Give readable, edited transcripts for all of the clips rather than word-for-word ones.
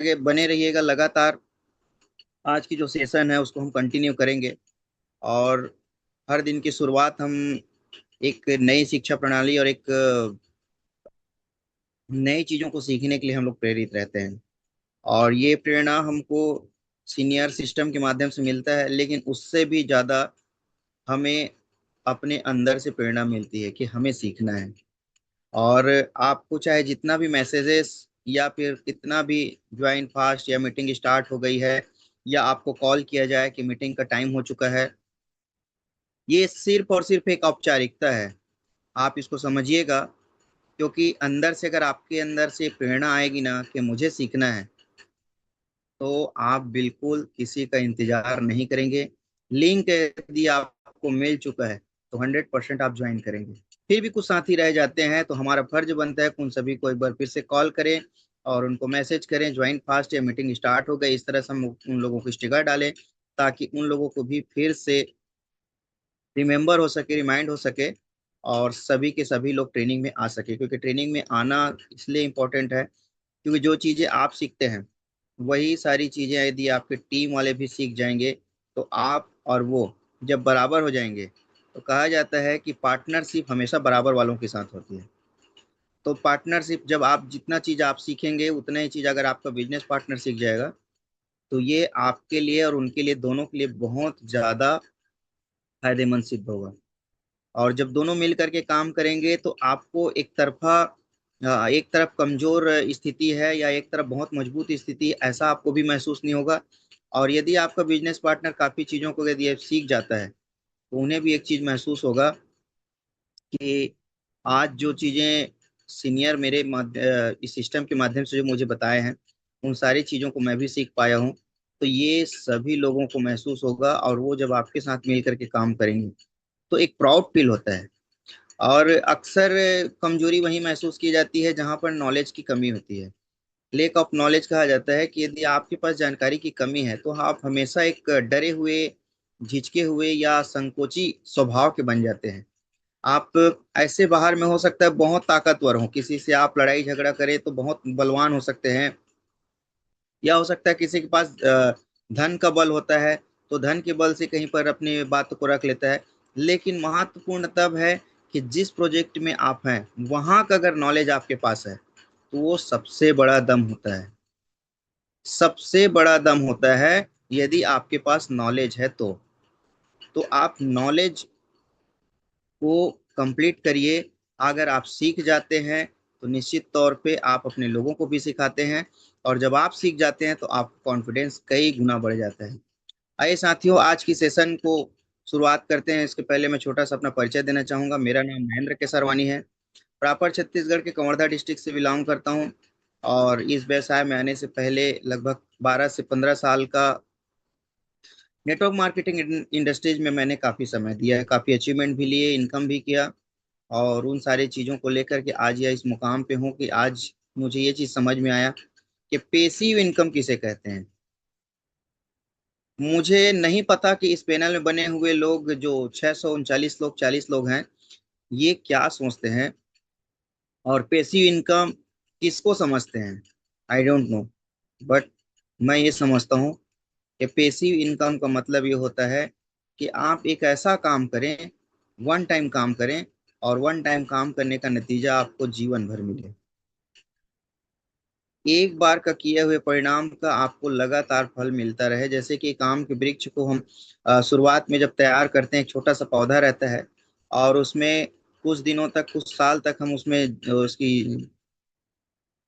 आगे बने रहिएगा लगातार। आज की जो सेशन है उसको हम कंटिन्यू करेंगे। और हर दिन की शुरुआत हम एक नई शिक्षा प्रणाली और एक नई चीजों को सीखने के लिए हम लोग प्रेरित रहते हैं। और ये प्रेरणा हमको सीनियर सिस्टम के माध्यम से मिलता है, लेकिन उससे भी ज्यादा हमें अपने अंदर से प्रेरणा मिलती है कि हमें सीखना है। और आपको चाहे जितना भी मैसेजेस या फिर कितना भी ज्वाइन फास्ट या मीटिंग स्टार्ट हो गई है या आपको कॉल किया जाए कि मीटिंग का टाइम हो चुका है, ये सिर्फ और सिर्फ एक औपचारिकता है। आप इसको समझिएगा, क्योंकि अंदर से अगर आपके अंदर से प्रेरणा आएगी ना कि मुझे सीखना है, तो आप बिल्कुल किसी का इंतजार नहीं करेंगे। लिंक यदि आपको मिल चुका है तो 100% आप ज्वाइन करेंगे। फिर भी कुछ साथी रह जाते हैं, तो हमारा फर्ज बनता है कि उन सभी को एक बार फिर से कॉल करें और उनको मैसेज करें ज्वाइन फास्ट या मीटिंग स्टार्ट हो गई, इस तरह से हम उन लोगों को स्टिकर डालें, ताकि उन लोगों को भी फिर से रिमेम्बर हो सके, रिमाइंड हो सके, और सभी के सभी लोग ट्रेनिंग में आ सके। क्योंकि ट्रेनिंग में आना इसलिए इम्पोर्टेंट है क्योंकि जो चीज़ें आप सीखते हैं वही सारी चीजें यदि आपके टीम वाले भी सीख जाएंगे, तो आप और वो जब बराबर हो जाएंगे, तो कहा जाता है कि पार्टनरशिप हमेशा बराबर वालों के साथ होती है। तो पार्टनरशिप, जब आप जितना चीज आप सीखेंगे उतना ही चीज अगर आपका बिजनेस पार्टनर सीख जाएगा, तो ये आपके लिए और उनके लिए, दोनों के लिए बहुत ज्यादा फायदेमंद सिद्ध होगा। और जब दोनों मिल करके काम करेंगे तो आपको एक तरफा एक तरफ कमजोर स्थिति है या एक तरफ बहुत मजबूत स्थिति, ऐसा आपको भी महसूस नहीं होगा। और यदि आपका बिजनेस पार्टनर काफी चीजों को यदि सीख जाता है, तो उन्हें भी एक चीज महसूस होगा कि आज जो चीजें सीनियर मेरे इस सिस्टम के माध्यम से जो मुझे बताए हैं, उन सारी चीजों को मैं भी सीख पाया हूँ। तो ये सभी लोगों को महसूस होगा, और वो जब आपके साथ मिल करके काम करेंगे तो एक प्राउड फील होता है। और अक्सर कमजोरी वहीं महसूस की जाती है जहां पर नॉलेज की कमी होती है। लेक ऑफ नॉलेज कहा जाता है कि यदि आपके पास जानकारी की कमी है, तो आप हमेशा एक डरे हुए, झिझके हुए या संकोची स्वभाव के बन जाते हैं। आप ऐसे बाहर में हो सकता है बहुत ताकतवर हो, किसी से आप लड़ाई झगड़ा करें तो बहुत बलवान हो सकते हैं, या हो सकता है किसी के पास धन का बल होता है, तो धन के बल से कहीं पर अपनी बात को रख लेता है। लेकिन महत्वपूर्ण तब है कि जिस प्रोजेक्ट में आप हैं वहां का अगर नॉलेज आपके पास है, तो वो सबसे बड़ा दम होता है। सबसे बड़ा दम होता है यदि आपके पास नॉलेज है तो आप नॉलेज को कंप्लीट करिए। अगर आप सीख जाते हैं तो निश्चित तौर पे आप अपने लोगों को भी सिखाते हैं, और जब आप सीख जाते हैं तो आपका कॉन्फिडेंस कई गुना बढ़ जाता है। आइए साथियों, आज की सेशन को शुरुआत करते हैं। इसके पहले मैं छोटा सा अपना परिचय देना चाहूंगा। मेरा नाम महेंद्र केसरवानी है। प्रॉपर छत्तीसगढ़ के कवर्धा डिस्ट्रिक्ट से बिलोंग करता हूं। और इस व्यवसाय में आने से पहले लगभग 12 से 15 साल का नेटवर्क मार्केटिंग इंडस्ट्रीज में मैंने काफी समय दिया है, काफी अचीवमेंट भी लिए, इनकम भी किया। और उन सारी चीजों को लेकर के आज यह इस मुकाम पे हूँ कि आज मुझे ये चीज समझ में आया कि पेसिव इनकम किसे कहते हैं। मुझे नहीं पता कि इस पैनल में बने हुए लोग, जो 639 लोग, 40 लोग हैं, ये क्या सोचते हैं और पेसिव इनकम किसको समझते हैं। आई डोंट नो, बट मैं ये समझता हूँ कि पेसिव इनकम का मतलब ये होता है कि आप एक ऐसा काम करें, वन टाइम काम करें, और वन टाइम काम करने का नतीजा आपको जीवन भर मिले। एक बार का किए हुए परिणाम का आपको लगातार फल मिलता रहे। जैसे कि काम के वृक्ष को हम शुरुआत में जब तैयार करते हैं, एक छोटा सा पौधा रहता है, और उसमें कुछ दिनों तक, कुछ साल तक हम उसमें उसकी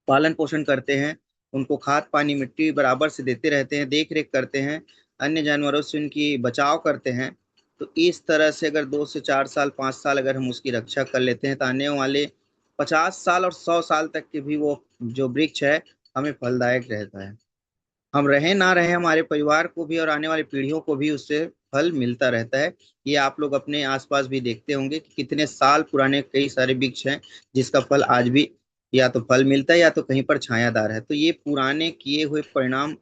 पालन पोषण करते हैं, उनको खाद पानी मिट्टी बराबर से देते रहते हैं, देख रेख करते हैं, अन्य जानवरों से उनकी बचाव करते हैं। तो इस तरह से अगर 2 से 4 साल, 5 साल अगर हम उसकी रक्षा कर लेते हैं, तो आने वाले 50 साल और 100 साल तक के भी वो जो वृक्ष है हमें फलदायक रहता है। हम रहे ना रहे, हमारे परिवार को भी और आने वाली पीढ़ियों को भी उससे फल मिलता रहता है। ये आप लोग अपने आसपास भी देखते होंगे कि कितने साल पुराने कई सारे वृक्ष हैं जिसका फल आज भी या तो फल मिलता है या तो कहीं पर छायादार है। तो ये पुराने किए हुए परिणाम,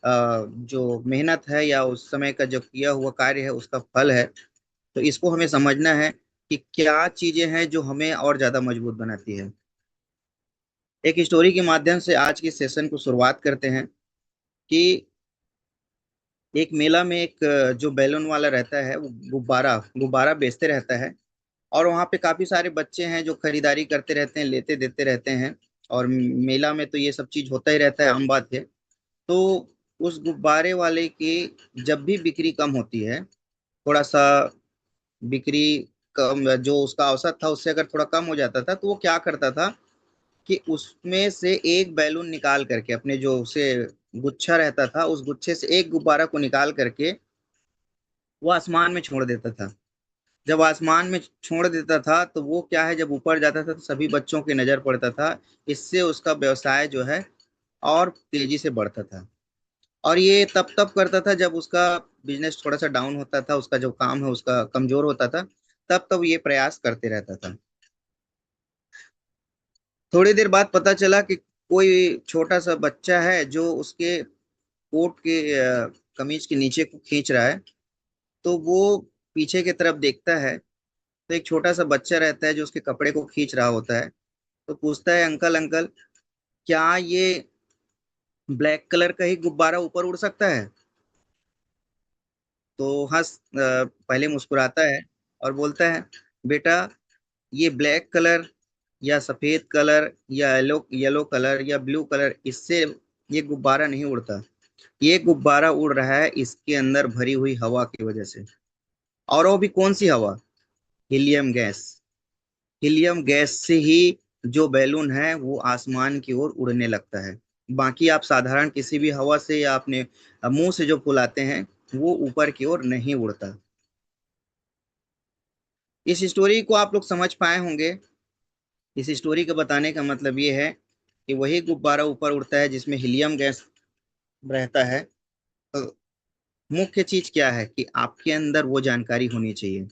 जो मेहनत है या उस समय का जो किया हुआ कार्य है, उसका फल है। तो इसको हमें समझना है कि क्या चीजें हैं जो हमें और ज्यादा मजबूत बनाती है। एक स्टोरी के माध्यम से आज के सेशन को शुरुआत करते हैं। कि एक मेला में एक जो बैलून वाला रहता है वो गुब्बारा गुब्बारा बेचते रहता है। और वहाँ पे काफी सारे बच्चे हैं जो खरीदारी करते रहते हैं, लेते देते रहते हैं। और मेला में तो ये सब चीज होता ही रहता है, आम बात है। तो उस गुब्बारे वाले की जब भी बिक्री कम होती है, थोड़ा सा बिक्री कम, जो उसका औसत था उससे अगर थोड़ा कम हो जाता था, तो वो क्या करता था कि उसमें से एक बैलून निकाल करके, अपने जो उसे गुच्छा रहता था उस गुच्छे से एक गुब्बारा को निकाल करके वो आसमान में छोड़ देता था। जब आसमान में छोड़ देता था तो वो क्या है, जब ऊपर जाता था तो सभी बच्चों की नजर पड़ता था। इससे उसका व्यवसाय जो है और तेजी से बढ़ता था। और ये तब तब करता था जब उसका बिजनेस थोड़ा सा डाउन होता था, उसका जो काम है उसका कमजोर होता था, तब तब ये प्रयास करते रहता था। थोड़ी देर बाद पता चला कि कोई छोटा सा बच्चा है जो उसके कोट के कमीज के नीचे को खींच रहा है। तो वो पीछे की तरफ देखता है, तो एक छोटा सा बच्चा रहता है जो उसके कपड़े को खींच रहा होता है। तो पूछता है, अंकल अंकल, क्या ये ब्लैक कलर का ही गुब्बारा ऊपर उड़ सकता है? तो पहले मुस्कुराता है और बोलता है, बेटा, ये ब्लैक कलर या सफेद कलर या येलो येलो कलर या ब्लू कलर, इससे ये गुब्बारा नहीं उड़ता। ये गुब्बारा उड़ रहा है इसके अंदर भरी हुई हवा की वजह से। और वो भी कौन सी हवा? Helium gas. हीलियम गैस से ही जो बैलून है वो आसमान की ओर उड़ने लगता है। बाकी आप साधारण किसी भी हवा से या अपने मुंह से जो फुलाते हैं, वो ऊपर की ओर नहीं उड़ता। इस स्टोरी को आप लोग समझ पाए होंगे। इस स्टोरी का बताने का मतलब ये है कि वही गुब्बारा ऊपर उड़ता है जिसमें हीलियम गैस रहता है। तो मुख्य चीज क्या है कि आपके अंदर वो जानकारी होनी चाहिए।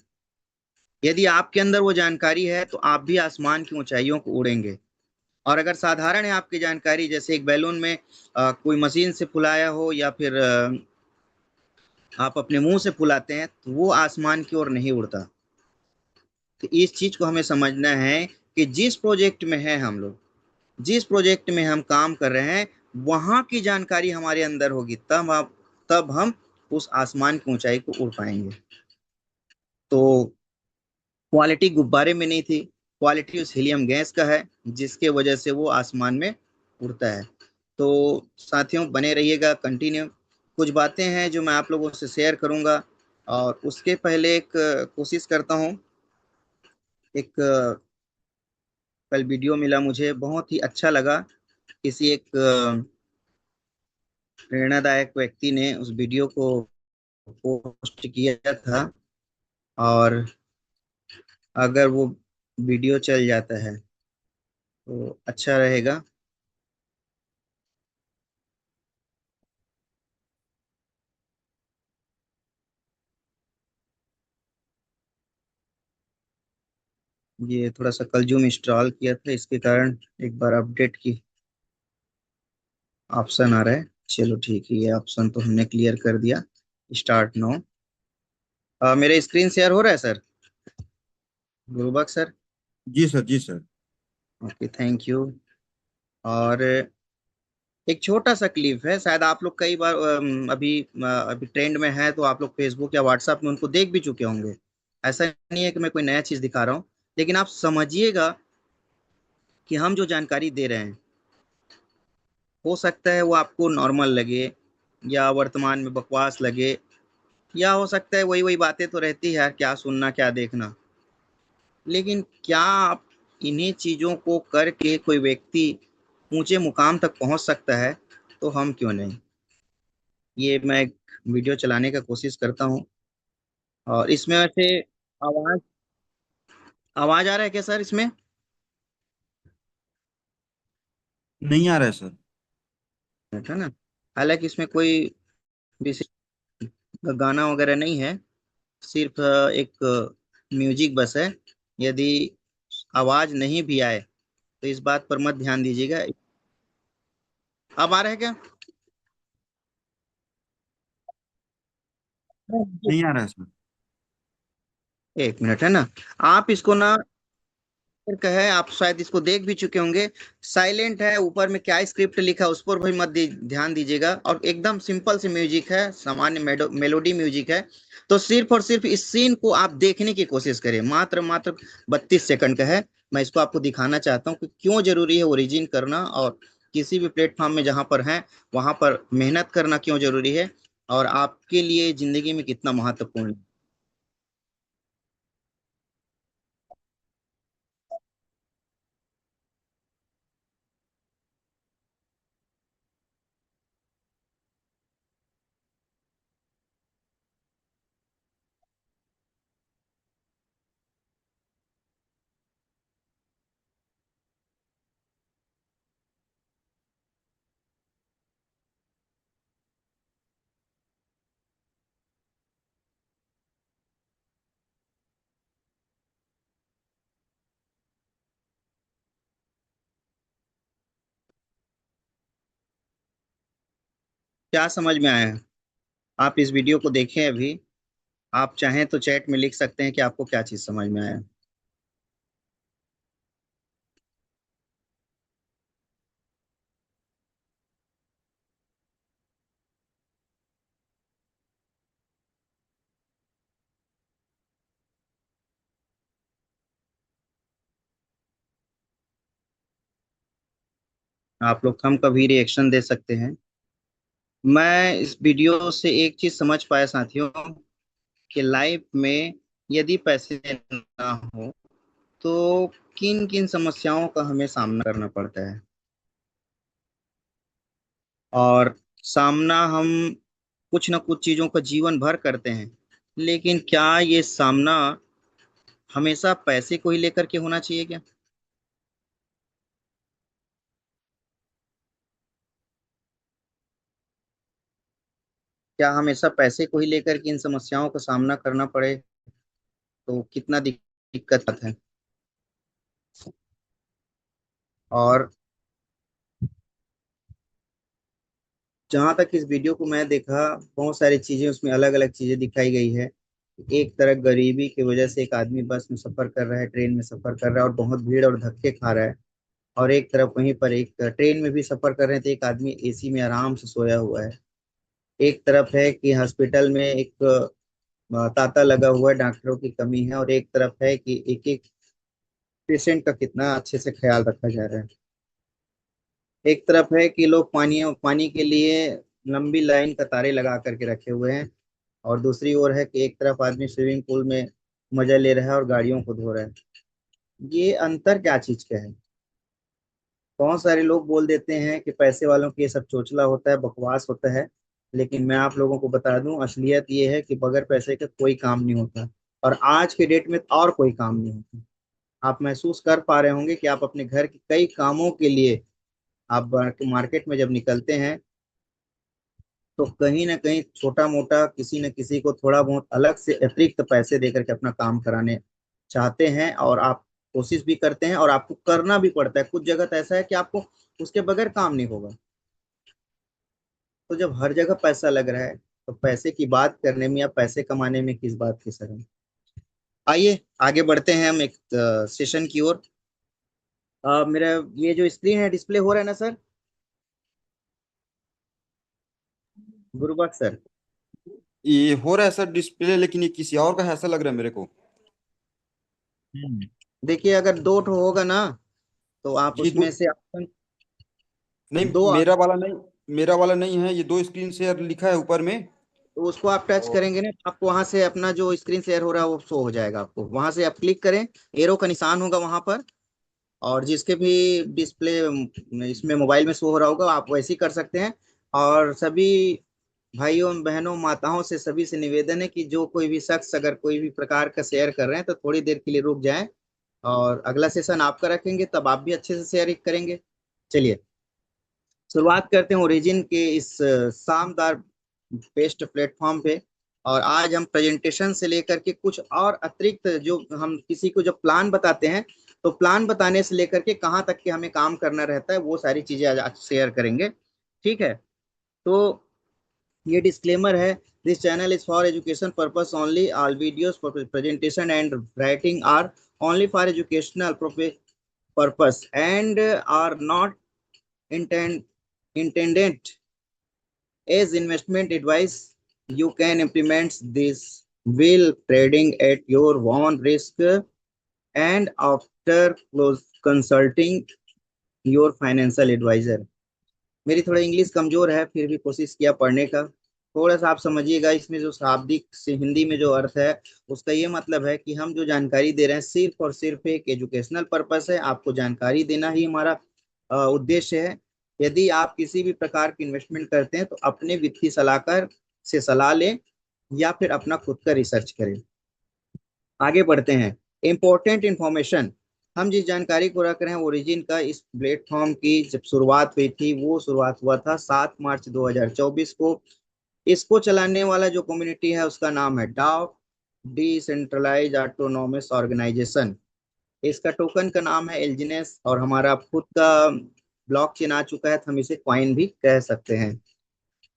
यदि आपके अंदर वो जानकारी है तो आप भी आसमान की ऊंचाइयों को उड़ेंगे। और अगर साधारण है आपकी जानकारी, जैसे एक बैलून में कोई मशीन से फुलाया हो या फिर आप अपने मुंह से फुलाते हैं, तो वो आसमान की ओर नहीं उड़ता। तो इस चीज को हमें समझना है कि जिस प्रोजेक्ट में है हम लोग, जिस प्रोजेक्ट में हम काम कर रहे हैं, वहां की जानकारी हमारे अंदर होगी, तब हम उस आसमान की ऊंचाई को उड़ पाएंगे। तो क्वालिटी गुब्बारे में नहीं थी, क्वालिटी उस हीलियम गैस का है, जिसके वजह से वो आसमान में उड़ता है। तो साथियों, बने रहिएगा, कंटिन्यू। कुछ बातें हैं जो मैं आप लोगों से शेयर करूंगा। और उसके पहले एक कोशिश करता हूं। एक कल वीडियो मिला मुझे, बहुत ही अच्छा लगा। किसी एक प्रेरणादायक व्यक्ति ने उस वीडियो को पोस्ट किया था। और अगर वो वीडियो चल जाता है तो अच्छा रहेगा। ये थोड़ा सा कल जूम इंस्टॉल किया था, इसके कारण एक बार अपडेट की ऑप्शन आ रहा है। चलो ठीक है, ये ऑप्शन तो हमने क्लियर कर दिया। Start no. मेरा स्क्रीन शेयर हो रहा है सर? गुरुबख्श सर। जी सर, जी सर। Okay, thank you. और एक छोटा सा क्लिप है, शायद आप लोग कई बार अभी ट्रेंड में है, तो आप लोग फेसबुक या व्हाट्सएप में उनको देख भी चुके होंगे। ऐसा नहीं है कि मैं कोई नया चीज दिखा रहा हूँ, लेकिन आप समझिएगा कि हम जो जानकारी दे रहे हैं, हो सकता है वो आपको नॉर्मल लगे या वर्तमान में बकवास लगे, या हो सकता है वही वही बातें तो रहती है यार, क्या सुनना क्या देखना। लेकिन क्या आप इन्हीं चीजों को करके कोई व्यक्ति ऊंचे मुकाम तक पहुंच सकता है, तो हम क्यों नहीं। ये मैं एक वीडियो चलाने का कोशिश करता हूँ। और इसमें वैसे आवाज आवाज आ रहा है क्या सर इसमें? नहीं आ रहा है सर। है ना? हालांकि इसमें कोई विशेष गाना वगैरह नहीं है, सिर्फ एक म्यूजिक बस है। यदि आवाज नहीं भी आए तो इस बात पर मत ध्यान दीजिएगा। अब आ रहा है क्या? नहीं आ रहा है सर। एक मिनट, है ना? आप इसको ना का है, आप शायद इसको देख भी चुके होंगे। साइलेंट है, ऊपर में क्या स्क्रिप्ट लिखा है उस पर भी मत ध्यान दीजिएगा, और एकदम सिंपल सी म्यूजिक है, सामान्य मेलोडी म्यूजिक है। तो सिर्फ और सिर्फ इस सीन को आप देखने की कोशिश करें, मात्र मात्र 32 सेकंड का है। मैं इसको आपको दिखाना चाहता हूँ कि क्यों जरूरी है ओरिजिन करना, और किसी भी प्लेटफॉर्म में जहां पर है वहां पर मेहनत करना क्यों जरूरी है, और आपके लिए जिंदगी में कितना महत्वपूर्ण है। क्या समझ में आया है? आप इस वीडियो को देखें अभी। आप चाहें तो चैट में लिख सकते हैं कि आपको क्या चीज समझ में आया। आप लोग कम कभी रिएक्शन दे सकते हैं। मैं इस वीडियो से एक चीज समझ पाया साथियों, कि लाइफ में यदि पैसे ना हो तो किन किन समस्याओं का हमें सामना करना पड़ता है। और सामना हम कुछ ना कुछ चीजों का जीवन भर करते हैं, लेकिन क्या ये सामना हमेशा पैसे को ही लेकर के होना चाहिए क्या? क्या हमेशा पैसे को ही लेकर के इन समस्याओं का सामना करना पड़े तो कितना दिक्कत है। और जहां तक इस वीडियो को मैं देखा, बहुत सारी चीजें उसमें अलग अलग चीजें दिखाई गई है। एक तरफ गरीबी की वजह से एक आदमी बस में सफर कर रहा है, ट्रेन में सफर कर रहा है और बहुत भीड़ और धक्के खा रहा है। और एक तरफ वहीं पर एक ट्रेन में भी सफर कर रहे थे, एक आदमी एसी में आराम से सोया हुआ है। एक तरफ है कि हॉस्पिटल में एक तांता लगा हुआ है, डॉक्टरों की कमी है, और एक तरफ है कि एक एक पेशेंट का कितना अच्छे से ख्याल रखा जा रहा है। एक तरफ है कि लोग पानी पानी के लिए लंबी लाइन कतारें लगा करके रखे हुए हैं, और दूसरी ओर है कि एक तरफ आदमी स्विमिंग पूल में मजा ले रहा है और गाड़ियों को धो रहा है। ये अंतर क्या चीज का है? बहुत सारे लोग बोल देते हैं कि पैसे वालों की ये सब चोचला होता है, बकवास होता है। लेकिन मैं आप लोगों को बता दूं, असलियत ये है कि बगैर पैसे के कोई काम नहीं होता। और आज के डेट में और कोई काम नहीं होता। आप महसूस कर पा रहे होंगे कि आप अपने घर के कई कामों के लिए आप मार्केट में जब निकलते हैं, तो कहीं ना कहीं छोटा मोटा किसी न किसी को थोड़ा बहुत अलग से अतिरिक्त पैसे देकर के अपना काम कराने चाहते हैं, और आप कोशिश भी करते हैं और आपको करना भी पड़ता है। कुछ जगह तो ऐसा है कि आपको उसके बगैर काम नहीं होगा। तो जब हर जगह पैसा लग रहा है, तो पैसे की बात करने में या पैसे कमाने में किस बात की शर्म। आइए आगे बढ़ते हैं हम एक सेशन की ओर। मेरा ये जो स्क्रीन है डिस्प्ले हो रहा है ना सर, गुरुबख्श सर? ये हो रहा है सर डिस्प्ले, लेकिन ये किसी और का है ऐसा लग रहा है मेरे को। देखिए, अगर दो ठो होगा ना, तो आप जी दो। उसमें से ऑप्शन दो। नहीं, मेरा वाला नहीं है, ये दो स्क्रीन शेयर लिखा है ऊपर में। तो उसको आप टच और करेंगे ना, तो आपको वहां से अपना जो स्क्रीन शेयर हो रहा है वो शो हो जाएगा। आपको वहां से आप क्लिक करें, एरो का निशान होगा वहां पर, और जिसके भी डिस्प्ले इसमें मोबाइल में शो हो रहा होगा आप वैसे ही कर सकते हैं। और सभी भाइयों बहनों माताओं से सभी से निवेदन है कि जो कोई भी शख्स अगर कोई भी प्रकार का शेयर कर रहे हैं तो थोड़ी देर के लिए रुक जाएं, और अगला सेशन आपका रखेंगे तब आप भी अच्छे से शेयर करेंगे। चलिए शुरुआत करते हैं ओरिजिन के इस शानदार बेस्ट प्लेटफॉर्म पे। और आज हम प्रेजेंटेशन से लेकर के कुछ और अतिरिक्त, जो हम किसी को जब प्लान बताते हैं, तो प्लान बताने से लेकर के कहाँ तक के हमें काम करना रहता है वो सारी चीजें आज शेयर करेंगे। ठीक है? तो ये डिस्क्लेमर है, this channel is for education purpose only, all videos for presentation and writing are only for educational purpose and are not intend, intended as investment advice. You can implement this will trading at your own risk and after close consulting your financial advisor. मेरी थोड़ा English कमजोर है, फिर भी कोशिश किया पढ़ने का। थोड़ा सा आप समझिएगा, इसमें जो शाब्दिक से हिंदी में जो अर्थ है उसका ये मतलब है कि हम जो जानकारी दे रहे हैं सिर्फ और सिर्फ एक एजुकेशनल पर्पस है, आपको जानकारी देना ही हमारा उद्देश्य है। यदि आप किसी भी प्रकार की इन्वेस्टमेंट करते हैं तो अपने वित्तीय सलाहकार से सलाह लें या फिर अपना खुद का रिसर्च करें। आगे बढ़ते हैं। इंपॉर्टेंट इंफॉर्मेशन, हम जिस जानकारी को रख रहे हैं ओरिजिन का, इस प्लेटफॉर्म की जब शुरुआत हुई थी वो शुरुआत हुआ था 7 मार्च 2024 को। इसको चलाने वाला जो कम्युनिटी है उसका नाम है डाओ, डिसेंट्रलाइज ऑटोनोमस ऑर्गेनाइजेशन। इसका टोकन का नाम है एलजीनेस और हमारा खुद का ब्लॉकचेन आ चुका है तो हम इसे कॉइन भी कह सकते हैं।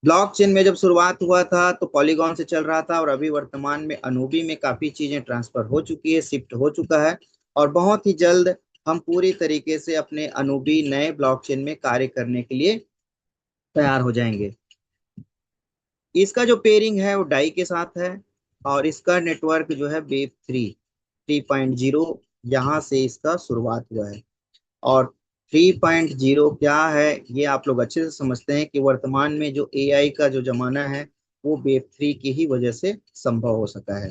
ब्लॉकचेन में जब शुरुआत हुआ था तो पॉलीगॉन से चल रहा था और अभी वर्तमान में अनूबी में काफी चीजें ट्रांसफर हो चुकी है, शिफ्ट हो चुका है और बहुत ही जल्द हम पूरी तरीके से अपने अनूबी नए ब्लॉकचेन में कार्य करने के लिए तैयार हो जाएंगे। इसका जो पेयरिंग है वो डाई के साथ है और इसका नेटवर्क जो है वेब 3.0 यहाँ से इसका शुरुआत हुआ है। और 3.0 क्या है ये आप लोग अच्छे से समझते हैं कि वर्तमान में जो एआई का जो जमाना है वो वेब 3 की ही वजह से संभव हो सका है।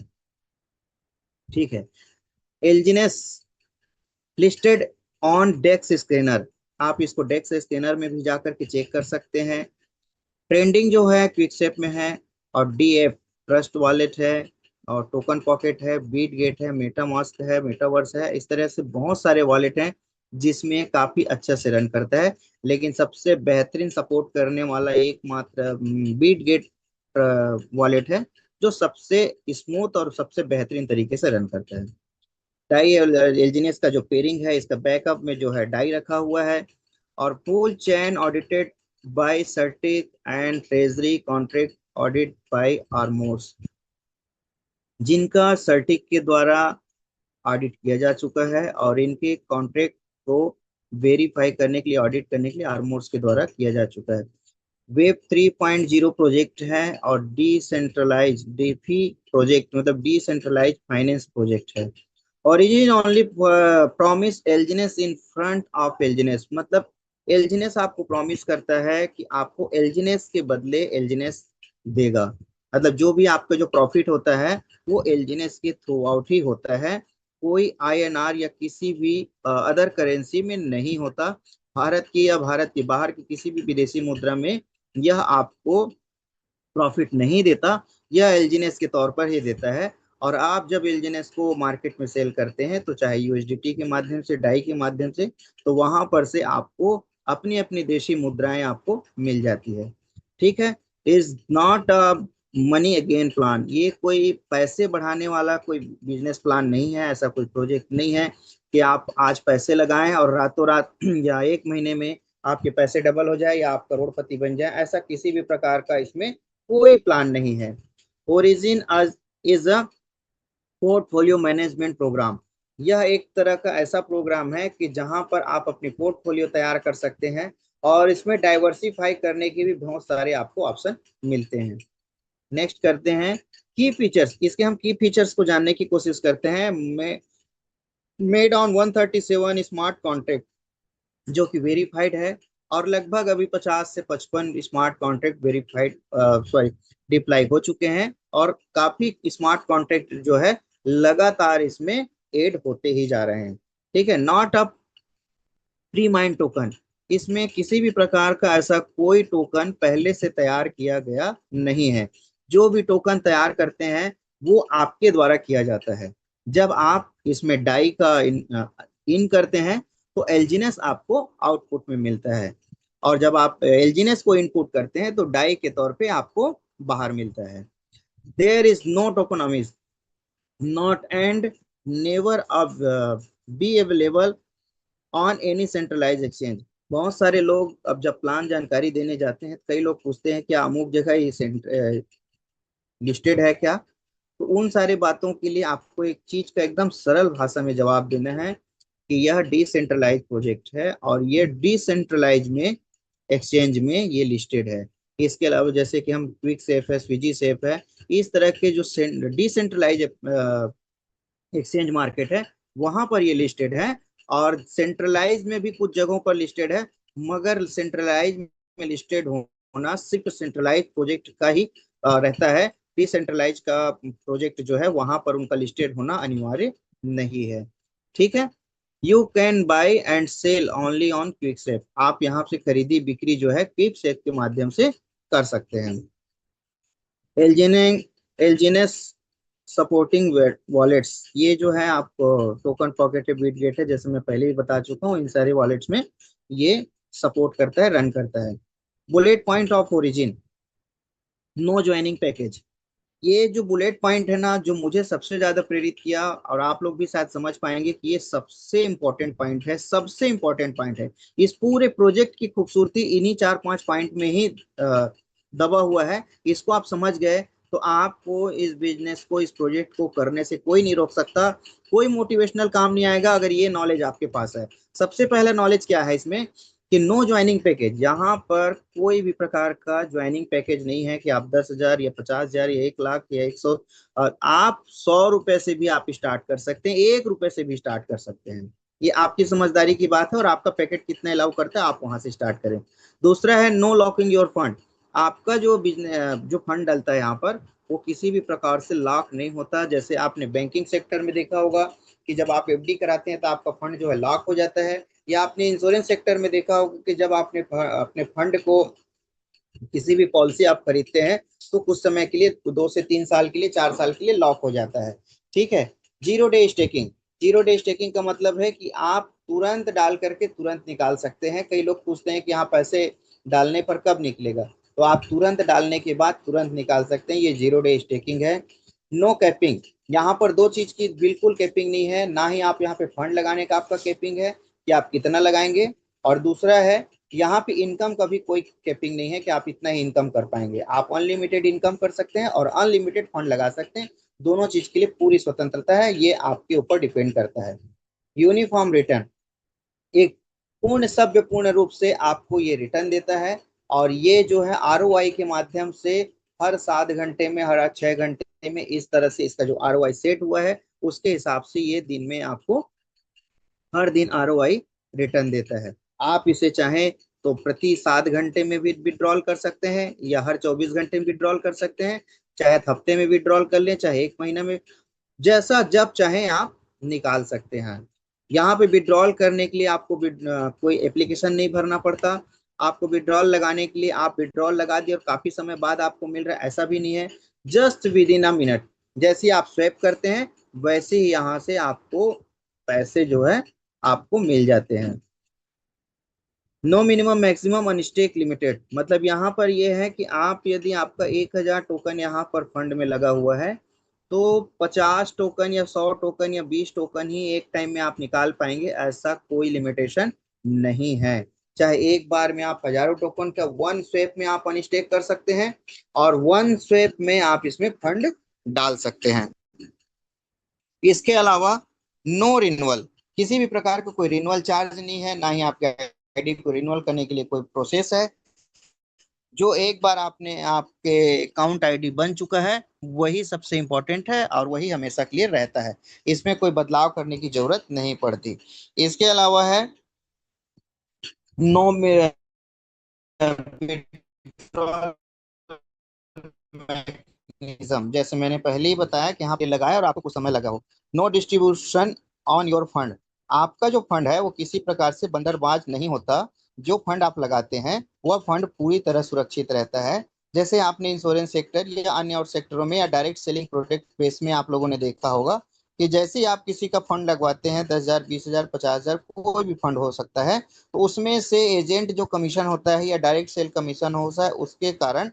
ठीक है। एलजीनेस लिस्टेड ऑन डेक्स स्कैनर, आप इसको डेक्स स्कैनर में भी जाकर के चेक कर सकते हैं। ट्रेंडिंग जो है क्विकसेप में है और डीएफ ट्रस्ट वॉलेट है और टोकन पॉकेट है, बीट गेट है, मेटामास्क है, मेटावर्स है, इस तरह से बहुत सारे वॉलेट हैं जिसमें काफी अच्छा से रन करता है। लेकिन सबसे बेहतरीन सपोर्ट करने वाला एकमात्र बीट गेट वॉलेट है जो सबसे स्मूथ और सबसे बेहतरीन तरीके से रन करता है। डाई एलजीनियस का जो पेयरिंग है इसका बैकअप में जो है डाई रखा हुआ है और pool chain audited by CertiK and treasury contract audit by Armors, जिनका सर्टिक के द्वारा ऑडिट किया जा चुका है और इनके कॉन्ट्रैक्ट को वेरीफाई करने के लिए, ऑडिट करने के लिए आर्मोर्स के द्वारा किया जा चुका है। वेब 3.0 प्रोजेक्ट है और डिसेंट्रलाइज डीफी प्रोजेक्ट मतलब डिसेंट्रलाइज फाइनेंस प्रोजेक्ट है। Origin only promise LGNS in front of LGNS, मतलब एलजीनेस आपको प्रॉमिस करता है कि आपको एलजीनेस के बदले एलजीनेस देगा। मतलब जो भी आपका जो प्रॉफिट होता है वो एलजीनेस के थ्रू आउट ही होता है, कोई आईएनआर या किसी भी अदर करेंसी में नहीं होता। भारत की या भारत के बाहर की किसी भी विदेशी मुद्रा में यह आपको प्रॉफिट नहीं देता, यह एलजीनेस के तौर पर ही देता है। और आप जब एलजीनेस को मार्केट में सेल करते हैं तो चाहे यूएसडीटी के माध्यम से, डाई के माध्यम से, तो वहां पर से आपको अपनी अपनी देशी मुद्राएं आपको मिल जाती है। ठीक है। Is not a money again plan, ये कोई पैसे बढ़ाने वाला कोई बिजनेस प्लान नहीं है, ऐसा कोई प्रोजेक्ट नहीं है कि आप आज पैसे लगाएं और रातों रात या एक महीने में आपके पैसे डबल हो जाए या आप करोड़पति बन जाए, ऐसा किसी भी प्रकार का इसमें कोई प्लान नहीं है। Origin is a portfolio management programme, यह एक तरह का ऐसा प्रोग्राम है कि जहां पर आप अपनी पोर्टफोलियो तैयार कर सकते हैं और इसमें डाइवर्सिफाई करने के भी बहुत सारे आपको ऑप्शन मिलते हैं। नेक्स्ट करते हैं की फीचर्स, इसके हम की फीचर्स को जानने की कोशिश करते हैं। मेड ऑन 137 स्मार्ट कॉन्ट्रैक्ट जो कि वेरीफाइड है और लगभग अभी 50 से 55 smart contract verified sorry deploy हो चुके हैं और काफी स्मार्ट कॉन्ट्रैक्ट जो है लगातार इसमें ऐड होते ही जा रहे हैं। ठीक है। Not a pre mind token, इसमें किसी भी प्रकार का ऐसा कोई टोकन पहले से तैयार किया गया नहीं है। जो भी टोकन तैयार करते हैं वो आपके द्वारा किया जाता है। जब आप इसमें डाई का इन करते हैं तो एलजीनेस आपको आउटपुट में मिलता है और जब आप एलजीनेस को इनपुट करते हैं तो डाई के तौर पे आपको बाहर मिलता है। There is no tokenomics not and never be available on any centralize exchange. बहुत सारे लोग अब जब प्लान जानकारी देने जाते हैं कई लोग पूछते हैं क्या अमुक जगह ये लिस्टेड है क्या, तो उन सारी बातों के लिए आपको एक चीज का एकदम सरल भाषा में जवाब देना है कि यह डिसेंट्रलाइज प्रोजेक्ट है और ये डिसेंट्रलाइज में एक्सचेंज में ये लिस्टेड है। इसके अलावा जैसे कि हम क्विक सेफ है, स्विगी सेफ है, इस तरह के जो डिसेंट्रलाइज एक्सचेंज मार्केट है वहां पर ये लिस्टेड है। और सेंट्रलाइज में भी कुछ जगहों पर लिस्टेड है, मगर सेंट्रलाइज में लिस्टेड होना सिर्फ सेंट्रलाइज प्रोजेक्ट का ही रहता है। डिसेंट्रलाइज का प्रोजेक्ट जो है वहां पर उनका लिस्टेड होना अनिवार्य नहीं है। ठीक है। You can buy and sell only on QuickSwap. आप यहाँ से खरीदी बिक्री जो है क्विकसेप के माध्यम से कर सकते हैं। एलजीनेस सपोर्टिंग वॉलेट्स, ये जो है आपको टोकन पॉकेट बिटगेट है, जैसे मैं पहले ही बता चुका हूँ, इन सारे वॉलेट्स में ये सपोर्ट करता है, रन करता है। Bullet point of Origin, no joining package, ये जो बुलेट पॉइंट है ना, जो मुझे सबसे ज्यादा प्रेरित किया, और आप लोग भी शायद समझ पाएंगे कि ये सबसे इंपॉर्टेंट पॉइंट है, सबसे इंपॉर्टेंट पॉइंट है। इस पूरे प्रोजेक्ट की खूबसूरती इन्हीं 4-5 पॉइंट में ही दबा हुआ है। इसको आप समझ गए तो आपको इस बिजनेस को, इस प्रोजेक्ट को करने से कोई नहीं रोक सकता। कोई मोटिवेशनल काम नहीं आएगा अगर ये नॉलेज आपके पास है। सबसे पहला नॉलेज क्या है इसमें कि नो ज्वाइनिंग पैकेज, यहाँ पर कोई भी प्रकार का ज्वाइनिंग पैकेज नहीं है कि आप 10,000 या 50,000 या 1 लाख या 100, और आप 100 रुपए से भी आप स्टार्ट कर सकते हैं, 1 रुपए से भी स्टार्ट कर सकते हैं। ये आपकी समझदारी की बात है, और आपका पैकेट कितना अलाउ करता है आप वहां से स्टार्ट करें। दूसरा है नो लॉकिंग योर फंड। आपका जो बिजनेस, जो फंड डलता है यहाँ पर, वो किसी भी प्रकार से लॉक नहीं होता। जैसे आपने बैंकिंग सेक्टर में देखा होगा कि जब आप एफडी कराते हैं तो आपका फंड जो है लॉक हो जाता है, या आपने इंश्योरेंस सेक्टर में देखा होगा कि जब आपने अपने फंड को, किसी भी पॉलिसी आप खरीदते हैं तो कुछ समय के लिए, 2 से 3 साल के लिए, 4 साल के लिए लॉक हो जाता है। ठीक है। Zero day staking, zero day staking का मतलब है कि आप तुरंत डाल करके तुरंत निकाल सकते हैं। कई लोग पूछते हैं कि यहाँ पैसे डालने पर कब निकलेगा, तो आप तुरंत डालने के बाद तुरंत निकाल सकते हैं, ये जीरो डे स्टेकिंग है। नो कैपिंग, यहाँ पर दो चीज की बिल्कुल कैपिंग नहीं है, ना ही आप यहाँ पे फंड लगाने का आपका कैपिंग है कि आप कितना लगाएंगे, और दूसरा है यहाँ पे इनकम का भी कोई कैपिंग नहीं है कि आप इतना ही इनकम कर पाएंगे। आप अनलिमिटेड इनकम कर सकते हैं और अनलिमिटेड फंड लगा सकते हैं। दोनों चीज के लिए पूरी स्वतंत्रता है, ये आपके ऊपर डिपेंड करता है। यूनिफॉर्म रिटर्न, एक पूर्ण सभ्य पूर्ण रूप से आपको ये रिटर्न देता है, और ये जो है आरओआई के माध्यम से हर 7 घंटे में, हर 6 घंटे में, इस तरह से इसका जो आरओआई सेट हुआ है उसके हिसाब से ये दिन में आपको हर दिन आरओआई रिटर्न देता है। आप इसे चाहें तो प्रति 7 घंटे में भी विड्रॉल कर सकते हैं, या हर 24 घंटे में विड्रॉल कर सकते हैं, चाहे हफ्ते में विड्रॉल कर लें, चाहे 1 महीना में, जैसा जब चाहें आप निकाल सकते हैं। यहाँ पे विड्रॉल करने के लिए आपको कोई एप्लीकेशन नहीं भरना पड़ता। आपको विड्रॉल लगाने के लिए आप विड्रॉल लगा दिए और काफी समय बाद आपको मिल रहा है, ऐसा भी नहीं है। Just with in a minute, जैसे ही आप स्वैप करते हैं वैसे ही यहाँ से आपको पैसे जो है आपको मिल जाते हैं। No minimum maximum unstake limited, मतलब यहाँ पर यह है कि आप, यदि आपका 1,000 टोकन यहाँ पर फंड में लगा हुआ है तो 50 टोकन या 100 टोकन या 20 टोकन ही एक टाइम में आप निकाल पाएंगे, ऐसा कोई लिमिटेशन नहीं है। चाहे एक बार में आप हजारों टोकन का वन स्वेप में आप अनस्टेक कर सकते हैं, और वन स्वेप में आप इसमें फंड डाल सकते हैं। इसके अलावा नो रिन्यूअल, किसी भी प्रकार का कोई रिन्यूअल चार्ज नहीं है, ना ही आपके आईडी को रिन्यूअल करने के लिए कोई प्रोसेस है। जो एक बार आपने, आपके अकाउंट आईडी बन चुका है वही सबसे इंपॉर्टेंट है, और वही हमेशा क्लियर रहता है, इसमें कोई बदलाव करने की जरूरत नहीं पड़ती। इसके अलावा है नो मैकेनिज्म, जैसे मैंने पहले ही बताया कि यहाँ पे लगाया और आपको कुछ समय लगा हो। No distribution on your fund, आपका जो फंड है वो किसी प्रकार से बंदरबाज नहीं होता। जो फंड आप लगाते हैं वह फंड पूरी तरह सुरक्षित रहता है। जैसे आपने इंश्योरेंस सेक्टर या अन्य और सेक्टरों में या डायरेक्ट सेलिंग प्रोडक्ट बेस में आप लोगों ने देखा होगा कि जैसे ही आप किसी का फंड लगवाते हैं, 10,000, 20,000, 50,000, कोई भी फंड हो सकता है, तो उसमें से एजेंट जो कमीशन होता है या डायरेक्ट सेल कमीशन होता है, उसके कारण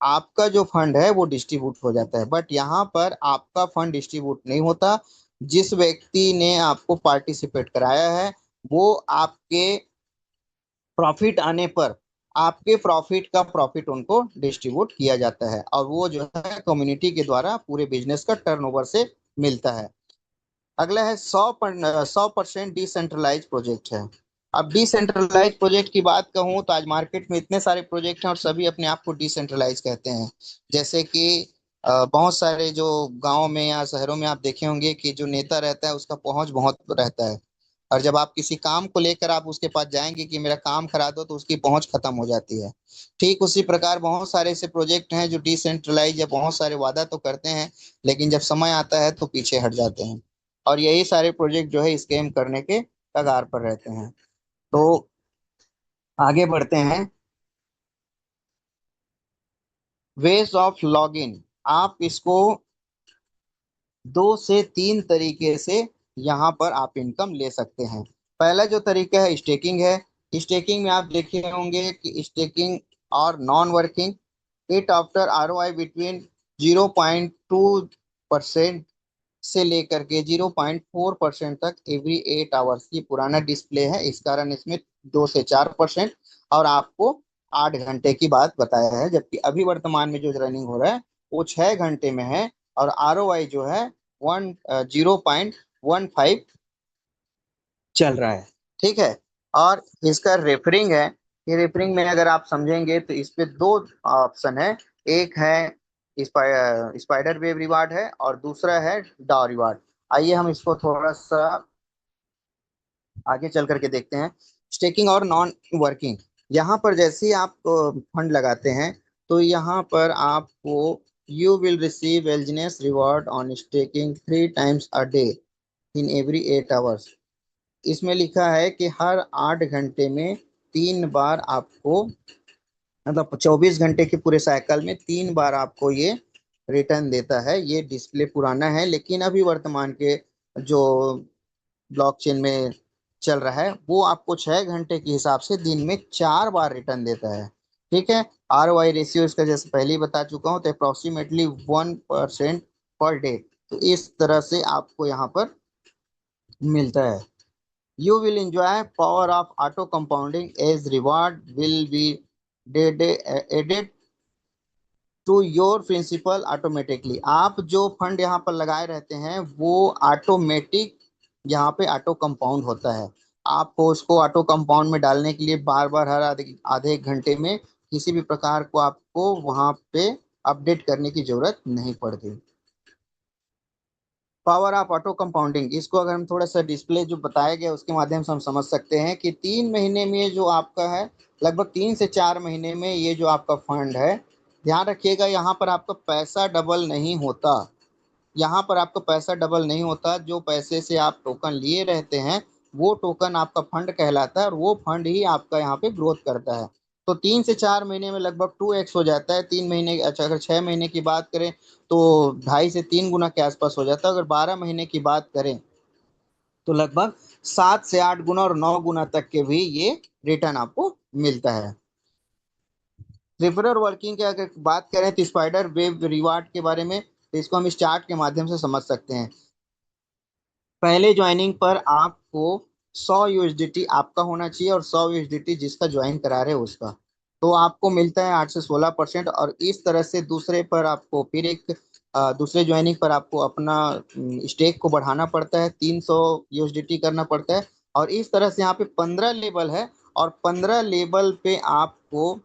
आपका जो फंड है वो डिस्ट्रीब्यूट हो जाता है। बट यहाँ पर आपका फंड डिस्ट्रीब्यूट नहीं होता। जिस व्यक्ति ने आपको पार्टिसिपेट कराया है वो आपके प्रॉफिट आने पर आपके प्रॉफिट का प्रॉफिट उनको डिस्ट्रीब्यूट किया जाता है, और वो जो है कम्युनिटी के द्वारा पूरे बिजनेस का टर्नओवर से मिलता है। अगला है 100% डिसेंट्रलाइज प्रोजेक्ट है। अब डिसेंट्रलाइज प्रोजेक्ट की बात कहूँ तो आज मार्केट में इतने सारे प्रोजेक्ट हैं और सभी अपने आप को डिसेंट्रलाइज कहते हैं। जैसे कि बहुत सारे जो गांव में या शहरों में आप देखे होंगे कि जो नेता रहता है उसका पहुंच बहुत रहता है, और जब आप किसी काम को लेकर आप उसके पास जाएंगे कि मेरा काम करा दो, तो उसकी पहुंच खत्म हो जाती है। ठीक उसी प्रकार बहुत सारे ऐसे प्रोजेक्ट हैं जो डिसेंट्रलाइज या बहुत सारे वादा तो करते हैं, लेकिन जब समय आता है तो पीछे हट जाते हैं। और यही सारे प्रोजेक्ट जो है स्कैम करने के कगार पर रहते हैं। तो आगे बढ़ते हैं। वेज ऑफ लॉगिन, आप इसको 2 से 3 तरीके से यहाँ पर आप इनकम ले सकते हैं। पहला जो तरीका है स्टेकिंग है। स्टेकिंग में आप देखे होंगे कि स्टेकिंग और non working, it after ROI between 0.2% से लेकर के 0.4% तक एवरी 8 आवर्स। ये पुराना डिस्प्ले है, इस कारण इसमें 2 से 4%, और आपको 8 घंटे की बात बताया है, जबकि अभी वर्तमान में जो रनिंग हो रहा है वो 6 घंटे में है, और ROI जो है 0.15 चल रहा है। ठीक है। और इसका रेफरिंग है। ये रेफरिंग में अगर आप समझेंगे तो इस पे 2 ऑप्शन है। एक है स्पाइडर वेव रिवार्ड है, और दूसरा है डाउ रिवार्ड। आइए हम इसको थोड़ा सा आगे चल करके देखते हैं। स्टेकिंग और नॉन वर्किंग, यहाँ पर जैसे ही आप फंड लगाते हैं तो यहाँ पर आपको you will receive LGNS reward on staking 3 times a day in every 8 hours. इसमें लिखा है कि हर 8 घंटे में 3 बार आपको, मतलब 24 घंटे के पूरे साइकिल में 3 बार आपको ये रिटर्न देता है। ये डिस्प्ले पुराना है, लेकिन अभी वर्तमान के जो ब्लॉकचेन में चल रहा है वो आपको 6 घंटे के हिसाब से दिन में 4 बार रिटर्न देता है। ठीक है। ROI रेशियो इसका जैसे पहले ही बता चुका हूँ, तो अप्रोक्सीमेटली 1% पर डे। तो इस तरह से आपको यहाँ पर मिलता है। You will enjoy power of auto compounding as reward will be added to your principal automatically. आप जो फंड यहाँ पर लगाए रहते हैं वो ऑटोमेटिक यहाँ पे ऑटो कंपाउंड होता है। आपको उसको ऑटो कंपाउंड में डालने के लिए बार बार हर आधे आधे एक घंटे में किसी भी प्रकार को आपको वहाँ पे अपडेट करने की जरूरत नहीं पड़ती। पावर ऑफ ऑटो कंपाउंडिंग, इसको अगर हम थोड़ा सा डिस्प्ले जो बताया गया उसके माध्यम से हम समझ सकते हैं कि 3 महीने में जो आपका है, लगभग 3 से 4 महीने में ये जो आपका फंड है, ध्यान रखिएगा यहाँ पर आपका पैसा डबल नहीं होता। यहाँ पर आपका पैसा डबल नहीं होता। जो पैसे से आप टोकन लिए रहते हैं वो टोकन आपका फंड कहलाता है, और वो फंड ही आपका यहाँ पे ग्रोथ करता है। तो 3 से 4 महीने में लगभग 2x हो जाता है। 3 महीने, अच्छा अगर 6 महीने की बात करें तो 2.5 से 3 गुना के आसपास हो जाता है। अगर 12 महीने की बात करें तो लगभग 7 से 8 गुना और 9 गुना तक के भी ये रिटर्न आपको मिलता है। रिफरल वर्किंग की अगर बात करें तो स्पाइडर वेव रिवार्ड के बारे में, तो इसको हम इस चार्ट के माध्यम से समझ सकते हैं। पहले ज्वाइनिंग पर आपको 100 USDT आपका होना चाहिए, और 100 USDT जिसका ज्वाइन करा रहे हैं उसका। तो आपको मिलता है 8 से 16%। और इस तरह से दूसरे पर आपको फिर एक दूसरे ज्वाइनिंग पर आपको अपना स्टेक को बढ़ाना पड़ता है, 300 USDT करना पड़ता है। और इस तरह से यहाँ पे 15 लेवल है, और 15 लेवल पे आपको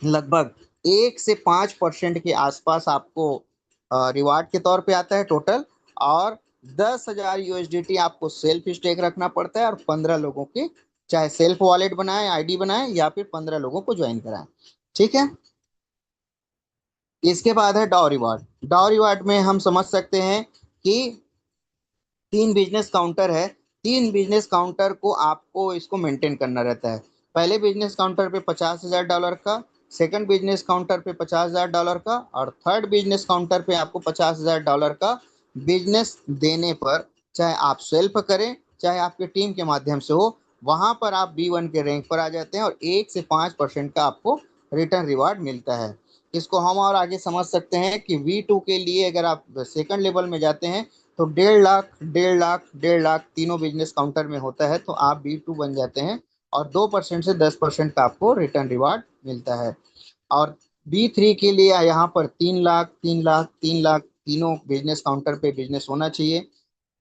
लगभग 1 से 5% के आसपास आपको रिवार्ड के तौर पे आता है टोटल। और 10,000 USDT आपको सेल्फ स्टेक रखना पड़ता है, और 15 लोगों के, चाहे सेल्फ वॉलेट बनाए, आईडी बनाए, या फिर 15 लोगों को ज्वाइन कराएं। ठीक है। इसके बाद है डाउ रिवार्ड। डाउ रिवार्ड में हम समझ सकते हैं कि 3 बिजनेस काउंटर है। 3 बिजनेस काउंटर को आपको इसको मेंटेन करना रहता है। पहले बिजनेस काउंटर पे $50,000 का, सेकंड बिजनेस काउंटर पे $50,000 का, और थर्ड बिजनेस काउंटर पे आपको $50,000 का बिजनेस देने पर, चाहे आप सेल्फ करें चाहे आपके टीम के माध्यम से हो, वहां पर आप B1 के रैंक पर आ जाते हैं, और 1 से 5% का आपको रिटर्न रिवार्ड मिलता है। इसको हम और आगे समझ सकते हैं कि V2 के लिए अगर आप सेकंड लेवल में जाते हैं तो 1.5 लाख, 1.5 लाख, 1.5 लाख तीनों बिजनेस काउंटर में होता है, तो आप B2 बन जाते हैं। और 2% से 10% का आपको रिटर्न रिवार्ड मिलता है। और B3 के लिए यहाँ पर 3 लाख, 3 लाख, 3 लाख तीनों बिजनेस काउंटर पे बिजनेस होना चाहिए।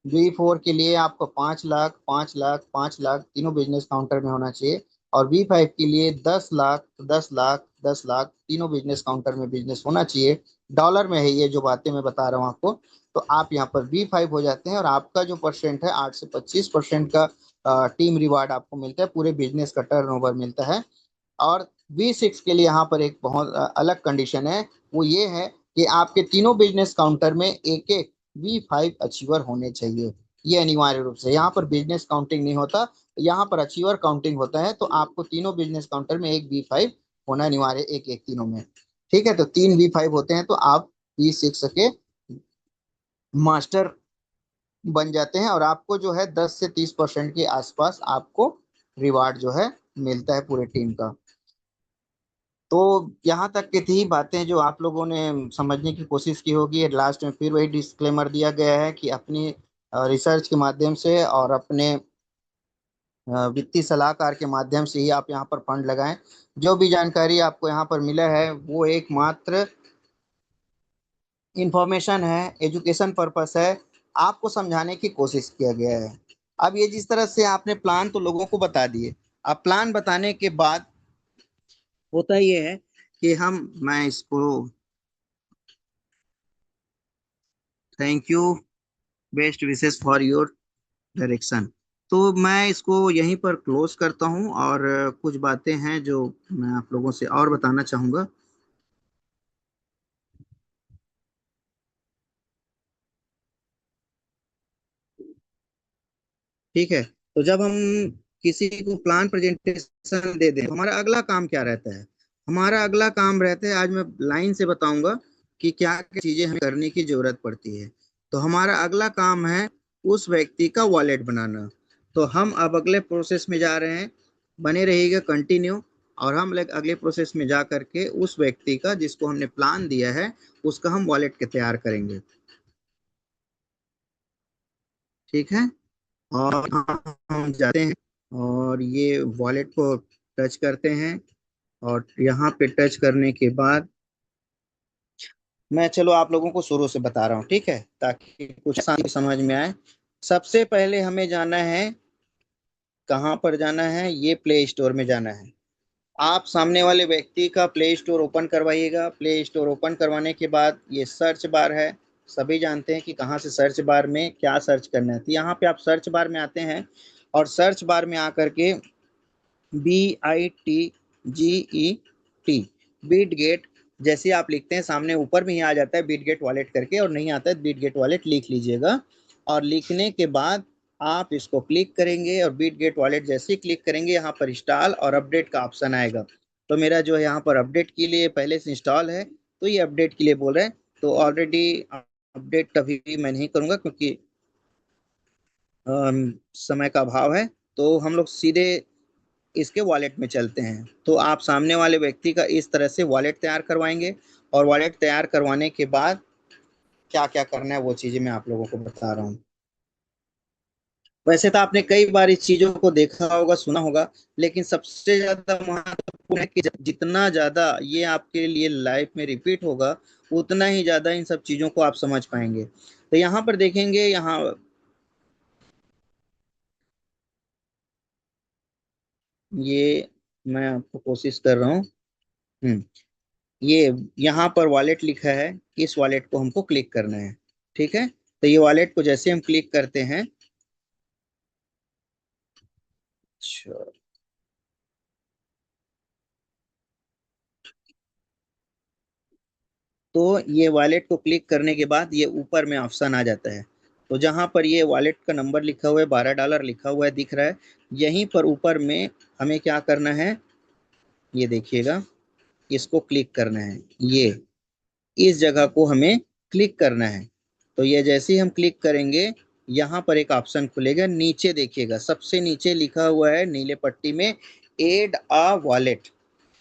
B4 के लिए आपको 5 लाख, 5 लाख, 5 लाख तीनों बिजनेस काउंटर में होना चाहिए। और B5 के लिए 10 लाख, 10 लाख, 10 लाख तीनों बिजनेस काउंटर में बिजनेस होना चाहिए। डॉलर में है ये जो बातें मैं बता रहा हूँ आपको। तो आप यहाँ पर B5 हो जाते हैं और आपका जो परसेंट है 8 से 25% का टीम रिवार्ड आपको मिलता है, पूरे बिजनेस का टर्नओवर मिलता है। और B6 के लिए यहाँ पर एक बहुत अलग कंडीशन है, वो ये है कि आपके तीनों बिजनेस काउंटर में एक एक B5 अचीवर होने चाहिए। ये अनिवार्य रूप से, यहाँ पर बिजनेस काउंटिंग नहीं होता, यहाँ पर अचीवर काउंटिंग होता है। तो आपको तीनों बिजनेस काउंटर में एक B5 होना अनिवार्य, एक एक तीनों में। ठीक है, तो 3 B5 होते हैं तो आप B6 के मास्टर बन जाते हैं और आपको जो है 10 से 30% के आसपास आपको रिवार्ड जो है मिलता है पूरे टीम का। तो यहाँ तक की थी बातें जो आप लोगों ने समझने की कोशिश की होगी। लास्ट में फिर वही डिस्क्लेमर दिया गया है कि अपनी रिसर्च के माध्यम से और अपने वित्तीय सलाहकार के माध्यम से ही आप यहाँ पर फंड लगाएं। जो भी जानकारी आपको यहाँ पर मिला है वो एकमात्र इंफॉर्मेशन है, एजुकेशन पर्पस है, आपको समझाने की कोशिश किया गया है। अब ये जिस तरह से आपने प्लान तो लोगों को बता दिए, अब प्लान बताने के बाद होता ये है कि मैं इसको, thank you, best wishes for your direction. तो मैं इसको यहीं पर क्लोज करता हूँ और कुछ बातें हैं जो मैं आप लोगों से और बताना चाहूँगा। ठीक है, तो जब हम किसी को प्लान प्रेजेंटेशन दे दें, हमारा अगला काम क्या रहता है? हमारा अगला काम रहता है, आज मैं लाइन से बताऊंगा कि क्या क्या चीजें हमें करने की जरूरत पड़ती है। तो हमारा अगला काम है उस व्यक्ति का वॉलेट बनाना। तो हम अब अगले प्रोसेस में जा रहे हैं, बने रहिएगा कंटिन्यू। और हम लोग अगले प्रोसेस में जा करके उस व्यक्ति का जिसको हमने प्लान दिया है उसका हम वॉलेट के तैयार करेंगे। ठीक है, और हम जाते हैं और ये वॉलेट को टच करते हैं। और यहाँ पे टच करने के बाद मैं, चलो आप लोगों को शुरू से बता रहा हूँ, ठीक है, ताकि कुछ आसानी समझ में आए। सबसे पहले हमें जाना है, कहाँ पर जाना है? ये प्ले स्टोर में जाना है। आप सामने वाले व्यक्ति का प्ले स्टोर ओपन करवाइएगा। प्ले स्टोर ओपन करवाने के बाद ये सर्च बार है, सभी जानते हैं कि कहाँ से सर्च बार में क्या सर्च करना है। तो यहाँ पे आप सर्च बार में आते हैं और सर्च बार में आकर के BITGET, बीट गेट, जैसे आप लिखते हैं सामने ऊपर में ही आ जाता है बीट गेट वॉलेट करके, और नहीं आता है बीट गेट वॉलेट लिख लीजिएगा। और लिखने के बाद आप इसको क्लिक करेंगे और बीट गेट वॉलेट जैसे ही क्लिक करेंगे यहाँ पर इंस्टॉल और अपडेट का ऑप्शन आएगा। तो मेरा जो है यहाँ पर अपडेट के लिए पहले से इंस्टॉल है, तो ये अपडेट के लिए बोल रहे हैं। तो ऑलरेडी अपडेट कभी भी मैं नहीं करूँगा क्योंकि समय का अभाव है। तो हम लोग सीधे इसके वॉलेट में चलते हैं। तो आप सामने वाले व्यक्ति का इस तरह से वॉलेट तैयार करवाएंगे। और वॉलेट तैयार करवाने के बाद क्या क्या करना है वो चीजें मैं आप लोगों को बता रहा हूँ। वैसे तो आपने कई बार इस चीजों को देखा होगा, सुना होगा, लेकिन सबसे ज्यादा महत्वपूर्ण है कि जितना ज्यादा ये आपके लिए लाइफ में रिपीट होगा उतना ही ज्यादा इन सब चीजों को आप समझ पाएंगे। तो यहाँ पर देखेंगे, यहाँ ये मैं आपको कोशिश कर रहा हूँ। हम्म, ये यहाँ पर वॉलेट लिखा है, इस वॉलेट को हमको क्लिक करना है। ठीक है, तो ये वॉलेट को जैसे हम क्लिक करते हैं, अच्छा, तो ये वॉलेट को क्लिक करने के बाद ये ऊपर में ऑप्शन आ जाता है। तो जहाँ पर ये वॉलेट का नंबर लिखा हुआ है, $12 लिखा हुआ है, दिख रहा है, यहीं पर ऊपर में हमें क्या करना है, ये देखिएगा, इसको क्लिक करना है। ये इस जगह को हमें क्लिक करना है। तो ये जैसे ही हम क्लिक करेंगे यहाँ पर एक ऑप्शन खुलेगा, नीचे देखिएगा, सबसे नीचे लिखा हुआ है नीले पट्टी में, एड अ वॉलेट।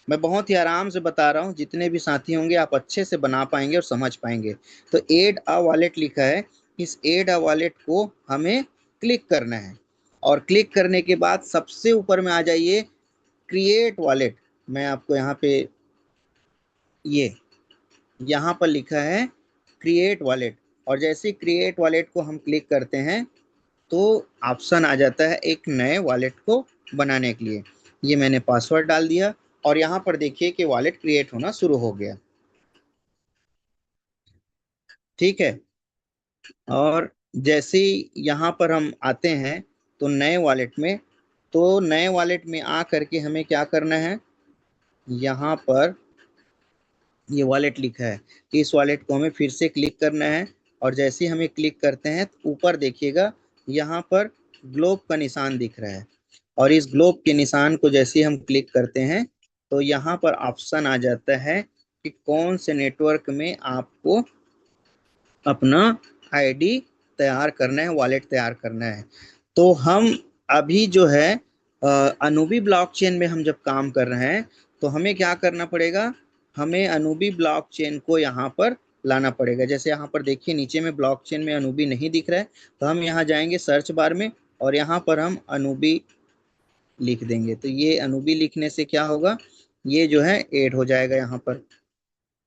मैं बहुत ही आराम से बता रहा हूँ, जितने भी साथी होंगे आप अच्छे से बना पाएंगे और समझ पाएंगे। तो एड अ वॉलेट लिखा है, इस एड अ वॉलेट को हमें क्लिक करना है। और क्लिक करने के बाद सबसे ऊपर में आ जाइए क्रिएट वॉलेट। मैं आपको यहाँ पे ये यहाँ पर लिखा है क्रिएट वॉलेट, और जैसे क्रिएट वॉलेट को हम क्लिक करते हैं तो ऑप्शन आ जाता है एक नए वॉलेट को बनाने के लिए। ये मैंने पासवर्ड डाल दिया और यहाँ पर देखिए कि वॉलेट क्रिएट होना शुरू हो गया। ठीक है। और जैसे ही यहाँ पर हम आते हैं तो नए वॉलेट में, तो नए वॉलेट में आ करके हमें क्या करना है, यहाँ पर ये वॉलेट लिखा है, इस वॉलेट को हमें फिर से क्लिक करना है। और जैसे ही हमें क्लिक करते हैं तो ऊपर देखिएगा यहाँ पर ग्लोब का निशान दिख रहा है, और इस ग्लोब के निशान को जैसे ही हम क्लिक करते हैं तो यहाँ पर ऑप्शन आ जाता है कि कौन से नेटवर्क में आपको अपना आईडी तैयार करना है, वॉलेट तैयार करना है। तो हम अभी जो है अनुबी ब्लॉकचेन में हम जब काम कर रहे हैं तो हमें क्या करना पड़ेगा, हमें अनुबी ब्लॉकचेन को यहाँ पर लाना पड़ेगा। जैसे यहाँ पर देखिए नीचे में ब्लॉकचेन में अनुबी नहीं दिख रहा है, तो हम यहाँ जाएंगे सर्च बार में और यहाँ पर हम अनुबी लिख देंगे। तो ये अनुबी लिखने से क्या होगा, ये जो है ऐड हो जाएगा यहाँ पर।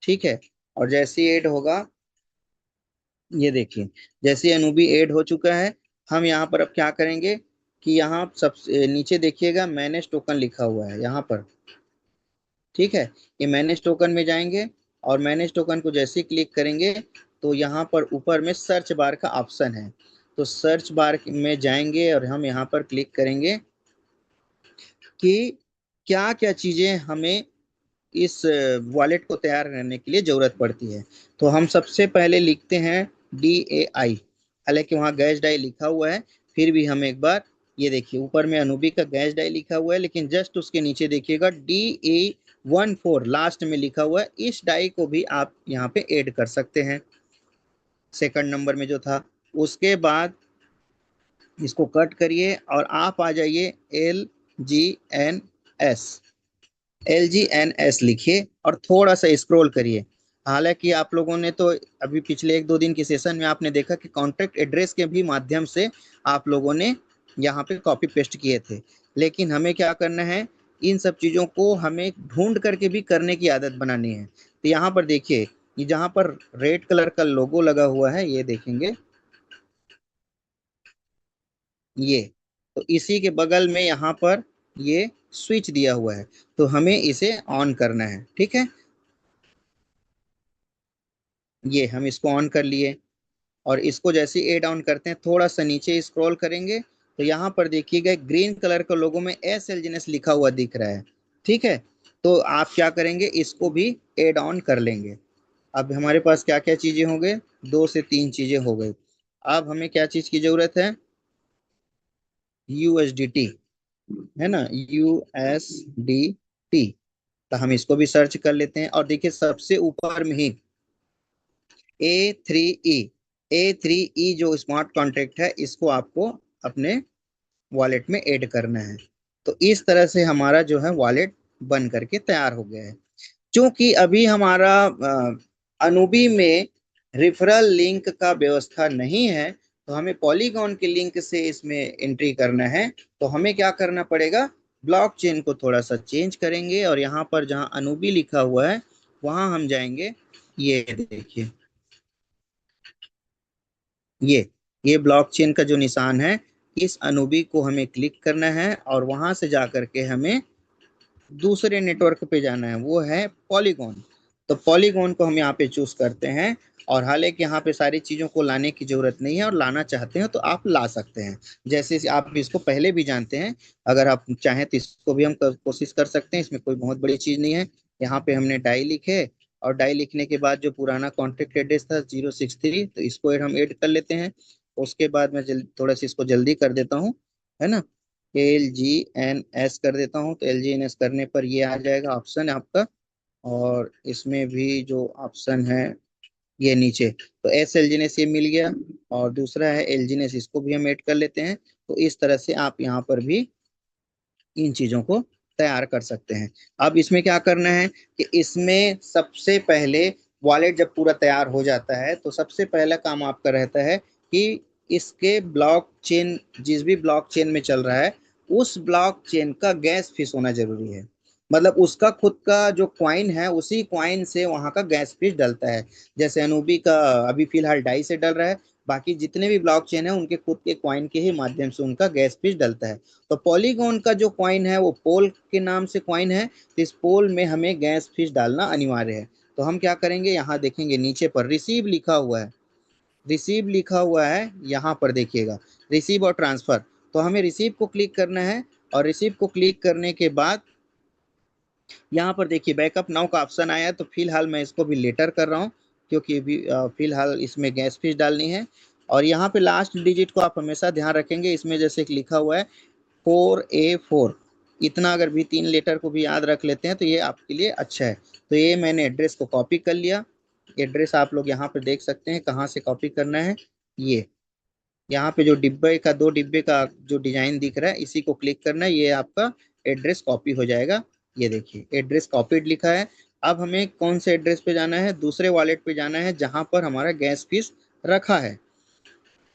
ठीक है। और जैसे ऐड होगा, ये देखिए जैसे अनुबी ऐड हो चुका है, हम यहाँ पर अब क्या करेंगे कि यहाँ सबसे नीचे देखिएगा मैनेज टोकन लिखा हुआ है यहाँ पर। ठीक है। ये मैनेज टोकन में जाएंगे और मैनेज टोकन को जैसे ही क्लिक करेंगे तो यहाँ पर ऊपर में सर्च बार का ऑप्शन है, तो सर्च बार में जाएंगे और हम यहाँ पर क्लिक करेंगे कि क्या क्या चीज़ें हमें इस वॉलेट को तैयार करने के लिए ज़रूरत पड़ती है। तो हम सबसे पहले लिखते हैं DAI, हालांकि वहाँ गैस डाई लिखा हुआ है, फिर भी हम एक बार, ये देखिए ऊपर में अनुबी का गैस डाई लिखा हुआ है, लेकिन जस्ट उसके नीचे देखिएगा DA14 लास्ट में लिखा हुआ है, इस डाई को भी आप यहाँ पे ऐड कर सकते हैं सेकंड नंबर में जो था। उसके बाद इसको कट करिए और आप आ जाइए LGNS, LGNS लिखिए और थोड़ा सा स्क्रॉल करिए। हालांकि आप लोगों ने तो अभी पिछले एक दो दिन के सेशन में आपने देखा कि कॉन्टैक्ट एड्रेस के भी माध्यम से आप लोगों ने यहाँ पे कॉपी पेस्ट किए थे, लेकिन हमें क्या करना है, इन सब चीज़ों को हमें ढूंढ करके भी करने की आदत बनानी है। तो यहाँ पर देखिए, ये जहाँ पर रेड कलर का लोगो लगा हुआ है, ये देखेंगे, ये तो इसी के बगल में यहाँ पर ये स्विच दिया हुआ है, तो हमें इसे ऑन करना है। ठीक है। ये हम इसको ऑन कर लिए और इसको जैसे एड ऑन करते हैं थोड़ा सा नीचे स्क्रॉल करेंगे तो यहाँ पर देखिएगा ग्रीन कलर के लोगों में SLGNS लिखा हुआ दिख रहा है। ठीक है। तो आप क्या करेंगे, इसको भी एड ऑन कर लेंगे। अब हमारे पास क्या क्या चीजें हो गए, 2 से 3 चीजें हो गई। अब हमें क्या चीज की जरूरत है, USDT, है ना, USDT। तो हम इसको भी सर्च कर लेते हैं और देखिए सबसे ऊपर में ही A3E, A3E जो स्मार्ट कॉन्ट्रैक्ट है, इसको आपको अपने वॉलेट में ऐड करना है। तो इस तरह से हमारा जो है वॉलेट बन करके तैयार हो गया है। क्योंकि अभी हमारा अनुबी में रेफरल लिंक का व्यवस्था नहीं है, तो हमें पॉलीगॉन के लिंक से इसमें एंट्री करना है। तो हमें क्या करना पड़ेगा, ब्लॉकचेन को थोड़ा सा चेंज करेंगे और यहाँ पर जहाँ अनुबी लिखा हुआ है वहां हम जाएंगे। ये देखिए, ये ये ब्लॉकचेन का जो निशान है, इस अनुबी को हमें क्लिक करना है और वहां से जा करके हमें दूसरे नेटवर्क पे जाना है, वो है पॉलीगॉन। तो पॉलीगॉन को हम यहाँ पे चूज करते हैं। और हालांकि यहाँ पे सारी चीजों को लाने की जरूरत नहीं है, और लाना चाहते हैं तो आप ला सकते हैं, जैसे आप इसको पहले भी जानते हैं। अगर आप चाहें तो इसको भी हम कोशिश कर सकते हैं, इसमें कोई बहुत बड़ी चीज नहीं है। यहाँ पे हमने डाई लिखे और डाई लिखने के बाद जो पुराना कॉन्टेक्ट एड्रेस था 063, तो इसको हम ऐड कर लेते हैं। उसके बाद मैं थोड़ा सा इसको जल्दी कर देता हूँ, है ना, LGNS कर देता हूँ। तो LGNS करने पर ये आ जाएगा ऑप्शन आपका, और इसमें भी जो ऑप्शन है ये नीचे, तो SLGNS ये मिल गया। और दूसरा है LGNS, इसको भी हम ऐड कर लेते हैं। तो इस तरह से आप यहाँ पर भी इन चीजों को तैयार कर सकते हैं। अब इसमें क्या करना है कि इसमें सबसे पहले वॉलेट जब पूरा तैयार हो जाता है तो सबसे पहला काम आपका रहता है कि इसके ब्लॉक चेन, जिस भी ब्लॉक चेन में चल रहा है उस ब्लॉक चेन का गैस फीस होना जरूरी है। मतलब उसका खुद का जो क्वाइन है उसी क्वाइन से वहां का गैस फीस डलता है। जैसे अनुबी का अभी फिलहाल डाई से डल रहा है, बाकी जितने भी ब्लॉक चेन है उनके खुद के क्वाइन के ही माध्यम से उनका गैस फीस डलता है। तो पॉलीगॉन का जो क्वाइन है वो पोल के नाम से क्वाइन है, तो इस पोल में हमें गैस फीस डालना अनिवार्य है। तो हम क्या करेंगे, यहाँ देखेंगे नीचे पर रिसीव लिखा हुआ है, रिसीव लिखा हुआ है यहाँ पर देखिएगा, रिसीव और ट्रांसफर। तो हमें रिसीव को क्लिक करना है, और रिसीव को क्लिक करने के बाद यहाँ पर देखिए बैकअप नाउ का ऑप्शन आया है। तो फिलहाल मैं इसको भी लेटर कर रहा हूँ, क्योंकि अभी फिलहाल इसमें गैस फीस डालनी है। और यहाँ पे लास्ट डिजिट को आप हमेशा ध्यान रखेंगे, इसमें जैसे कि लिखा हुआ है 4A4, इतना अगर भी 3 लेटर को भी याद रख लेते हैं तो ये आपके लिए अच्छा है। तो ये मैंने एड्रेस को कॉपी कर लिया। एड्रेस आप लोग यहाँ पर देख सकते हैं कहाँ से कॉपी करना है। ये यहाँ पे जो डिब्बे का, 2 डिब्बे का जो डिजाइन दिख रहा है इसी को क्लिक करना है, ये आपका एड्रेस कॉपी हो जाएगा। ये देखिए एड्रेस कॉपीड लिखा है। अब हमें कौन से एड्रेस पे जाना है, दूसरे वॉलेट पे जाना है जहां पर हमारा गैस फीस रखा है।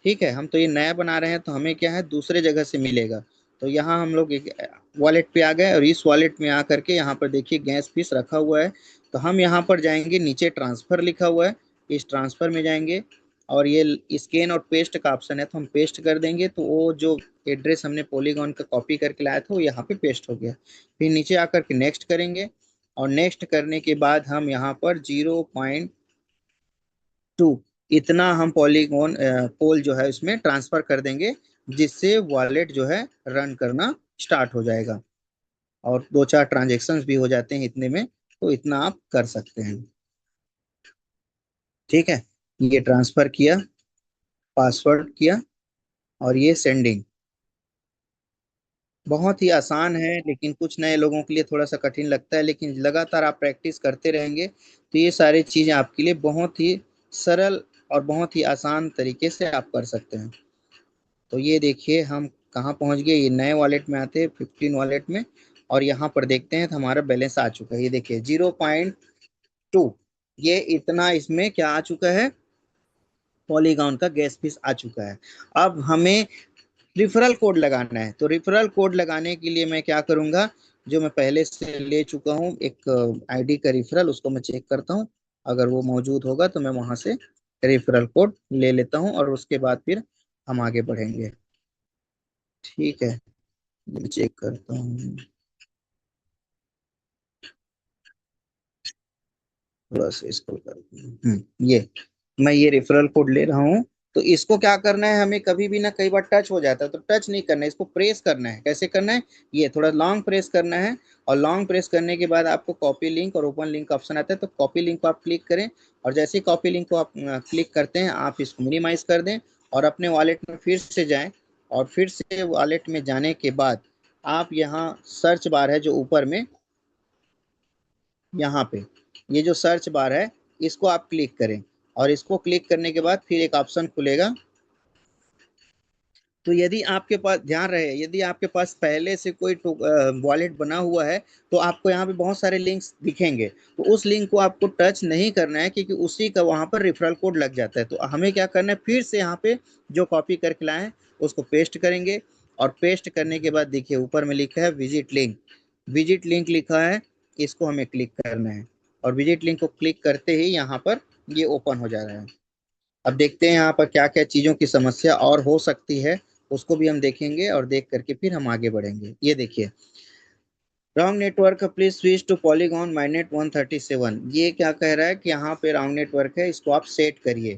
ठीक है, हम तो ये नया बना रहे हैं तो हमें क्या है दूसरे जगह से मिलेगा। तो यहाँ हम लोग एक वॉलेट पे आ गए, और इस वॉलेट में आकर के यहाँ पर देखिए गैस फीस रखा हुआ है। तो हम यहाँ पर जाएंगे, नीचे ट्रांसफर लिखा हुआ है, इस ट्रांसफर में जाएंगे, और ये स्कैन और पेस्ट का ऑप्शन है तो हम पेस्ट कर देंगे। तो वो जो एड्रेस हमने पॉलीगॉन का कॉपी करके लाया था वो यहाँ पे पेस्ट हो गया। फिर नीचे आकर के नेक्स्ट करेंगे, और नेक्स्ट करने के बाद हम यहाँ पर 0.2 इतना हम पॉलीगॉन पोल जो है उसमें ट्रांसफर कर देंगे, जिससे वॉलेट जो है रन करना स्टार्ट हो जाएगा। और 2-4 ट्रांजेक्शन्स भी हो जाते हैं इतने में, तो इतना आप कर सकते हैं। ठीक है, ये ट्रांसफर किया, पासवर्ड किया, और ये सेंडिंग। बहुत ही आसान है, लेकिन कुछ नए लोगों के लिए थोड़ा सा कठिन लगता है, लेकिन लगातार आप प्रैक्टिस करते रहेंगे तो ये सारी चीजें आपके लिए बहुत ही सरल और बहुत ही आसान तरीके से आप कर सकते हैं। तो ये देखिए हम कहाँ पहुंच गए, ये नए वॉलेट में आते हैं 15 वॉलेट में, और यहाँ पर देखते हैं तो हमारा बैलेंस आ चुका है। ये देखिए 0.2, ये इतना इसमें क्या आ चुका है, पॉलीगॉन का गैस फीस आ चुका है। अब हमें रिफरल कोड लगाना है। तो रिफरल कोड लगाने के लिए मैं क्या करूंगा, जो मैं पहले से ले चुका हूँ एक आईडी का रिफरल, उसको मैं चेक करता हूँ, अगर वो मौजूद होगा तो मैं वहां से रिफरल कोड ले लेता हूँ, और उसके बाद फिर हम आगे बढ़ेंगे। ठीक है, मैं चेक करता हूँ, थोड़ा सा इसको करता हूँ। ये मैं ये रेफरल कोड ले रहा हूँ। तो इसको क्या करना है, हमें कभी भी ना कई बार टच हो जाता है, तो टच नहीं करना है, इसको प्रेस करना है। कैसे करना है, ये थोड़ा लॉन्ग प्रेस करना है, और लॉन्ग प्रेस करने के बाद आपको कॉपी लिंक और ओपन लिंक का ऑप्शन आता है। तो कॉपी लिंक को आप क्लिक करें, और जैसे ही कॉपी लिंक को आप क्लिक करते हैं आप इसको मिनिमाइज कर दें, और अपने वॉलेट में फिर से जाएं। और फिर से वॉलेट में जाने के बाद आप यहाँ सर्च बार है जो ऊपर में, यहाँ पे ये जो सर्च बार है इसको आप क्लिक करें, और इसको क्लिक करने के बाद फिर एक ऑप्शन खुलेगा। तो यदि आपके पास, ध्यान रहे, यदि आपके पास पहले से कोई वॉलेट बना हुआ है तो आपको यहाँ पे बहुत सारे लिंक्स दिखेंगे। तो उस लिंक को आपको टच नहीं करना है, क्योंकि उसी का वहाँ पर रेफरल कोड लग जाता है। तो हमें क्या करना है, फिर से यहाँ पे जो कॉपी करके लाए हैं उसको पेस्ट करेंगे, और पेस्ट करने के बाद देखिए ऊपर में लिखा है विजिट लिंक, विजिट लिंक लिखा है, इसको हमें क्लिक करना है। और विजिट लिंक को क्लिक करते ही यहाँ पर ये ओपन हो जा रहा है। अब देखते हैं यहाँ पर क्या क्या चीज़ों की समस्या और हो सकती है, उसको भी हम देखेंगे, और देख करके फिर हम आगे बढ़ेंगे। ये देखिए, wrong network, please switch to Polygon mainnet 137, ये क्या कह रहा है कि यहाँ पे रॉन्ग नेटवर्क है, इसको आप सेट करिए।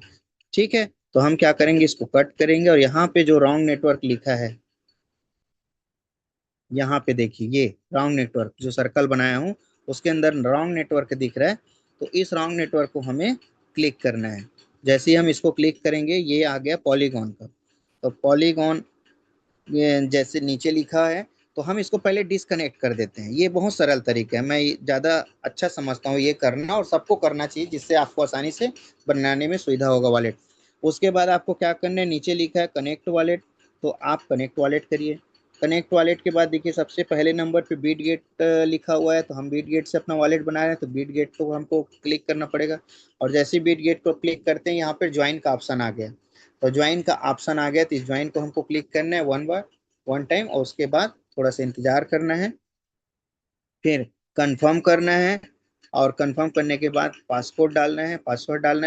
ठीक है, तो हम क्या करेंगे, इसको कट करेंगे, और यहाँ पे जो रॉन्ग नेटवर्क लिखा है, यहाँ पे देखिए ये रॉन्ग नेटवर्क जो सर्कल बनाया हूँ उसके अंदर रॉन्ग नेटवर्क दिख रहा है। तो इस रॉन्ग नेटवर्क को हमें क्लिक करना है। जैसे ही हम इसको क्लिक करेंगे ये आ गया पॉलीगॉन का। तो पॉलीगॉन ये जैसे नीचे लिखा है, तो हम इसको पहले डिसकनेक्ट कर देते हैं। ये बहुत सरल तरीका है, मैं ज़्यादा अच्छा समझता हूँ ये करना, और सबको करना चाहिए, जिससे आपको आसानी से बनाने में सुविधा होगा वॉलेट। उसके बाद आपको क्या करना है, नीचे लिखा है कनेक्ट वॉलेट, तो आप कनेक्ट वॉलेट करिए। कनेक्ट वॉलेट के बाद देखिए सबसे पहले नंबर पे बीट गेट लिखा हुआ है, तो हम बीट गेट से अपना वॉलेट बना रहे हैं, तो बीट गेट को हमको क्लिक करना पड़ेगा। और जैसे बीट गेट को क्लिक करते हैं यहाँ पर ज्वाइन का ऑप्शन आ गया। तो ज्वाइन का ऑप्शन आ गया, तो इस ज्वाइन को हमको क्लिक करना है वन टाइम, और उसके बाद थोड़ा सा इंतजार करना है, फिर कंफर्म करना है, और कंफर्म करने के बाद पासवर्ड डालना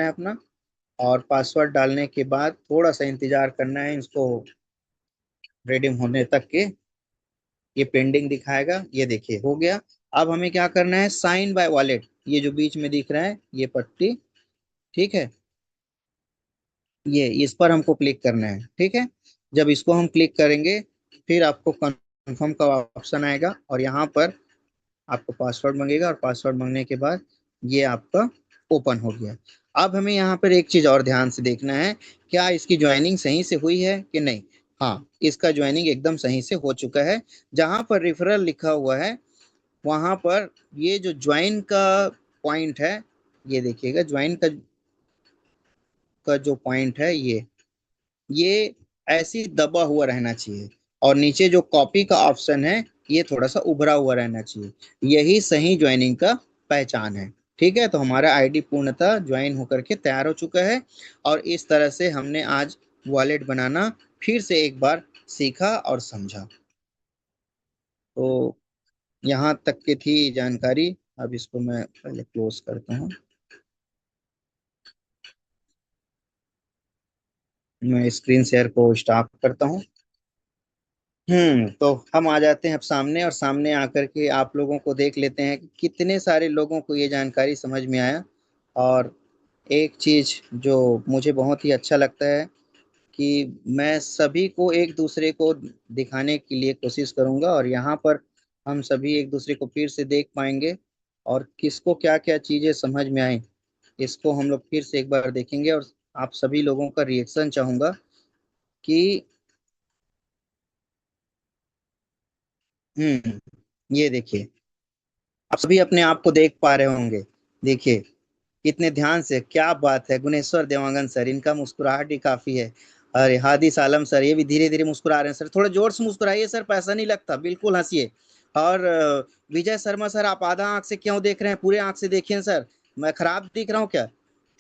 है अपना, और पासवर्ड डालने के बाद थोड़ा सा इंतजार करना है इसको रेडीम होने तक के। ये पेंडिंग दिखाएगा, ये देखिए हो गया। अब हमें क्या करना है, साइन बाय वॉलेट, ये जो बीच में दिख रहा है ये पट्टी, ठीक है, ये इस पर हमको क्लिक करना है, ठीक है। जब इसको हम क्लिक करेंगे, फिर आपको कंफर्म का ऑप्शन आएगा, और यहाँ पर आपको पासवर्ड मांगेगा, और पासवर्ड मांगने के बाद ये आपका ओपन हो गया। अब हमें यहाँ पर एक चीज और ध्यान से देखना है, क्या इसकी ज्वाइनिंग सही से हुई है कि नहीं। हाँ, इसका ज्वाइनिंग एकदम सही से हो चुका है। जहां पर रेफरल लिखा हुआ है, वहां पर ये जो ज्वाइन का पॉइंट है, ये देखिएगा, ज्वाइन का जो पॉइंट है, ये ऐसी दबा हुआ रहना चाहिए, और नीचे जो कॉपी का ऑप्शन है, ये थोड़ा सा उभरा हुआ रहना चाहिए। यही सही ज्वाइनिंग का पहचान है। ठीक है, तो हमारा आईडी पूर्णतः ज्वाइन होकर के तैयार हो चुका है, और इस तरह से हमने आज वॉलेट बनाना फिर से एक बार सीखा और समझा। तो यहाँ तक की थी जानकारी। अब इसको मैं पहले क्लोज करता हूँ, मैं स्क्रीन शेयर को स्टॉप करता हूँ। तो हम आ जाते हैं अब सामने, और सामने आकर के आप लोगों को देख लेते हैं कि कितने सारे लोगों को ये जानकारी समझ में आया। और एक चीज जो मुझे बहुत ही अच्छा लगता है, कि मैं सभी को एक दूसरे को दिखाने के लिए कोशिश करूंगा, और यहाँ पर हम सभी एक दूसरे को फिर से देख पाएंगे, और किसको क्या क्या चीजें समझ में आई, इसको हम लोग फिर से एक बार देखेंगे। और आप सभी लोगों का रिएक्शन चाहूंगा कि ये देखिए, आप सभी अपने आप को देख पा रहे होंगे। देखिए कितने ध्यान से, क्या बात है, गुणेश्वर देवांगन सर, इनका मुस्कुराहट ही काफी है। अरे हादिस आलम सर, ये भी धीरे धीरे मुस्कुरा रहे हैं सर, थोड़ा जोर से मुस्कुराइए सर, पैसा नहीं लगता, बिल्कुल हंसिए। और विजय शर्मा सर, आप आधा आंख से क्यों देख रहे हैं, पूरे आंख से देखिए सर, मैं खराब दिख रहा हूँ क्या।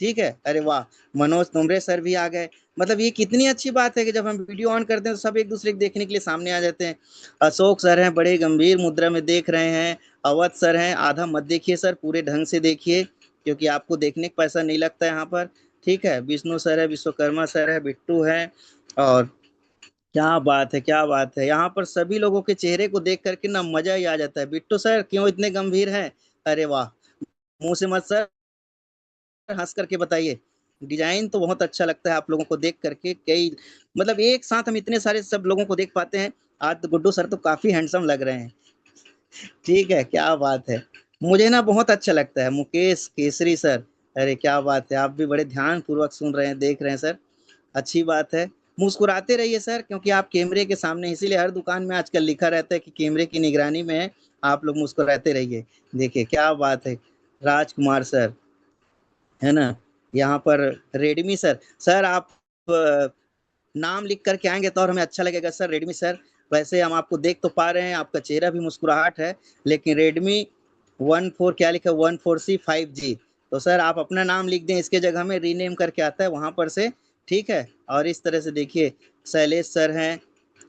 ठीक है, अरे वाह। मनोज तुमरे सर भी आ गए। मतलब ये कितनी अच्छी बात है कि जब हम वीडियो ऑन करते हैं तो सब एक दूसरे को देखने के लिए सामने आ जाते हैं। अशोक सर हैं, बड़े गंभीर मुद्रा में देख रहे हैं। अवध सर हैं, आधा मत देखिए सर, पूरे ढंग से देखिए, क्योंकि आपको देखने का पैसा नहीं लगता है यहाँ पर। ठीक है, विष्णु सर है, विश्वकर्मा सर है, बिट्टू है। और क्या बात है, क्या बात है, यहाँ पर सभी लोगों के चेहरे को देख करके ना मजा ही आ जाता है। बिट्टू सर क्यों इतने गंभीर हैं, अरे वाह, मुंह से मत सर, हंस करके बताइए। डिजाइन तो बहुत अच्छा लगता है आप लोगों को देख करके, कई मतलब एक साथ हम इतने सारे सब लोगों को देख पाते हैं। आज तो गुड्डू सर तो काफी हैंडसम लग रहे हैं। ठीक है, क्या बात है, मुझे ना बहुत अच्छा लगता है। मुकेश केसरी सर, अरे क्या बात है, आप भी बड़े ध्यान पूर्वक सुन रहे हैं, देख रहे हैं सर, अच्छी बात है। मुस्कुराते रहिए सर, क्योंकि आप कैमरे के सामने, इसीलिए हर दुकान में आजकल लिखा रहता है कि कैमरे की निगरानी में है, आप लोग मुस्कुराते रहिए। देखिए क्या बात है, राजकुमार सर, है ना, यहाँ पर रेडमी सर, सर आप नाम लिख करके आएंगे तो और हमें अच्छा लगेगा सर, रेडमी सर। वैसे हम आपको देख तो पा रहे हैं, आपका चेहरा भी मुस्कुराहट है, लेकिन रेडमी 14 क्या लिखा, 14C 5G, तो सर आप अपना नाम लिख दें, इसके जगह में रीनेम करके आता है वहां पर से। ठीक है, और इस तरह से देखिए, शैलेश सर हैं,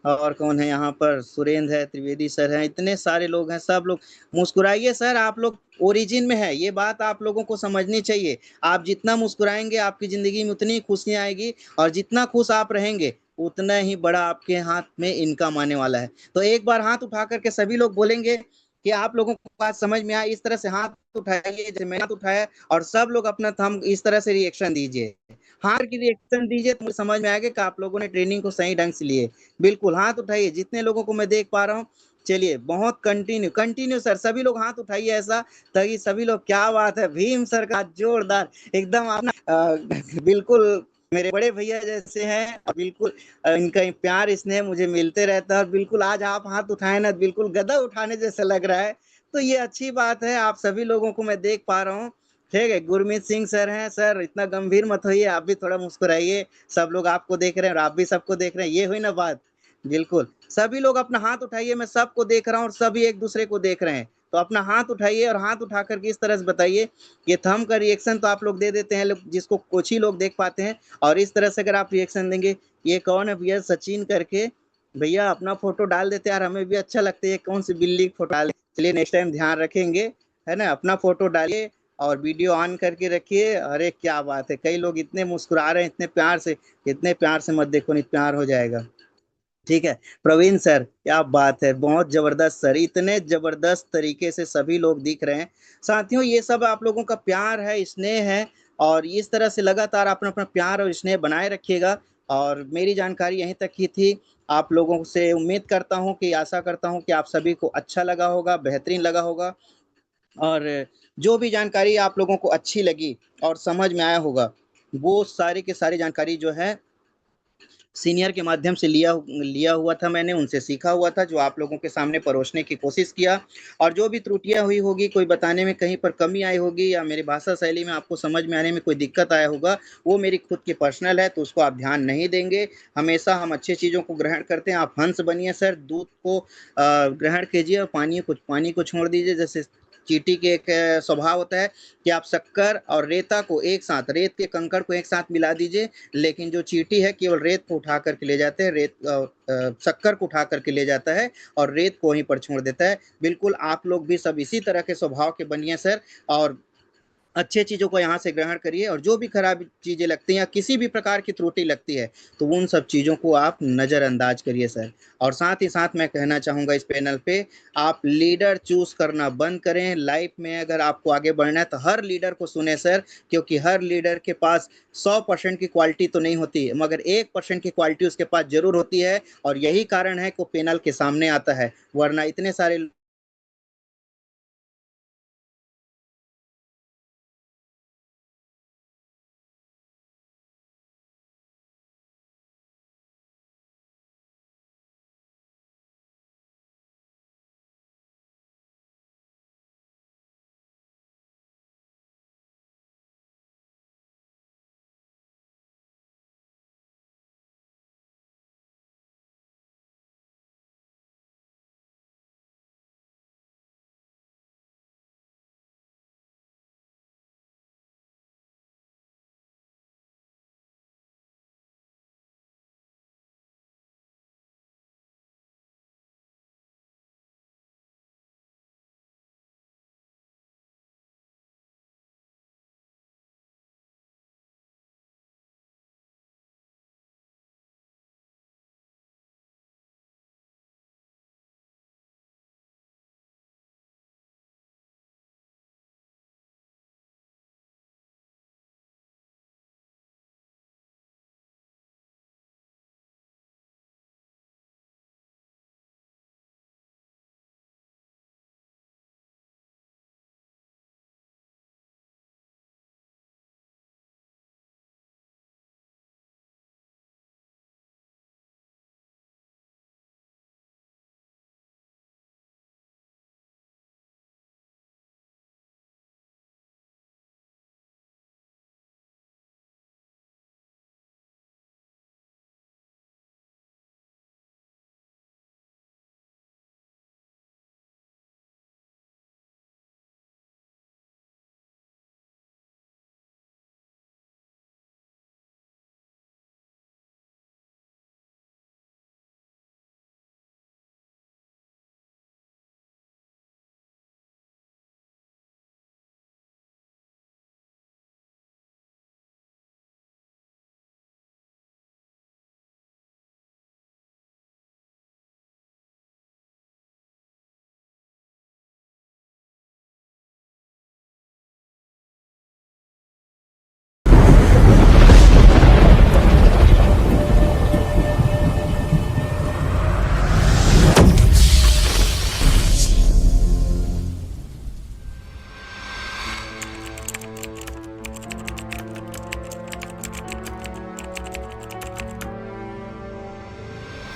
और कौन है यहाँ पर, सुरेंद्र है, त्रिवेदी सर हैं, इतने सारे लोग हैं, सब लोग मुस्कुराइए सर, आप लोग ओरिजिन में है, ये बात आप लोगों को समझनी चाहिए। आप जितना मुस्कुराएंगे आपकी जिंदगी में उतनी खुशियां आएगी, और जितना खुश आप रहेंगे उतना ही बड़ा आपके हाथ में इनकम आने वाला है। तो एक बार हाथ उठा करके सभी लोग बोलेंगे कि आप लोगों को बात समझ में आए, इस तरह से हाथ उठाइए जैसे मैंने हाथ उठाया, और सब लोग अपना थंब इस तरह से रिएक्शन दीजिए। हाथ की रिएक्शन दीजिए तो मुझे समझ में आएगा कि आप लोगों ने ट्रेनिंग को सही ढंग से लिए। बिल्कुल हाथ उठाइए, जितने लोगों को मैं देख पा रहा हूँ। चलिए, बहुत कंटिन्यू कंटिन्यू सर, सभी लोग हाथ उठाइए ऐसा, ताकि सभी लोग, क्या बात है, भीम सर का जोरदार एकदम, आप ना बिल्कुल मेरे बड़े भैया जैसे हैं, और बिल्कुल इनका प्यार स्नेह मुझे मिलते रहता है। बिल्कुल आज आप हाथ उठाए ना, बिल्कुल गदा उठाने जैसा लग रहा है। तो ये अच्छी बात है, आप सभी लोगों को मैं देख पा रहा हूँ। ठीक है, गुरमीत सिंह सर हैं, सर इतना गंभीर मत होइए, आप भी थोड़ा मुस्कुराइए, सब लोग आपको देख रहे हैं और आप भी सबको देख रहे हैं, ये हुई ना बात। बिल्कुल, सभी लोग अपना हाथ उठाइए, मैं सबको देख रहा हूँ और सभी एक दूसरे को देख रहे हैं। तो अपना हाथ उठाइए और हाथ उठा करके इस तरह से बताइए कि थंब का रिएक्शन तो आप लोग दे देते हैं, जिसको कुछ ही लोग देख पाते हैं, और इस तरह से अगर आप रिएक्शन देंगे, ये कौन है भैया सचिन करके, भैया अपना फोटो डाल देते यार, हमें भी अच्छा लगता है, कौन सी बिल्ली की फोटो डाल। चलिए नेक्स्ट टाइम ध्यान रखेंगे, है ना, अपना फोटो डालिए और वीडियो ऑन करके रखिए। अरे क्या बात है, कई लोग इतने मुस्कुरा रहे हैं, इतने प्यार से, इतने प्यार से मत देखो, नहीं प्यार हो जाएगा। ठीक है, प्रवीण सर क्या बात है, बहुत जबरदस्त सर, इतने जबरदस्त तरीके से सभी लोग दिख रहे हैं। साथियों ये सब आप लोगों का प्यार है, स्नेह है, और इस तरह से लगातार अपना अपना प्यार और स्नेह बनाए रखिएगा। और मेरी जानकारी यहीं तक ही थी। आप लोगों से उम्मीद करता हूं कि, आशा करता हूं कि आप सभी को अच्छा लगा होगा, बेहतरीन लगा होगा, और जो भी जानकारी आप लोगों को अच्छी लगी और समझ में आया होगा, वो सारी की सारी जानकारी जो है सीनियर के माध्यम से लिया लिया हुआ था, मैंने उनसे सीखा हुआ था, जो आप लोगों के सामने परोसने की कोशिश किया। और जो भी त्रुटियां हुई होगी, कोई बताने में कहीं पर कमी आई होगी, या मेरी भाषा शैली में आपको समझ में आने में कोई दिक्कत आया होगा, वो मेरी खुद की पर्सनल है, तो उसको आप ध्यान नहीं देंगे। हमेशा हम अच्छी चीज़ों को ग्रहण करते हैं। आप हंस बनिए सर, दूध को ग्रहण कीजिए और पानी को छोड़ दीजिए। जैसे चींटी के एक स्वभाव होता है कि आप शक्कर और रेता को एक साथ, रेत के कंकड़ को एक साथ मिला दीजिए, लेकिन जो चींटी है केवल रेत को उठा करके ले जाते हैं, शक्कर को उठा करके ले जाता है और रेत को वहीं पर छोड़ देता है। बिल्कुल आप लोग भी सब इसी तरह के स्वभाव के बनिए सर, और अच्छे चीज़ों को यहाँ से ग्रहण करिए, और जो भी खराब चीज़ें लगती हैं या किसी भी प्रकार की त्रुटि लगती है, तो उन सब चीज़ों को आप नज़रअंदाज करिए सर। और साथ ही साथ मैं कहना चाहूँगा इस पैनल पे, आप लीडर चूज़ करना बंद करें। लाइफ में अगर आपको आगे बढ़ना है तो हर लीडर को सुने सर, क्योंकि हर लीडर के पास 100% की क्वालिटी तो नहीं होती, मगर 1% की क्वालिटी उसके पास ज़रूर होती है, और यही कारण है कि वो पैनल के सामने आता है, वरना इतने सारे।